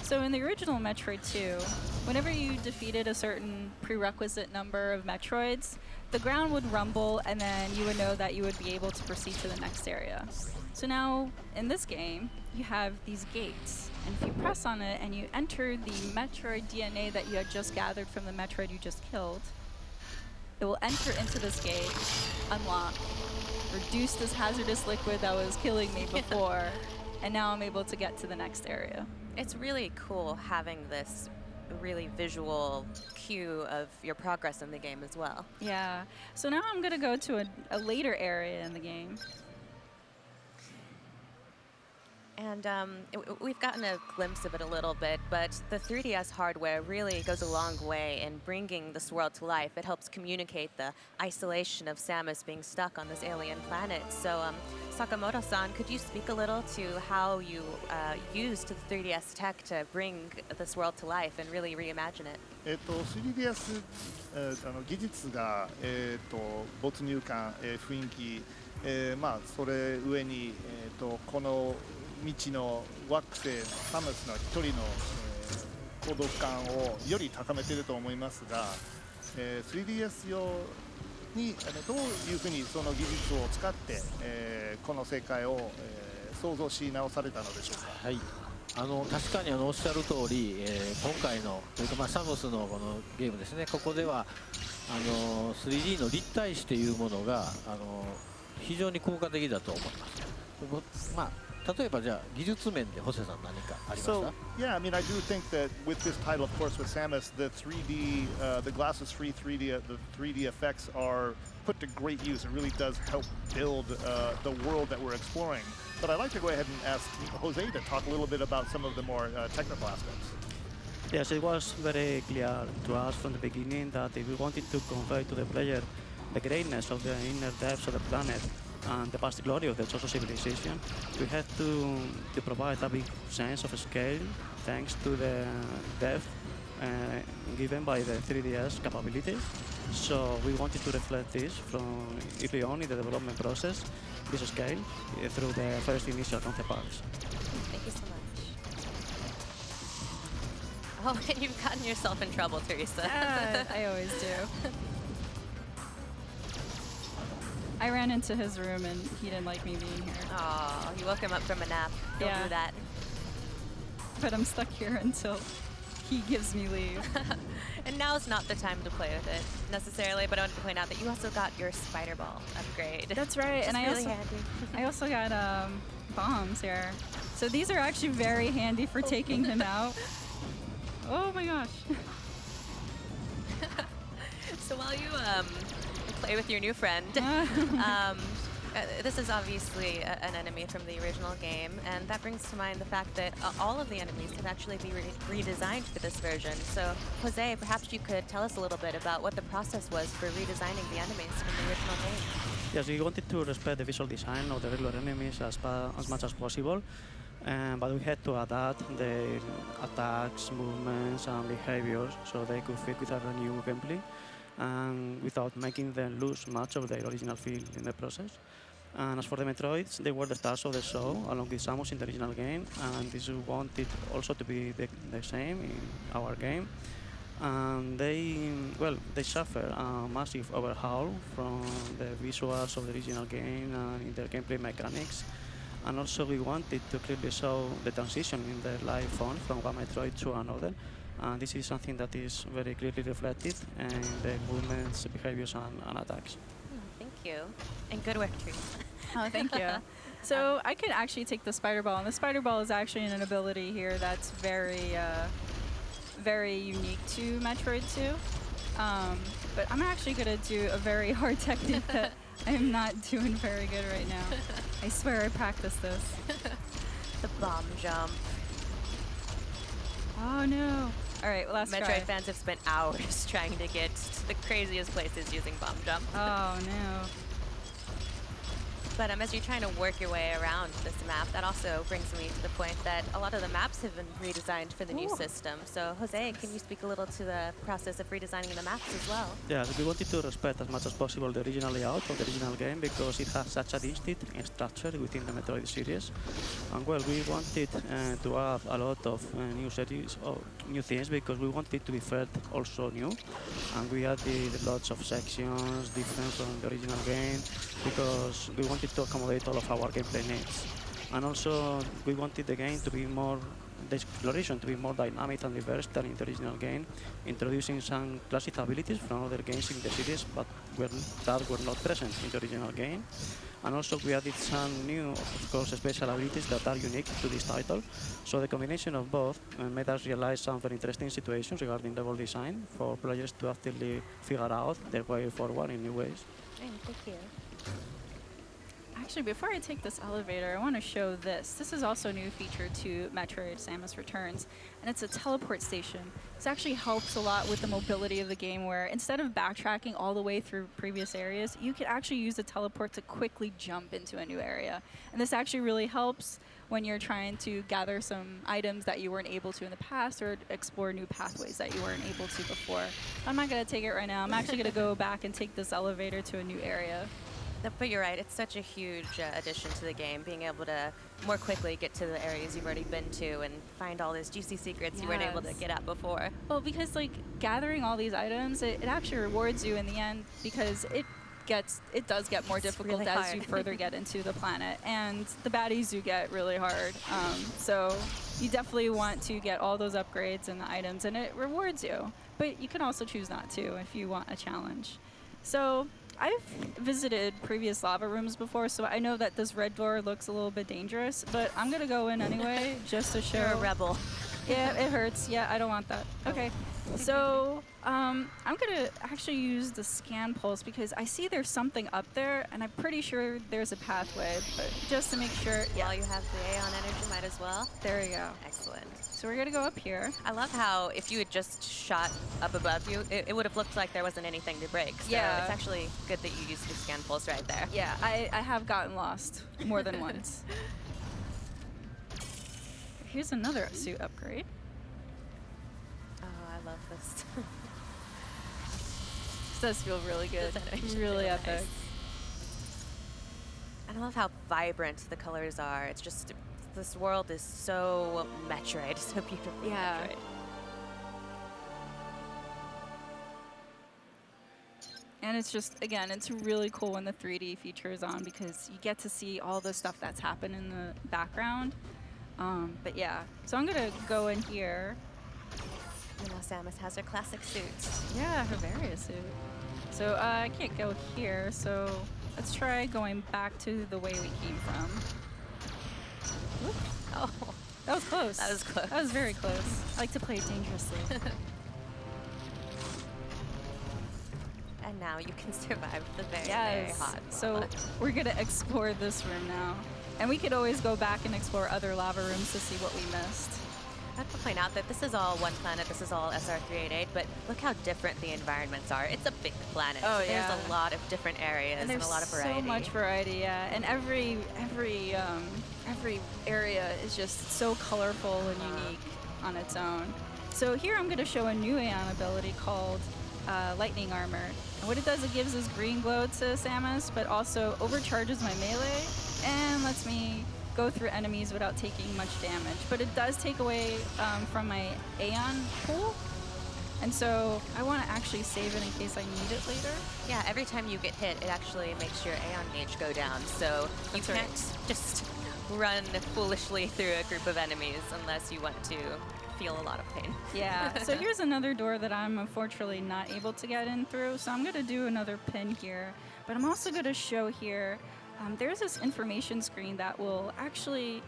So in the original Metroid 2, whenever you defeated a certain prerequisite number of Metroids, the ground would rumble, and then you would know that you would be able to proceed to the next area. So now, in this game, you have these gates, and if you press on it and you enter the Metroid DNA that you had just gathered from the Metroid you just killed, it will enter into this gate, unlock, reduce this hazardous liquid that was killing me before, and now I'm able to get to the next area. It's really cool having this really visual cue of your progress in the game as well. Yeah. So now I'm going to go to a later area in the game. And we've gotten a glimpse of it a little bit, but the 3DS hardware really goes a long way in bringing this world to life. It helps communicate the isolation of Samus being stuck on this alien planet. So Sakamoto-san, could you speak a little to how you used the 3DS tech to bring this world to life and really reimagine it? 3DS 技術が没入感、雰囲気、それ上にこの未知の惑星サムスの一人の孤独感をより高めていると思いますが、3DS 用にどういうふうにその技術を使って、この世界を、創造し直されたのでしょうか。はい。確かにおっしゃる通り、今回のというかサムスのこのゲームですね。ここでは3D の立体視というものが非常に効果的だと思います。例えばじゃあ技術面でホセさん何かありますか？ So yeah, I mean I do think that with this title, of course, with Samus, the 3D, the glasses-free 3D, the 3D effects are put to great use. It really does help build the world that we're exploring. But I'd like to go ahead and ask Jose to talk a little bit about some of the more technical aspects. Yes, it was very clear to us from the beginning that if we wanted to convey to the player the greatness of the inner depths of the planet and the past glory of the social civilization, we had to provide a big sense of scale thanks to the depth given by the 3DS capabilities. So we wanted to reflect this from early on in the development process, this scale, through the first initial concept arts. Thank you so much. Oh, and you've gotten yourself in trouble, Teresa. I always do. I ran into his room and he didn't like me being here. Aw, you woke him up from a nap. Don't do that. But I'm stuck here until he gives me leave. And now's not the time to play with it necessarily, but I wanted to point out that you also got your spider ball upgrade. That's right, Which and is really handy. I also got bombs here. So these are actually very handy for taking him out. Oh my gosh. So while you play with your new friend, this is obviously an enemy from the original game, and that brings to mind the fact that all of the enemies have actually been redesigned for this version. So, Jose, perhaps you could tell us a little bit about what the process was for redesigning the enemies from the original game. Yes, we wanted to respect the visual design of the regular enemies as much as possible, but we had to adapt their attacks, movements, and behaviors so they could fit with our new gameplay, and without making them lose much of their original feel in the process. And as for the Metroids, they were the stars of the show, along with Samus in the original game, and this we wanted also to be the same in our game. And they suffer a massive overhaul from the visuals of the original game and in their gameplay mechanics. And also we wanted to clearly show the transition in their life form from one Metroid to another. And this is something that is very clearly reflected in their movements, behaviors, and attacks. Thank you. And good work, Teresa. Oh, thank you. So I could actually take the spider ball, and the spider ball is actually an ability here that's very, very unique to Metroid 2. But I'm actually going to do a very hard technique that I'm not doing very good right now. I swear I practiced this. The bomb jump. Oh no. All right, well, let's Metroid try. fans have spent hours trying to get to the craziest places using bomb jump. Oh no. But as you're trying to work your way around this map, that also brings me to the point that a lot of the maps have been redesigned for the new system. So, Jose, can you speak a little to the process of redesigning the maps as well? Yes, we wanted to respect as much as possible the original layout of the original game because it has such a distinct structure within the Metroid series. And well, we wanted to add a lot of new things because we wanted to be felt also new. And we added lots of sections different from the original game because we wanted to accommodate all of our gameplay needs. And also we wanted the game to be more, the exploration to be more dynamic and diverse than in the original game, introducing some classic abilities from other games in the series but that were not present in the original game. And also we added some new, of course, special abilities that are unique to this title. So the combination of both made us realize some very interesting situations regarding level design for players to actively figure out their way forward in new ways. Thank you. Actually, before I take this elevator, I want to show this. This is also a new feature to Metroid Samus Returns, and it's a teleport station. This actually helps a lot with the mobility of the game, where instead of backtracking all the way through previous areas, you could actually use the teleport to quickly jump into a new area. And this actually really helps when you're trying to gather some items that you weren't able to in the past or explore new pathways that you weren't able to before. I'm not going to take it right now. I'm actually going to go back and take this elevator to a new area. But you're right, it's such a huge addition to the game, being able to more quickly get to the areas you've already been to and find all those juicy secrets you weren't able to get at before. Well, because like gathering all these items, it actually rewards you in the end because it does get more difficult really as hard. you further get into the planet, and the baddies do get really hard. So you definitely want to get all those upgrades and the items, and it rewards you. But you can also choose not to if you want a challenge. So I've visited previous lava rooms before, so I know that this red door looks a little bit dangerous, but I'm gonna go in anyway just to show. You're a rebel. Yeah, it hurts. Yeah, I don't want that. Okay, so I'm gonna actually use the scan pulse because I see there's something up there, and I'm pretty sure there's a pathway. But just to make sure, While you have the Aeon energy, might as well. There we go. Excellent. So we're gonna go up here. I love how if you had just shot up above you, it would have looked like there wasn't anything to break. So Yeah. it's actually good that you used the scan pulse right there. Yeah, I have gotten lost more than once. Here's another suit upgrade. Oh, I love this. This does feel really good. This animation's Really really epic. nice. And I love how vibrant the colors are. It's just, this world is so Metroid, so beautifully Yeah. Metroid. And it's just, again, it's really cool when the 3D feature is on because you get to see all the stuff that's happened in the background. But yeah, so I'm gonna go in here. You know, Samus has her classic suit. Yeah, her various suit. So I can't go here, so let's try going back to the way we came from. Whoop. Oh, that was close. That was close. That was very close. I like to play dangerously. And now you can survive the very, Yes. very hot So lava. we're gonna explore this room now. And we could always go back and explore other lava rooms to see what we missed. I have to point out that this is all one planet, this is all SR388, but look how different the environments are. It's a big planet. Oh, so yeah. There's a lot of different areas And and, there's a lot of variety. so much variety, yeah. And every area is just so colorful and unique on its own. So here I'm going to show a new Aeon ability called Lightning Armor. And what it does, it gives this green glow to Samus, but also overcharges my melee and lets me go through enemies without taking much damage. But it does take away from my Aeon pool. And so I want to actually save it in case I need it later. Yeah, every time you get hit, it actually makes your Aeon gauge go down. So you That's right. can't just run foolishly through a group of enemies unless you want to feel a lot of pain. Yeah, so here's another door that I'm unfortunately not able to get in through. So I'm going to do another pin here. But I'm also going to show here, there's this information screen that will actually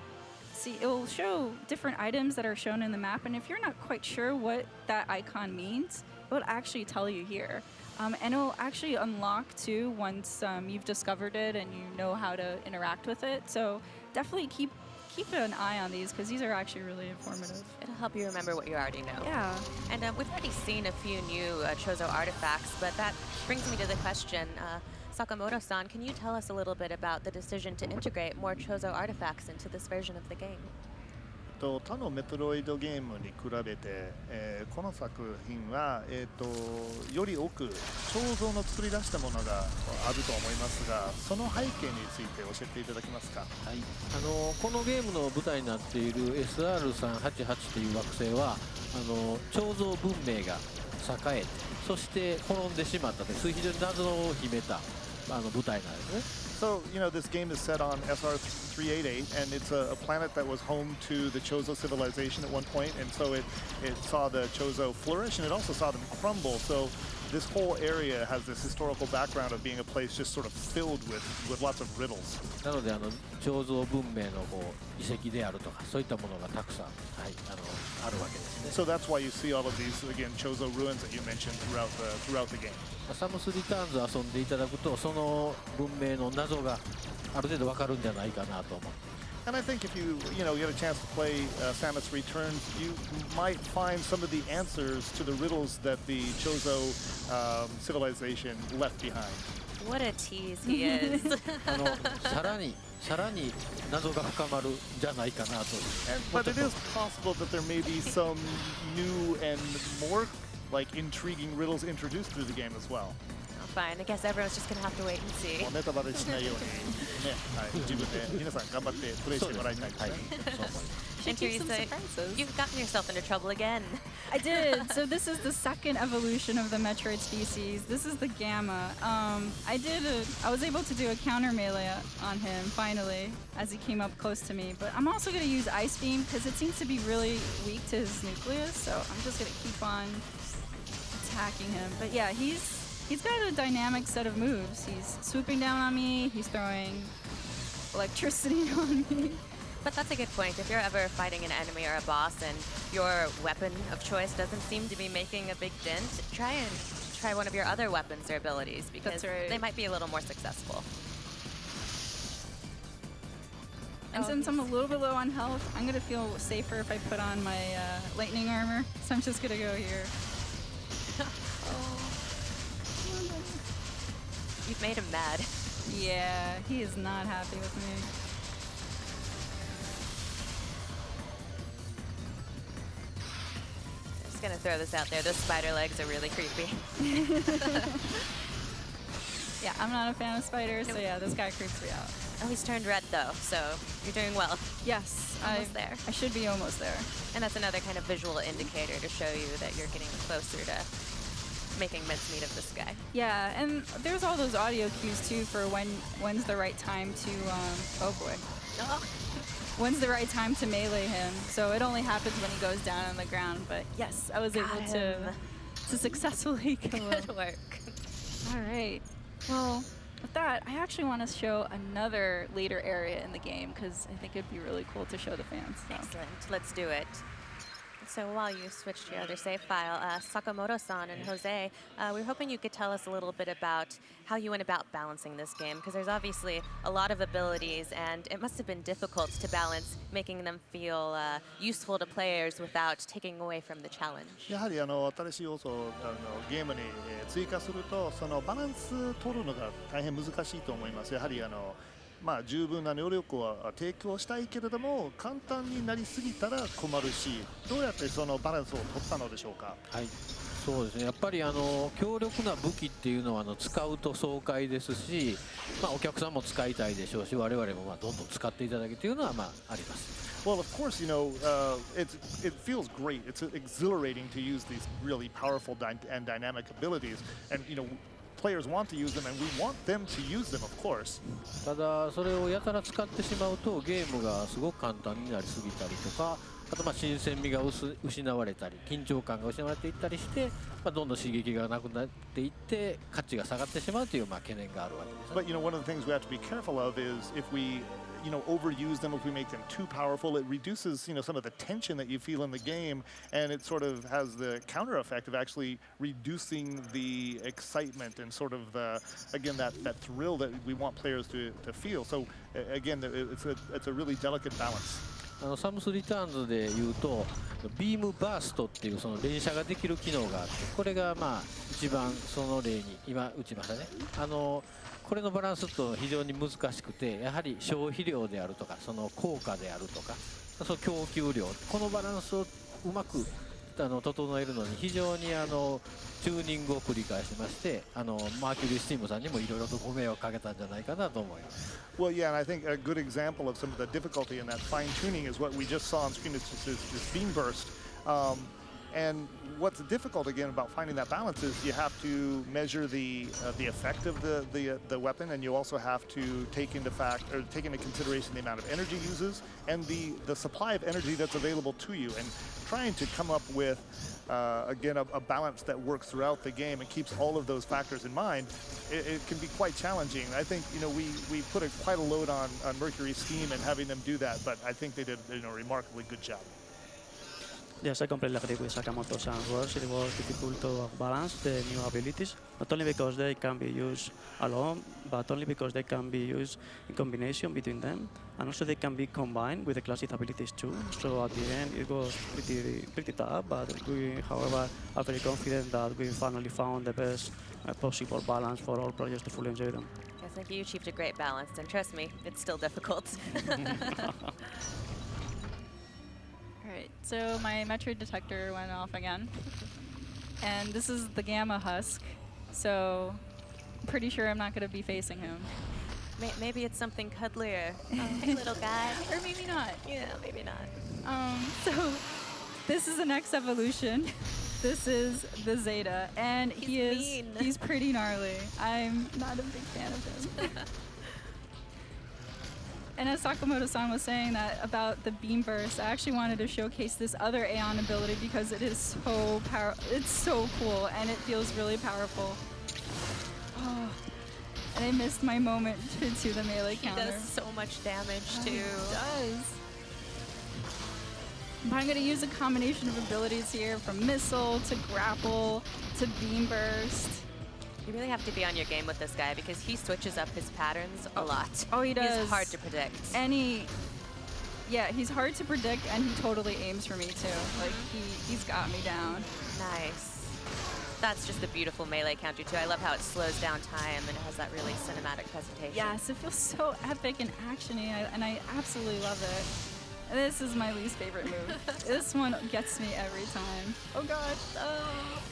see, it will show different items that are shown in the map. And if you're not quite sure what that icon means, it will actually tell you here. And it will actually unlock too once you've discovered it and you know how to interact with it. So definitely keep an eye on these because these are actually really informative. It'll help you remember what you already know. Yeah. And we've already seen a few new Chozo artifacts, but that brings me to the question. Sakamoto-san, can you tell us a little bit about the decision to integrate more Chozo artifacts into this version of the game? 他のメトロイドゲームに比べて、この作品は、より多く彫像の作り出したものがあると思いますが、その背景について教えていただけますか。はい、このゲームの舞台になっている SR388 という惑星は彫像文明が栄えて、そして滅んでしまったという非常に謎を秘めた舞台なんですね。So, you know, this game is set on SR388, and it's a planet that was home to the Chozo civilization at one point, and so it saw the Chozo flourish, and it also saw them crumble. So this whole area has this historical background of being a place just sort of filled with lots of riddles. なので彫像文明の遺跡であるとかそういったものがたくさん、はい、あるわけですね。So that's why you see all of these again Chozo ruins that you mentioned throughout the game. サムスリターンズ遊んでいただくとその文明の謎がある程度わかるんじゃないかなと思って。And I think if you get a chance to play Samus Returns, you might find some of the answers to the riddles that the Chozo civilization left behind. What a tease he is. さらに謎が深まるんじゃないかなと。But it is possible that there may be some new and more intriguing riddles introduced through the game as well. Fine, I guess everyone's just gonna have to wait and see. ネタバレしないようにね、はい、自分で皆さん頑張ってプレイしてもらいたいですね。And Teresa, you've gotten yourself into trouble again. I did. So this is the second evolution of the Metroid species. This is the Gamma. I was able to do a counter melee on him finally as he came up close to me. But I'm also going to use Ice Beam because it seems to be really weak to his nucleus. So I'm just going to keep on attacking him. But yeah, he's got a dynamic set of moves. He's swooping down on me. He's throwing electricity on me. But that's a good point. If you're ever fighting an enemy or a boss and your weapon of choice doesn't seem to be making a big dent, try one of your other weapons or abilities because they might be a little more successful. And since I'm a little bit low on health, I'm going to feel safer if I put on my lightning armor. So I'm just going to go here. You've made him mad. Yeah, he is not happy with me. I'm just going to throw this out there. Those spider legs are really creepy. Yeah, I'm not a fan of spiders, so yeah, this guy creeps me out. Oh, he's turned red though, so you're doing well. Yes, almost there. I should be almost there. And that's another kind of visual indicator to show you that you're getting closer to making mincemeat of this guy. Yeah, and there's all those audio cues too for when's the right time to, oh boy. When's the right time to melee him. So it only happens when he goes down on the ground, but yes, I was able to successfully kill him. Good work. All right, well, with that, I actually want to show another later area in the game because I think it'd be really cool to show the fans. So. Excellent, let's do it. So while you switch to your other save file, Sakamoto-san and Jose, we were hoping you could tell us a little bit about how you went about balancing this game, because there's obviously a lot of abilities, and it must have been difficult to balance making them feel useful to players without taking away from the challenge. やはり新しい要素をゲームに追加するとそのバランス取るのが大変難しいと思います。やはりまあ十分な能力を提供したいけれども簡単になりすぎたら困るし、どうやってそのバランスを取ったのでしょうか。はい。そうですね。やっぱり強力な武器っていうのは使うと爽快ですし、まあお客さんも使いたいでしょうし、我々もまあどんどん使っていただけというのはまああります。Well, of course, it feels great. It's exhilarating to use these really powerful and dynamic abilities, and players want to use them, and we want them to use them, of course. ただそれをやたら使ってしまうとゲームがすごく簡単になりすぎたりとか、あと新鮮味が失われたり緊張感が失われていったりして、どんどん刺激がなくなっていって価値が下がってしまうという懸念があるわけです。But one of the things we have to be careful of is if we overuse them, if we make them too powerful, it reduces some of the tension that you feel in the game, and it sort of has the counter effect of actually reducing the excitement and sort of again that thrill that we want players to feel. So again, it's a really delicate balance. サムスリターンズでいうとビームバーストっていうその連射ができる機能があって、これが一番その例に今打ちましたね。これのバランスと非常に難しくて、やはり消費量であるとかその効果であるとかその供給量、このバランスをうまく整えるのに非常にチューニングを繰り返しまして、マーキュリースティームさんにもいろいろとご迷惑かけたんじゃないかなと思います。Well, yeah, and I think a good example of some of the difficulty in that fine tuning is what we just saw on screen. It's this beam burst. And what's difficult again about finding that balance is you have to measure the effect of the weapon, and you also have to take into consideration the amount of energy it uses and the supply of energy that's available to you, and trying to come up with again a balance that works throughout the game and keeps all of those factors in mind. It can be quite challenging. I think we put quite a load on Mercury's team and having them do that, but I think they did a remarkably good job. Yes, I completely agree with Sakamoto-san's words. It was difficult to balance the new abilities, not only because they can be used alone, but only because they can be used in combination between them, and also they can be combined with the classic abilities too. So at the end, it was pretty tough, but we, however, are very confident that we finally found the best possible balance for all players to fully enjoy them. I think you achieved a great balance, and trust me, it's still difficult. Alright, so my Metroid Detector went off again. And this is the Gamma Husk, so I'm pretty sure I'm not going to be facing him. Maybe it's something cuddlier. Hey, little guy. Or maybe not. Yeah, maybe not. So this is the next evolution. This is the Zeta, and he's pretty gnarly. I'm not a big fan of him. And as Sakamoto-san was saying that about the beam burst, I actually wanted to showcase this other Aeon ability because it is so it's so cool and it feels really powerful. Oh, and I missed my moment to the melee counter. He does so much damage too. He does. But I'm going to use a combination of abilities here, from missile to grapple to beam burst. You really have to be on your game with this guy because he switches up his patterns a lot. Oh, he does. He's hard to predict. And he's hard to predict, and he totally aims for me too. Like he's got me down. Nice. That's just a beautiful melee counter too. I love how it slows down time and it has that really cinematic presentation. Yes, it feels so epic and actiony, and I absolutely love it. This is my least favorite move. This one gets me every time. Oh god. Oh.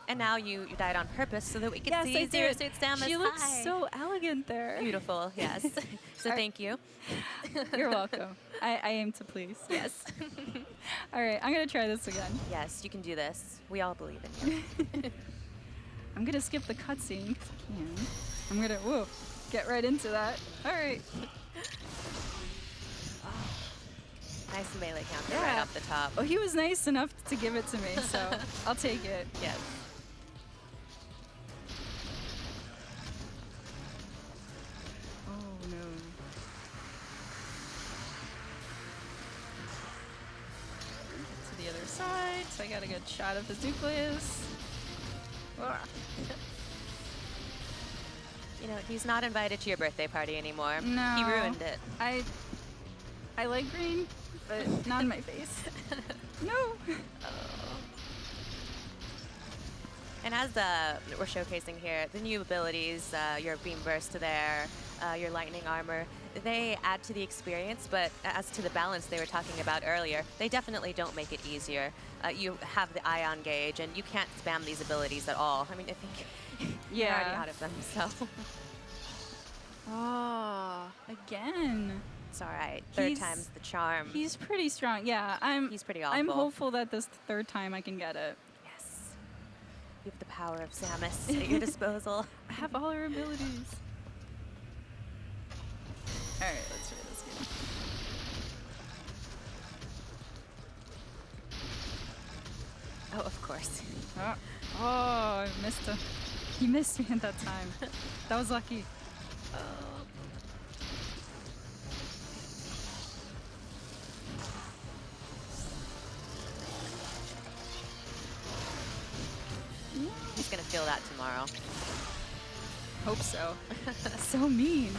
And now you died on purpose so that we could see I Zero did. Suit Samus. She looks Hi. so elegant there. Beautiful, yes. So thank you. You're welcome. I aim to please. Yes. All right, I'm gonna try this again. Yes, you can do this. We all believe in you. I'm gonna skip the cutscene 'cause I can. I'm gonna get right into that. All right. Nice melee counter right off the top. Oh, he was nice enough to give it to me, so I'll take it. Yes. Oh no. To the other side, so I got a good shot of his nucleus. You know, he's not invited to your birthday party anymore. No. He ruined it. I like green, but not in my face. No. And as we're showcasing here, the new abilities, your beam burst there, your lightning armor, they add to the experience, but as to the balance they were talking about earlier, they definitely don't make it easier. You have the ion gauge, and you can't spam these abilities at all. I mean, I think you're already out of them, so. Oh, again. It's all right. Third time's the charm. He's pretty strong. Yeah, he's pretty awful. I'm hopeful that this third time I can get it. Yes. You have the power of Samus at your disposal. I have all her abilities. All right, let's try this again. Oh, of course. Oh, I missed him. He missed me at that time. That was lucky. He's gonna feel that tomorrow. Hope so. So mean.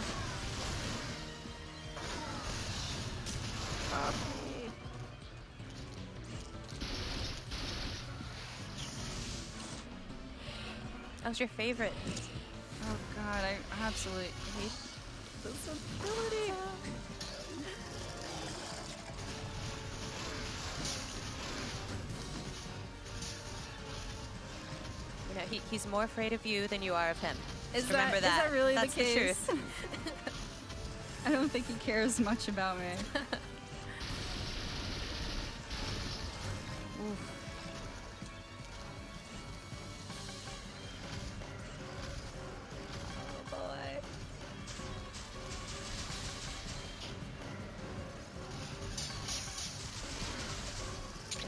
That was your favorite. Oh god, I absolutely hate this ability. You know, he's more afraid of you than you are of him. Remember Is that really That's the case? truth. I don't think he cares much about me. Oof. Oh boy.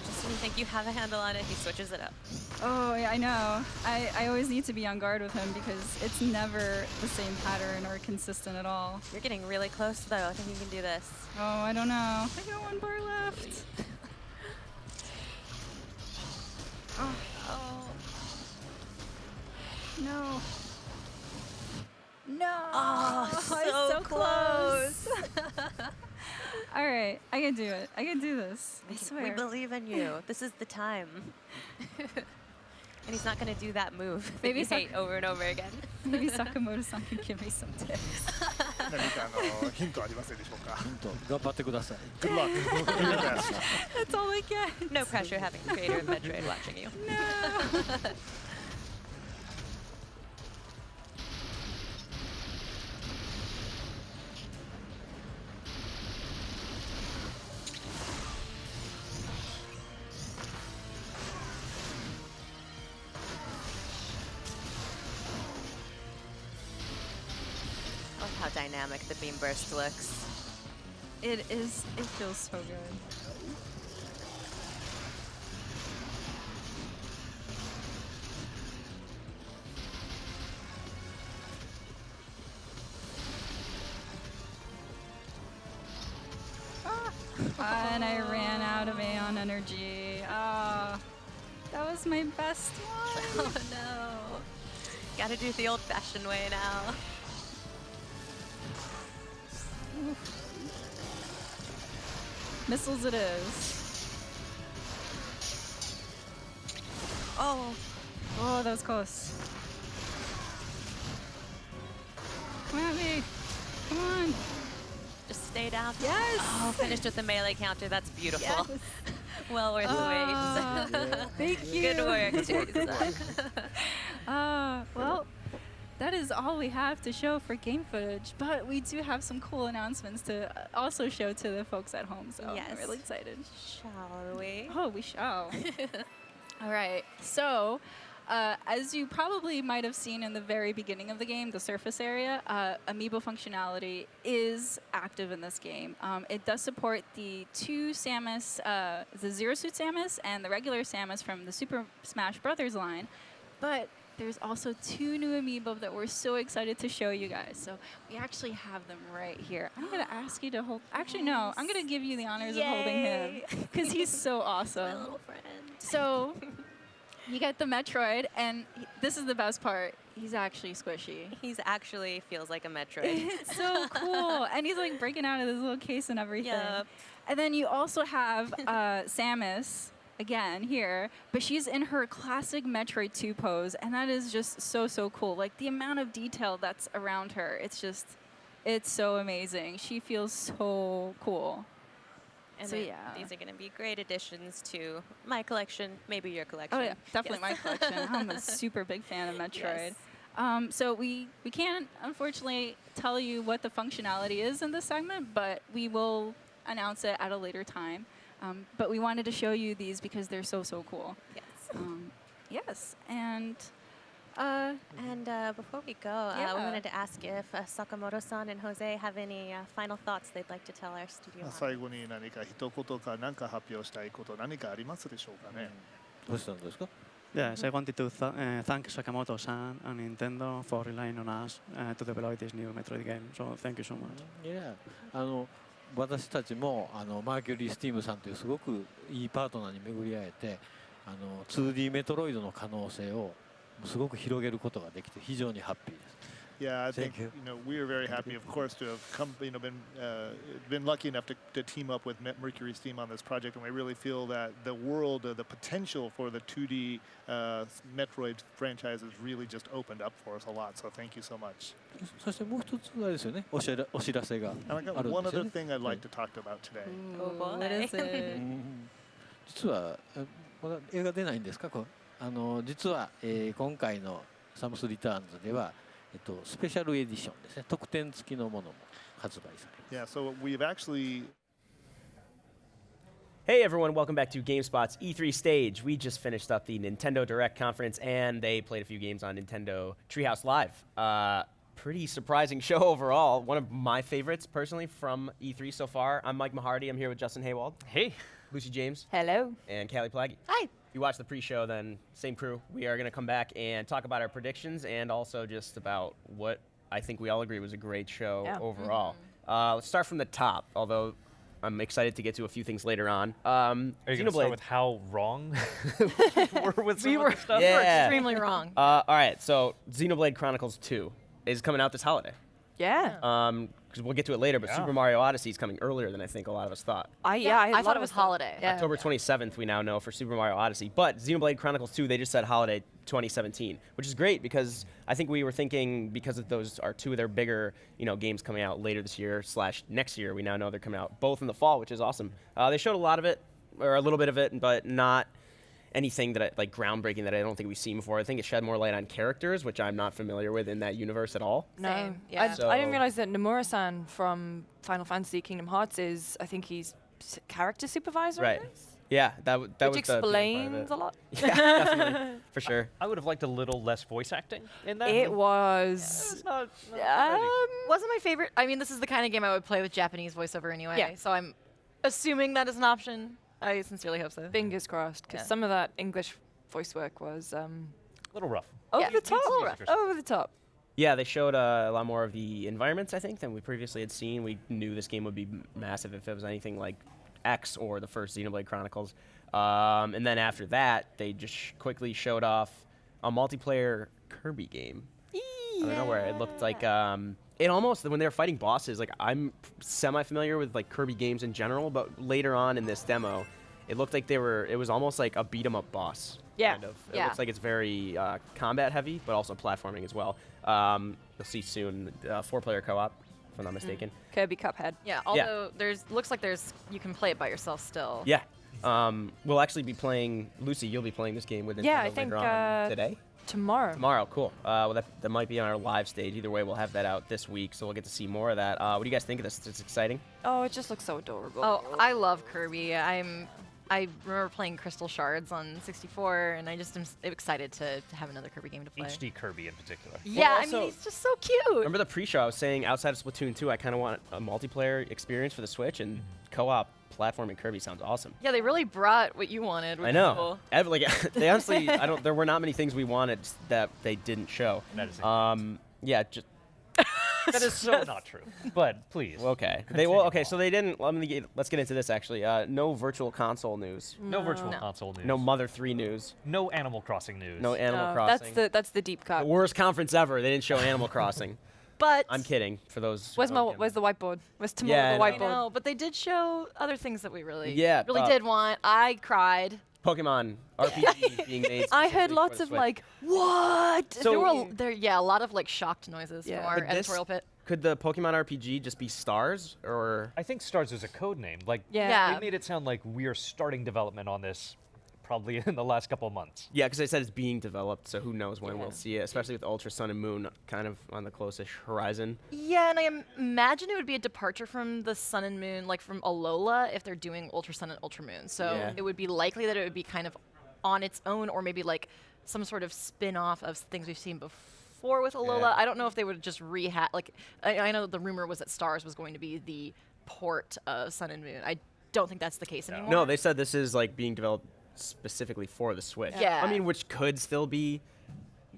Just when you think you have a handle on it, he switches it up. Oh, yeah, I know. I always need to be on guard with him because it's never the same pattern or consistent at all. You're getting really close, though. I think you can do this. Oh, I don't know. I got one bar left. Oh. No. No. Oh, I'm so close. All right, I can do it. I can do this. I We swear. believe in you. This is the time. And he's not going to do that move that Maybe you hate over and over again. Maybe Sakamoto-san can give me some tips. 何かヒントありませんでしょうか。頑張ってください。 Good luck. Do your best. That's all I get. No pressure having the creator of Metroid watching you. No. I love how dynamic the beam burst looks. It is. It feels so good. Ah. And I ran out of Aeon energy. Ah, that was my best one. Oh no. Gotta do it the old-fashioned way now. Missiles it is. Oh. Oh, that was close. Come at me. Come on. Just stay down. Yes. Oh, finished with the melee counter. That's beautiful. Yes. Well worth the wait. Thank you. Good work, Teresa. Well, that is all we have to show for game footage, but we do have some cool announcements to also show to the folks at home, so Yes. I'm really excited. Shall we? Oh, we shall. All right, so as you probably might have seen in the very beginning of the game, the surface area, Amiibo functionality is active in this game. It does support the two Samus, the Zero Suit Samus and the regular Samus from the Super Smash Brothers line, but there's also two new Amiibo that we're so excited to show you guys. So we actually have them right here. I'm gonna ask you to hold, actually no, I'm gonna give you the honors of holding him because he's so awesome. My little friend. So you get the Metroid, and this is the best part. He's actually squishy. He's actually feels like a Metroid. It's so cool. And he's like breaking out of this little case and everything. Yup. And then you also have Samus, again, here, but she's in her classic Metroid 2 pose, and that is just so, so cool. Like, the amount of detail that's around her, it's so amazing. She feels so cool. And So, then yeah. these are going to be great additions to my collection, maybe your collection. Oh yeah, definitely Yes. my collection. I'm a super big fan of Metroid. So we can't unfortunately tell you what the functionality is in this segment, but we will announce it at a later time. But we wanted to show you these because they're so, so cool. Yes. Yes, and before we go, Yeah. we wanted to ask if Sakamoto-san and Jose have any final thoughts they'd like to tell our studio. 最後に何か一言か何か発表したいこと何かありますでしょうかね。どうしたんですか？ Yes, I wanted to thank Sakamoto-san and Nintendo for relying on us to develop this new Metroid game. So thank you so much. Yeah. 私たちもマーキュリー・スティームさんというすごくいいパートナーに巡り会えて2D メトロイドの可能性をすごく広げることができて非常にハッピーです。 Yeah, I think Thank you. we are very happy, of course, to have come, been lucky enough to team up with Mercury Steam on this project, and we really feel that the world, the potential for the 2D Metroid franchise has really just opened up for us a lot. So thank you so much. そしてもう一つあれですよね、お知らせが And I あ got るん one ですよ other ね。 thing I'd like to talk about today. Oh boy. what is it? 実はまだ映画出ないんですか？実は、今回のサムスリターンズでは、スペシャルエディションですね、特典付きのものも発売されます。 Yeah, so we've actually. Hey everyone, welcome back to GameSpot's E3 stage. We just finished up the Nintendo Direct conference and they played a few games on Nintendo Treehouse Live. Pretty surprising show overall. One of my favorites personally from E3 so far. I'm Mike Mahardy. I'm here with Justin Haywald. Hey. Lucy James. Hello. And Callie Plagge. Hi. If you watched the pre-show, then same crew. We are going to come back and talk about our predictions and also just about what I think we all agree was a great show overall. Let's start from the top, although I'm excited to get to a few things later on. Are you going to start with how wrong we're with some of the stuff? Yeah. We're extremely wrong. All right, so Xenoblade Chronicles 2 is coming out this holiday. Yeah. Because we'll get to it later, but Super Mario Odyssey is coming earlier than I think a lot of us thought. I thought it was holiday. Yeah. October 27th, we now know for Super Mario Odyssey. But Xenoblade Chronicles 2, they just said holiday 2017, which is great because I think we were thinking because of those are two of their bigger, games coming out later this year / next year. We now know they're coming out both in the fall, which is awesome. They showed a lot of it, or a little bit of it, but not anything that groundbreaking that I don't think we've seen before. I think it shed more light on characters, which I'm not familiar with in that universe at all. No, Same, yeah. I didn't realize that Nomura-san from Final Fantasy Kingdom Hearts I think he's character supervisor. Right. Yeah, that was Which the explains a lot. Yeah, definitely, for sure. I would have liked a little less voice acting in that. It was. It's not Wasn't my favorite. I mean, this is the kind of game I would play with Japanese voiceover anyway. Yeah. So I'm assuming that is an option. I sincerely hope so. Fingers crossed, because Yeah. some of that English voice work was a little rough. over Yeah. the top. A little rough. Over the top. Yeah, they showed a lot more of the environments, I think, than we previously had seen. We knew this game would be massive if it was anything like X or the first Xenoblade Chronicles. And then after that, they just quickly showed off a multiplayer Kirby game. I don't know where it looked like. It almost, when they were fighting bosses, like I'm semi-familiar with like Kirby games in general, but later on in this demo, it looked like it was almost like a beat 'em up boss. Yeah. Kind of. It looks like it's very combat heavy, but also platforming as well. You'll see soon 4-player co-op, if I'm not mistaken. Kirby Cuphead. Yeah, although looks like you can play it by yourself still. Yeah. We'll actually be playing, Lucy, you'll be playing this game with Nintendo I think later on today? Tomorrow. Tomorrow, cool. Well, that might be on our live stage. Either way, we'll have that out this week, so we'll get to see more of that. What do you guys think of this? It's exciting? Oh, it just looks so adorable. Oh, I love Kirby. I remember playing Crystal Shards on 64, and I just am excited to have another Kirby game to play. HD Kirby in particular. Yeah, I mean, he's just so cute. Remember the pre-show I was saying outside of Splatoon 2, I kind of want a multiplayer experience for the Switch, and co-op platforming Kirby sounds awesome. Yeah, they really brought what you wanted. Which I know. Is cool. They honestly, there were not many things we wanted that they didn't show. That is yeah, just. That is so not true. But please. Okay. So they didn't. Let's get into this actually. No virtual console news. No virtual console news. No Mother 3 news. No Animal Crossing news. No Animal Crossing. That's the deep cut. The worst conference ever. They didn't show Animal Crossing. But I'm kidding. For those. Where's the whiteboard? Where's the I whiteboard? know, but they did show other things that we really Yeah, did want. I cried. Pokemon RPG being made. I heard specifically lots for of the like, what? So- a lot of like shocked noises from our Could this- editorial pit. Could the Pokemon RPG just be Stars, or? I think Stars is a code name. Like, Yeah. They made it sound like we are starting development on this probably in the last couple of months. Yeah, because they said it's being developed, so who knows when we'll see it, especially with Ultra Sun and Moon kind of on the closest horizon. Yeah, and I imagine it would be a departure from the Sun and Moon, like from Alola, if they're doing Ultra Sun and Ultra Moon. So Yeah. it would be likely that it would be kind of on its own, or maybe like some sort of spin-off of things we've seen before with Alola. Yeah. I don't know if they would just like, I know the rumor was that Stars was going to be the port of Sun and Moon. I don't think that's the case anymore. No, they said this is like being developed specifically for the Switch. Yeah. I mean, which could still be.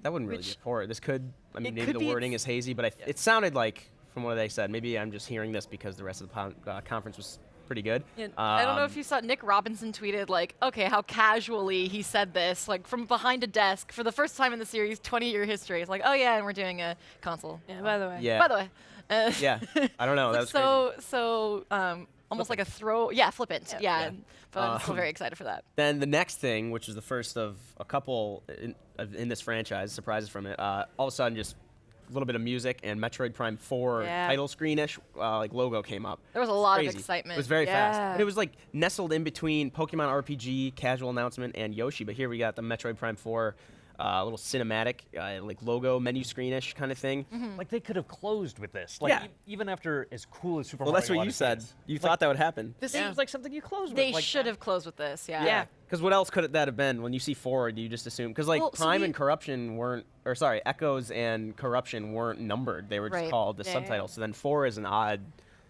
That wouldn't really be a port. This could. I mean, It maybe could the be wording is hazy, but it sounded like, from what they said, maybe I'm just hearing this because the rest of the conference was pretty good. Yeah, I don't know if you saw Nick Robinson tweeted like, okay, how casually he said this, like from behind a desk for the first time in the series, 20-year history. It's like, oh yeah, and we're doing a console. Yeah, by the way. Yeah. By the way. Yeah. I don't know. That was crazy. so almost like a throw. Yeah, flippant. Yeah. But I'm still very excited for that. Then the next thing, which is the first of a couple in this franchise, surprises from it, all of a sudden just a little bit of music and Metroid Prime 4 title screenish like logo came up. There was a lot of Crazy. excitement. It was very fast. Yeah. And it was like nestled in between Pokemon RPG, casual announcement, and Yoshi. But here we got the Metroid Prime 4 little cinematic like logo menu screenish kind of thing. Like they could have closed with this. Like Yeah. even after as cool as Super Well, Mario that's what you Odyssey said. is. You Like, thought that would happen. This seems like something you close with. They like, should have closed with this. Yeah. Yeah. Because what else could that have been? When you see 4, do you just assume? Because like Well, so Prime we- and Corruption weren't, or sorry, Echoes and Corruption weren't numbered. They were just Right. called the Yeah. subtitles. So then 4 is an odd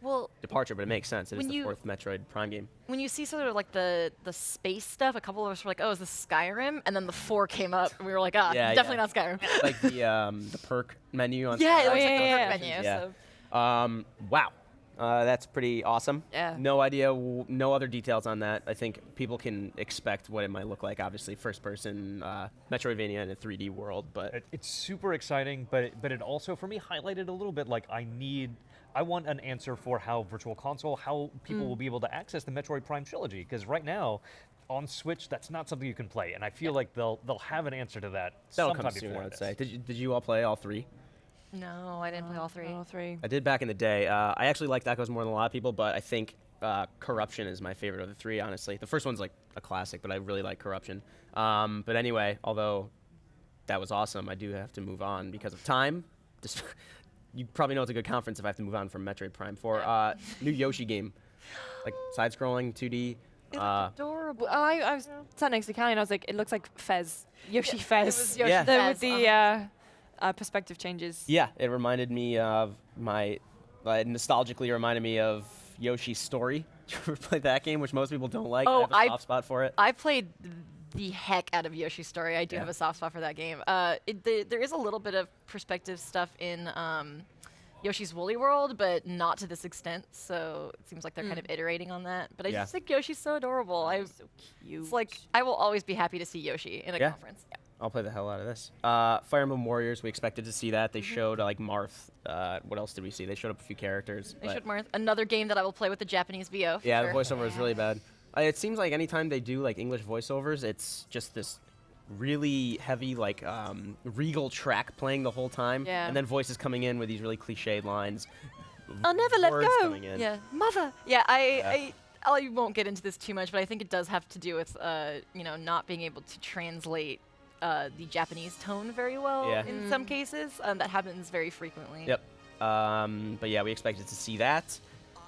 Well, departure, but it makes sense. It is when the you- 4th Metroid Prime game. when you see sort of like the space stuff, a couple of us were like, oh, is this Skyrim? And then the 4 came up, and we were like, definitely not Skyrim. Like the perk menu on. Yeah, it Skyrim. looks like the yeah, perk menu. Yeah. So. Wow. That's pretty awesome. Yeah. No idea, no other details on that. I think people can expect what it might look like. Obviously, first-person Metroidvania in a 3D world, but It's super exciting, but it also for me highlighted a little bit like I want an answer for how Virtual Console, how people will be able to access the Metroid Prime trilogy, because right now on Switch that's not something you can play, and I feel like they'll have an answer to that that'll sometime come soon. before I would this. say. Did you all play all 3? No, I didn't play all 3. All 3. I did back in the day. I actually liked Echoes more than a lot of people, but I think Corruption is my favorite of the 3, honestly. The first one's like a classic, but I really like Corruption. But anyway, although that was awesome, I do have to move on because of time. Just you probably know it's a good conference if I have to move on from Metroid Prime 4. New Yoshi game, like side-scrolling 2D. Adorable. Well, I was sat next to Callie and I was like, it looks like Fez. Yoshi Fez. was Yoshi Yeah. With Fez, the perspective changes. Yeah, it reminded me of nostalgically reminded me of Yoshi's Story. Did you ever play that game, which most people don't like? Oh, I have a soft spot for it. I played the heck out of Yoshi's Story. I do have a soft spot for that game. There is a little bit of perspective stuff in Yoshi's Woolly World, but not to this extent. So it seems like they're kind of iterating on that. But I Yeah. just think Yoshi's so adorable. So cute. It's like I will always be happy to see Yoshi in a conference. Yeah. I'll play the hell out of this. Fire Emblem Warriors, we expected to see that. They showed like Marth. What else did we see? They showed up a few characters. They but- showed Marth, another game that I will play with the Japanese VO. For Yeah, sure. the voiceover is really bad. It seems like anytime they do like English voiceovers, it's just this really heavy like regal track playing the whole time, Yeah. and then voices coming in with these really cliched lines. I'll never let words go. coming in. Yeah, mother. Yeah, I won't get into this too much, but I think it does have to do with not being able to translate the Japanese tone very well Yeah. in some cases. That happens very frequently. Yep. But yeah, we expected to see that.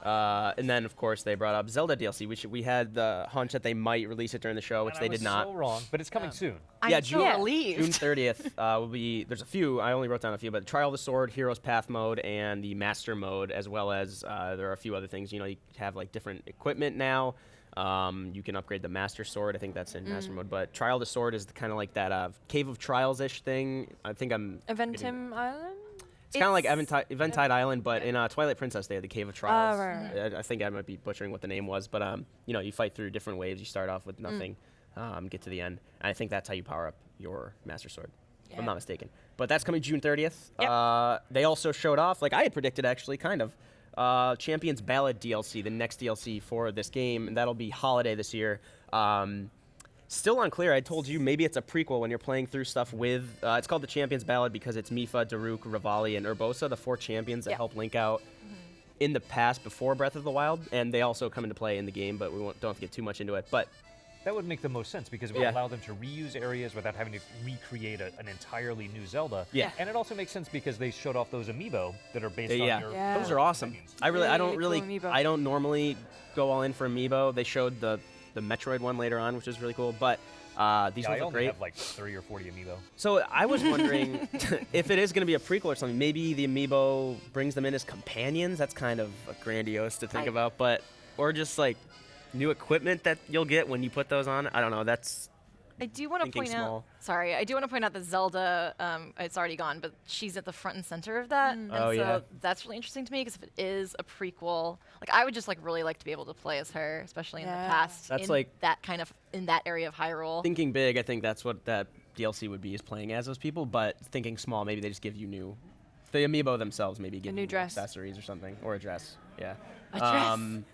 And then, of course, they brought up Zelda DLC, which we had the hunch that they might release it during the show, which And they I was did not. so wrong, but it's coming soon. I'm so relieved. June 30th will be. There's a few. I only wrote down a few, but Trial of the Sword, Heroes Path mode, and the Master mode, as well as there are a few other things. You have like different equipment now. You can upgrade the Master Sword. I think that's in Master mode. But Trial of the Sword is kind of like that Cave of Trials-ish thing. I think I'm. Eventim Island? It's kind of like Eventide Island, but in Twilight Princess, they had the Cave of Trials. right. I think I might be butchering what the name was, but you fight through different waves. You start off with nothing, get to the end, and I think that's how you power up your Master Sword, if I'm not mistaken. But that's coming June 30th. They also showed off, like I had predicted, actually, kind of, Champions Ballad DLC, the next DLC for this game, and that'll be holiday this year. Still unclear. I told you maybe it's a prequel when you're playing through stuff with. It's called the Champions Ballad because it's Mipha, Daruk, Revali, and Urbosa, the 4 champions that help Link out in the past before Breath of the Wild, and they also come into play in the game, but we don't have to get too much into it. But that would make the most sense because it would allow them to reuse areas without having to recreate an entirely new Zelda. Yeah. And it also makes sense because they showed off those Amiibo that are based on your. Those are awesome. I don't normally go all in for Amiibo. They showed the Metroid one later on, which is really cool, but these ones I are only great. have like 30 or 40 Amiibo. So I was wondering if it is going to be a prequel or something. Maybe the Amiibo brings them in as companions. That's kind of grandiose to think about, or just like new equipment that you'll get when you put those on. I don't know. That's I do want to thinking point small. out. Sorry, I do want to point out that Zelda. It's already gone, but she's at the front and center of that, and Oh, so yeah. that's really interesting to me because if it is a prequel, like I would just like really like to be able to play as her, especially in the past. That's in like- that kind of in that area of Hyrule. Thinking big, I think that's what that DLC would be, is playing as those people. But thinking small, maybe they just give you the Amiibo themselves maybe give new you dress. accessories or something, or a dress. Yeah. A dress.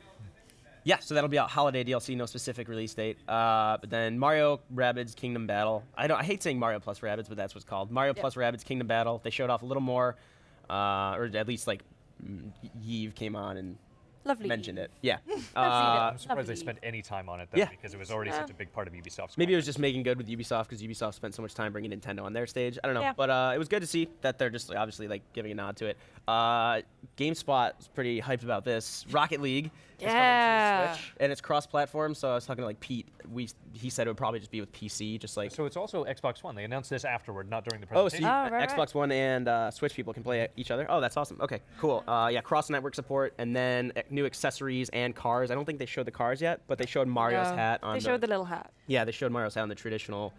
Yeah, so that'll be out holiday DLC, no specific release date. But then Mario Rabbids Kingdom Battle. I hate saying Mario plus Rabbids, but that's what's called. Mario plus Rabbids Kingdom Battle. They showed off a little more, or at least like Yves came on and mentioned it. Yeah. I'm surprised they spent any time on it though, Yeah. because it was already such a big part of Ubisoft's. Maybe it was just making good with Ubisoft because Ubisoft spent so much time bringing Nintendo on their stage. I don't know, Yeah. but it was good to see that they're just obviously like giving a nod to it. GameSpot was pretty hyped about this. Rocket League is coming to the Switch, and it's cross-platform. So I was talking to like Pete. He said it would probably just be with PC, just like. So it's also Xbox One. They announced this afterward, not during the Oh, so presentation. Xbox One and Switch people can play each other. Oh, that's awesome. Okay, cool. Yeah, cross-network support, and then new accessories and cars. I don't think they showed the cars yet, but they showed Mario's No, hat on. They showed the little hat. Yeah, they showed Mario's hat on the traditional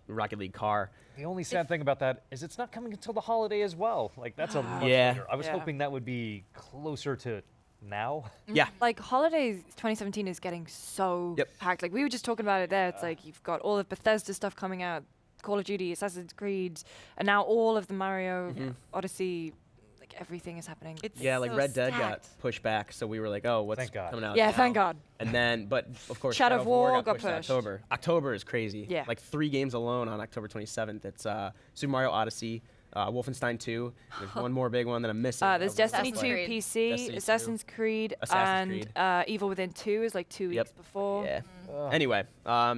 Rocket League car. The only sad thing about that is it's not coming until the holiday as well. Like that's a much Yeah. later. I was Yeah. hoping that would be closer to now. Yeah. Like holidays 2017 is getting so packed. Like we were just talking about it there. It's like you've got all of Bethesda stuff coming out, Call of Duty, Assassin's Creed, and now all of the Mario Odyssey. Like everything is happening. Yeah, like Red Dead got pushed back, so we were like, oh, what's Thank God. coming out Yeah, now? thank God. And then, but of course, Shadow of War got pushed to pushed. October. October is crazy. Yeah. Like 3 games alone on October 27th. It's Super Mario Odyssey, Wolfenstein 2. There's one more big one that I'm missing. There's Destiny 2 PC, Destiny 2. Assassin's Creed, Assassin's and Evil Within 2 is like 2 weeks before. Yeah. Anyway,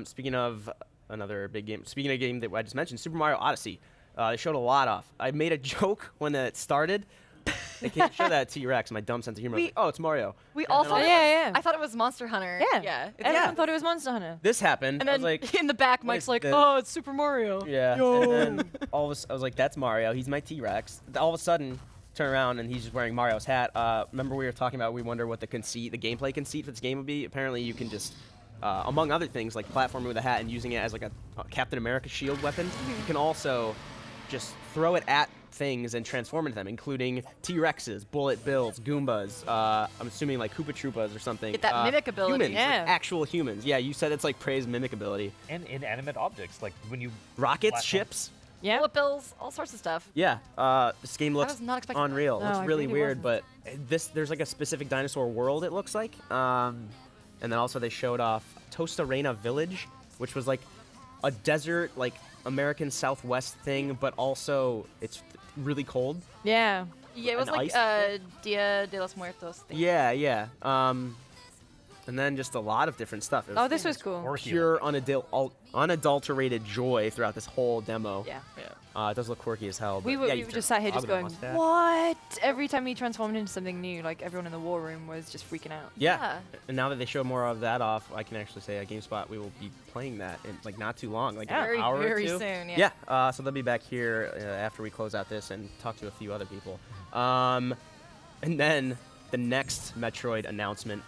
speaking of another big game, speaking of a game that I just mentioned, Super Mario Odyssey. They showed a lot off. I made a joke when it started. They can't show that T-Rex. My dumb sense of humor. I was like, oh, it's Mario. We all thought, Yeah. I thought it was Monster Hunter. Yeah. It's Everyone thought it was Monster Hunter. This happened. And I then was like, in the back, what Mike's is like, this? "Oh, it's Super Mario." Yeah. Yo. And then all of a sudden, I was like, that's Mario. He's my T-Rex. All of a sudden, turn around and he's just wearing Mario's hat. Remember we were talking about, we wonder what the gameplay conceit for this game would be. Apparently, you can just, among other things, like platforming with a hat and using it as like a Captain America shield weapon. You can also just throw it at things and transform into them, including T-Rexes, bullet bills, Goombas, I'm assuming like Koopa Troopas or something. Get that mimic ability. Humans, Yeah. like actual humans. Yeah, you said it's like praise mimic ability. And inanimate objects, like when you Rockets, blast ships. Yeah. Bullet bills, all sorts of stuff. Yeah, this game looks was not expecting that. unreal. No, It's I really really weird, but there's like a specific dinosaur world, it looks like. And then also they showed off Tostarena Village, which was like a desert, like American Southwest thing, but also it's really cold. Yeah. Yeah, it was An like ice Dia de los Muertos thing. Yeah, yeah. And then just a lot of different stuff. It Oh, this was cool. Pure unadulterated joy throughout this whole demo. Yeah. It does look quirky as hell. We but were, yeah, we you were turn just sat here just toggle going, that mustache. what? Every time he transformed into something new, like everyone in the war room was just freaking out. Yeah. And now that they show more of that off, I can actually say at GameSpot we will be playing that in like not too long, like Yeah. an hour Very or two. soon, yeah. Yeah. So they'll be back here after we close out this and talk to a few other people. And then the next Metroid announcement,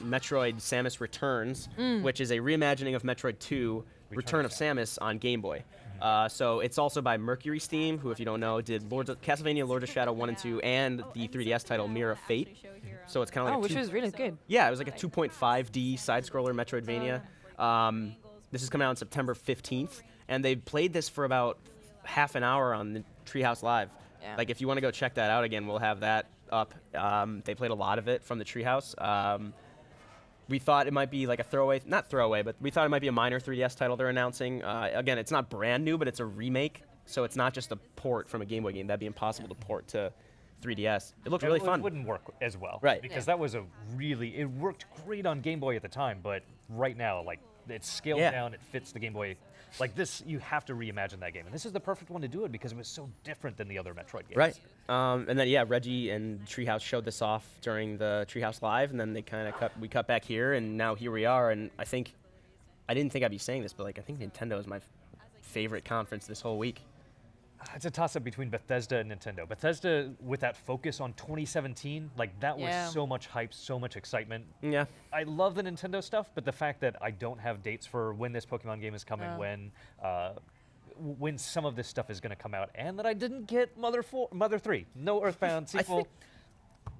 Metroid Samus Returns, which is a reimagining of Metroid 2, Return of Samus on Game Boy. So it's also by Mercury Steam, who, if you don't know, did Castlevania Lord of Shadow 1 and 2 and the 3DS title Mirror of Fate. So it's kind of like which was really good. Yeah, it was like a 2.5D side-scroller Metroidvania. This is coming out on September 15th, and they played this for about half an hour on the Treehouse Live. Yeah. Like, if you want to go check that out again, we'll have that up. They played a lot of it from the Treehouse. We thought it might be like a not throwaway, but we thought it might be a minor 3DS title they're announcing. Again, it's not brand new, but it's a remake, so it's not just a port from a Game Boy game. That'd be impossible to port to 3DS. It looked really fun. It wouldn't work as well. Right. Because that was it worked great on Game Boy at the time, but right now, like, it's scaled down, it fits the Game Boy. Like this, you have to reimagine that game. And this is the perfect one to do it because it was so different than the other Metroid games. Right. And then, yeah, Reggie and Treehouse showed this off during the Treehouse Live, and then they kind of we cut back here, and now here we are. And I didn't think I'd be saying this, but like I think Nintendo is my favorite conference this whole week. It's a toss-up between Bethesda and Nintendo. Bethesda, with that focus on 2017, like that was so much hype, so much excitement. Yeah. I love the Nintendo stuff, but the fact that I don't have dates for when this Pokemon game is coming, when some of this stuff is going to come out, and that I didn't get Mother 3, no Earthbound sequel.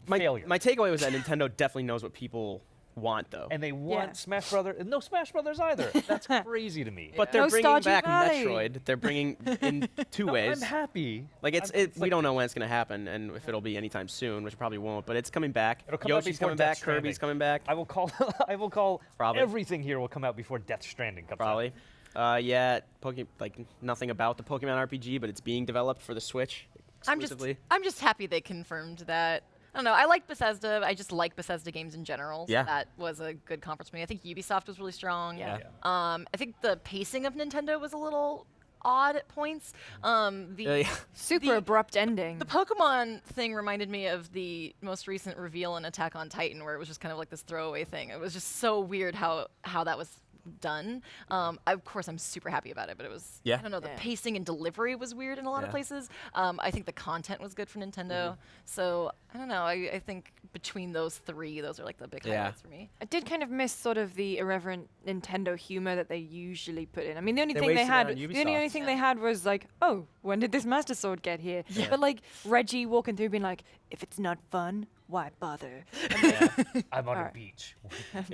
Failure. My takeaway was that Nintendo definitely knows what people want, though. And they want Smash Brothers. No Smash Brothers either. That's crazy to me. But they're bringing back Metroid. They're bringing in two ways. I'm happy. Like we don't know when it's going to happen and if it'll be anytime soon, which it probably won't. But it's coming back. It'll come Yoshi's out coming back. Kirby's coming back. I will call. Probably. Everything here will come out before Death Stranding comes Probably. out. Yeah. Like nothing about the Pokemon RPG, but it's being developed for the Switch exclusively. I'm just happy they confirmed that. I don't know. I like Bethesda. I just like Bethesda games in general. So Yeah. that was a good conference for me. I think Ubisoft was really strong. Yeah. I think the pacing of Nintendo was a little odd at points. Super abrupt ending. The Pokemon thing reminded me of the most recent reveal in Attack on Titan, where it was just kind of like this throwaway thing. It was just so weird how that was done. Of course, I'm super happy about it, but it was, I don't know, the pacing and delivery was weird in a lot of places. I think the content was good for Nintendo. So, I don't know, I think between those three, those are like the big highlights for me. I did kind of miss sort of the irreverent Nintendo humor that they usually put in. I mean, the only They thing they wasted had, it on the only Ubisoft. thing they had was like, oh, when did this Master Sword get here? Yeah. But like Reggie walking through, being like, if it's not fun, why bother? I'm on a beach.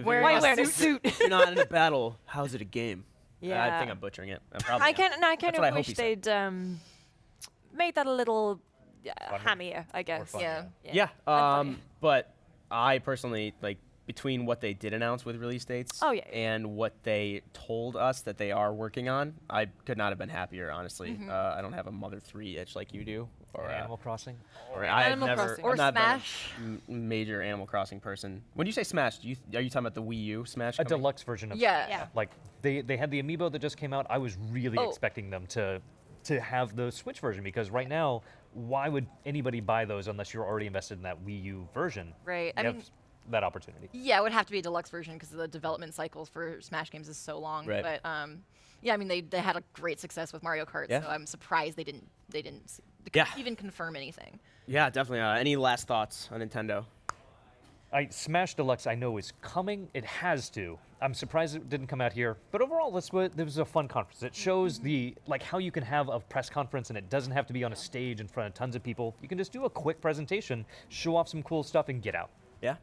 Why wearing a suit? If you're not in a battle, how is it a game? Yeah. I think I'm butchering it. I probably I am. kind That's what I of hope wish he said. they'd made that a little hammier, I guess. Yeah. But I personally like between what they did announce with release dates and what they told us that they are working on, I could not have been happier, honestly. I don't have a Mother 3 itch like you do. Or Animal Crossing. Or I've Animal never Crossing. I'm Or not been a Smash. major Animal Crossing person. When you say Smash, are you talking about the Wii U Smash? A coming? deluxe version of Yeah. Smash. Like they had the Amiibo that just came out. I was really expecting them to have the Switch version because right now, why would anybody buy those unless you're already invested in that Wii U version? Right. You I have mean, that opportunity. yeah, it would have to be a deluxe version because the development cycles for Smash games is so long. Right. But yeah, I mean they had a great success with Mario Kart, Yeah. so I'm surprised they didn't Yeah. even confirm anything. Yeah, definitely. Any last thoughts on Nintendo? Smash Deluxe I know is coming. It has to. I'm surprised it didn't come out here. But overall, this was a fun conference. It shows the how you can have a press conference and it doesn't have to be on a stage in front of tons of people. You can just do a quick presentation, show off some cool stuff, and get out. Yeah.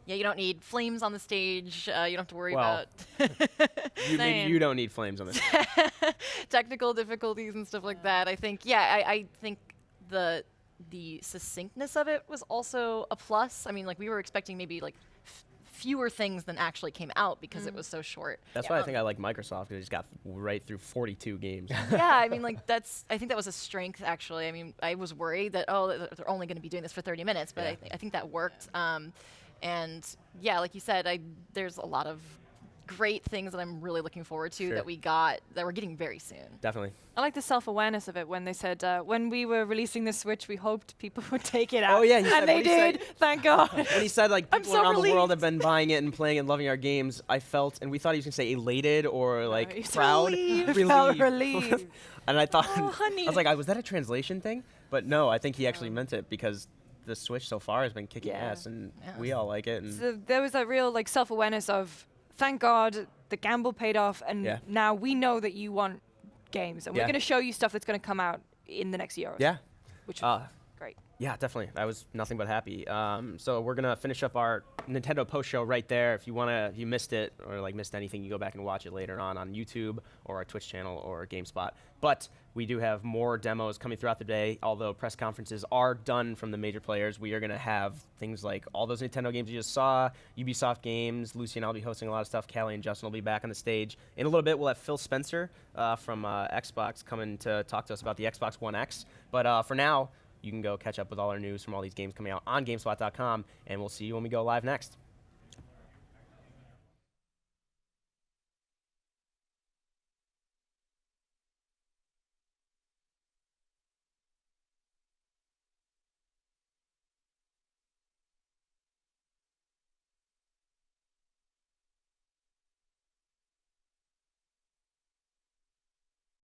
Yeah, you don't need flames on the stage. You don't have to worry Well, about maybe you don't need flames on this. technical difficulties and stuff like that. I think, I think the succinctness of it was also a plus. I mean, we were expecting maybe fewer things than actually came out because it was so short. That's why I think I like Microsoft, because they just got right through 42 games. Yeah, I mean, I think that was a strength, actually. I mean, I was worried that, they're only going to be doing this for 30 minutes, but I think that worked. And yeah, like you said, there's a lot of great things that I'm really looking forward to that we're getting very soon. Definitely. I like the self-awareness of it when they said, when we were releasing the Switch, we hoped people would take it out. Oh yeah, and they did. Thank God. When he said people so around the world relieved. have been buying it and playing and loving our games, I felt, and we thought he was gonna say elated or he's proud, felt relieved. And I thought, Oh, honey. I was like, was that a translation thing? But no, I think he actually meant it, because the Switch so far has been kicking ass, and we all like it. And So there was that real self-awareness of, thank God the gamble paid off, and now we know that you want games, and we're going to show you stuff that's going to come out in the next year. Or so, which is great. Yeah, definitely. I was nothing but happy. So we're gonna finish up our Nintendo post show right there. If you missed it or missed anything, you go back and watch it later on YouTube or our Twitch channel or GameSpot. But we do have more demos coming throughout the day. Although press conferences are done from the major players, we are gonna have things like all those Nintendo games you just saw, Ubisoft games. Lucy and I'll be hosting a lot of stuff. Callie and Justin will be back on the stage. In a little bit, we'll have Phil Spencer from Xbox coming to talk to us about the Xbox One X. But for now, you can go catch up with all our news from all these games coming out on GameSpot.com, and we'll see you when we go live next.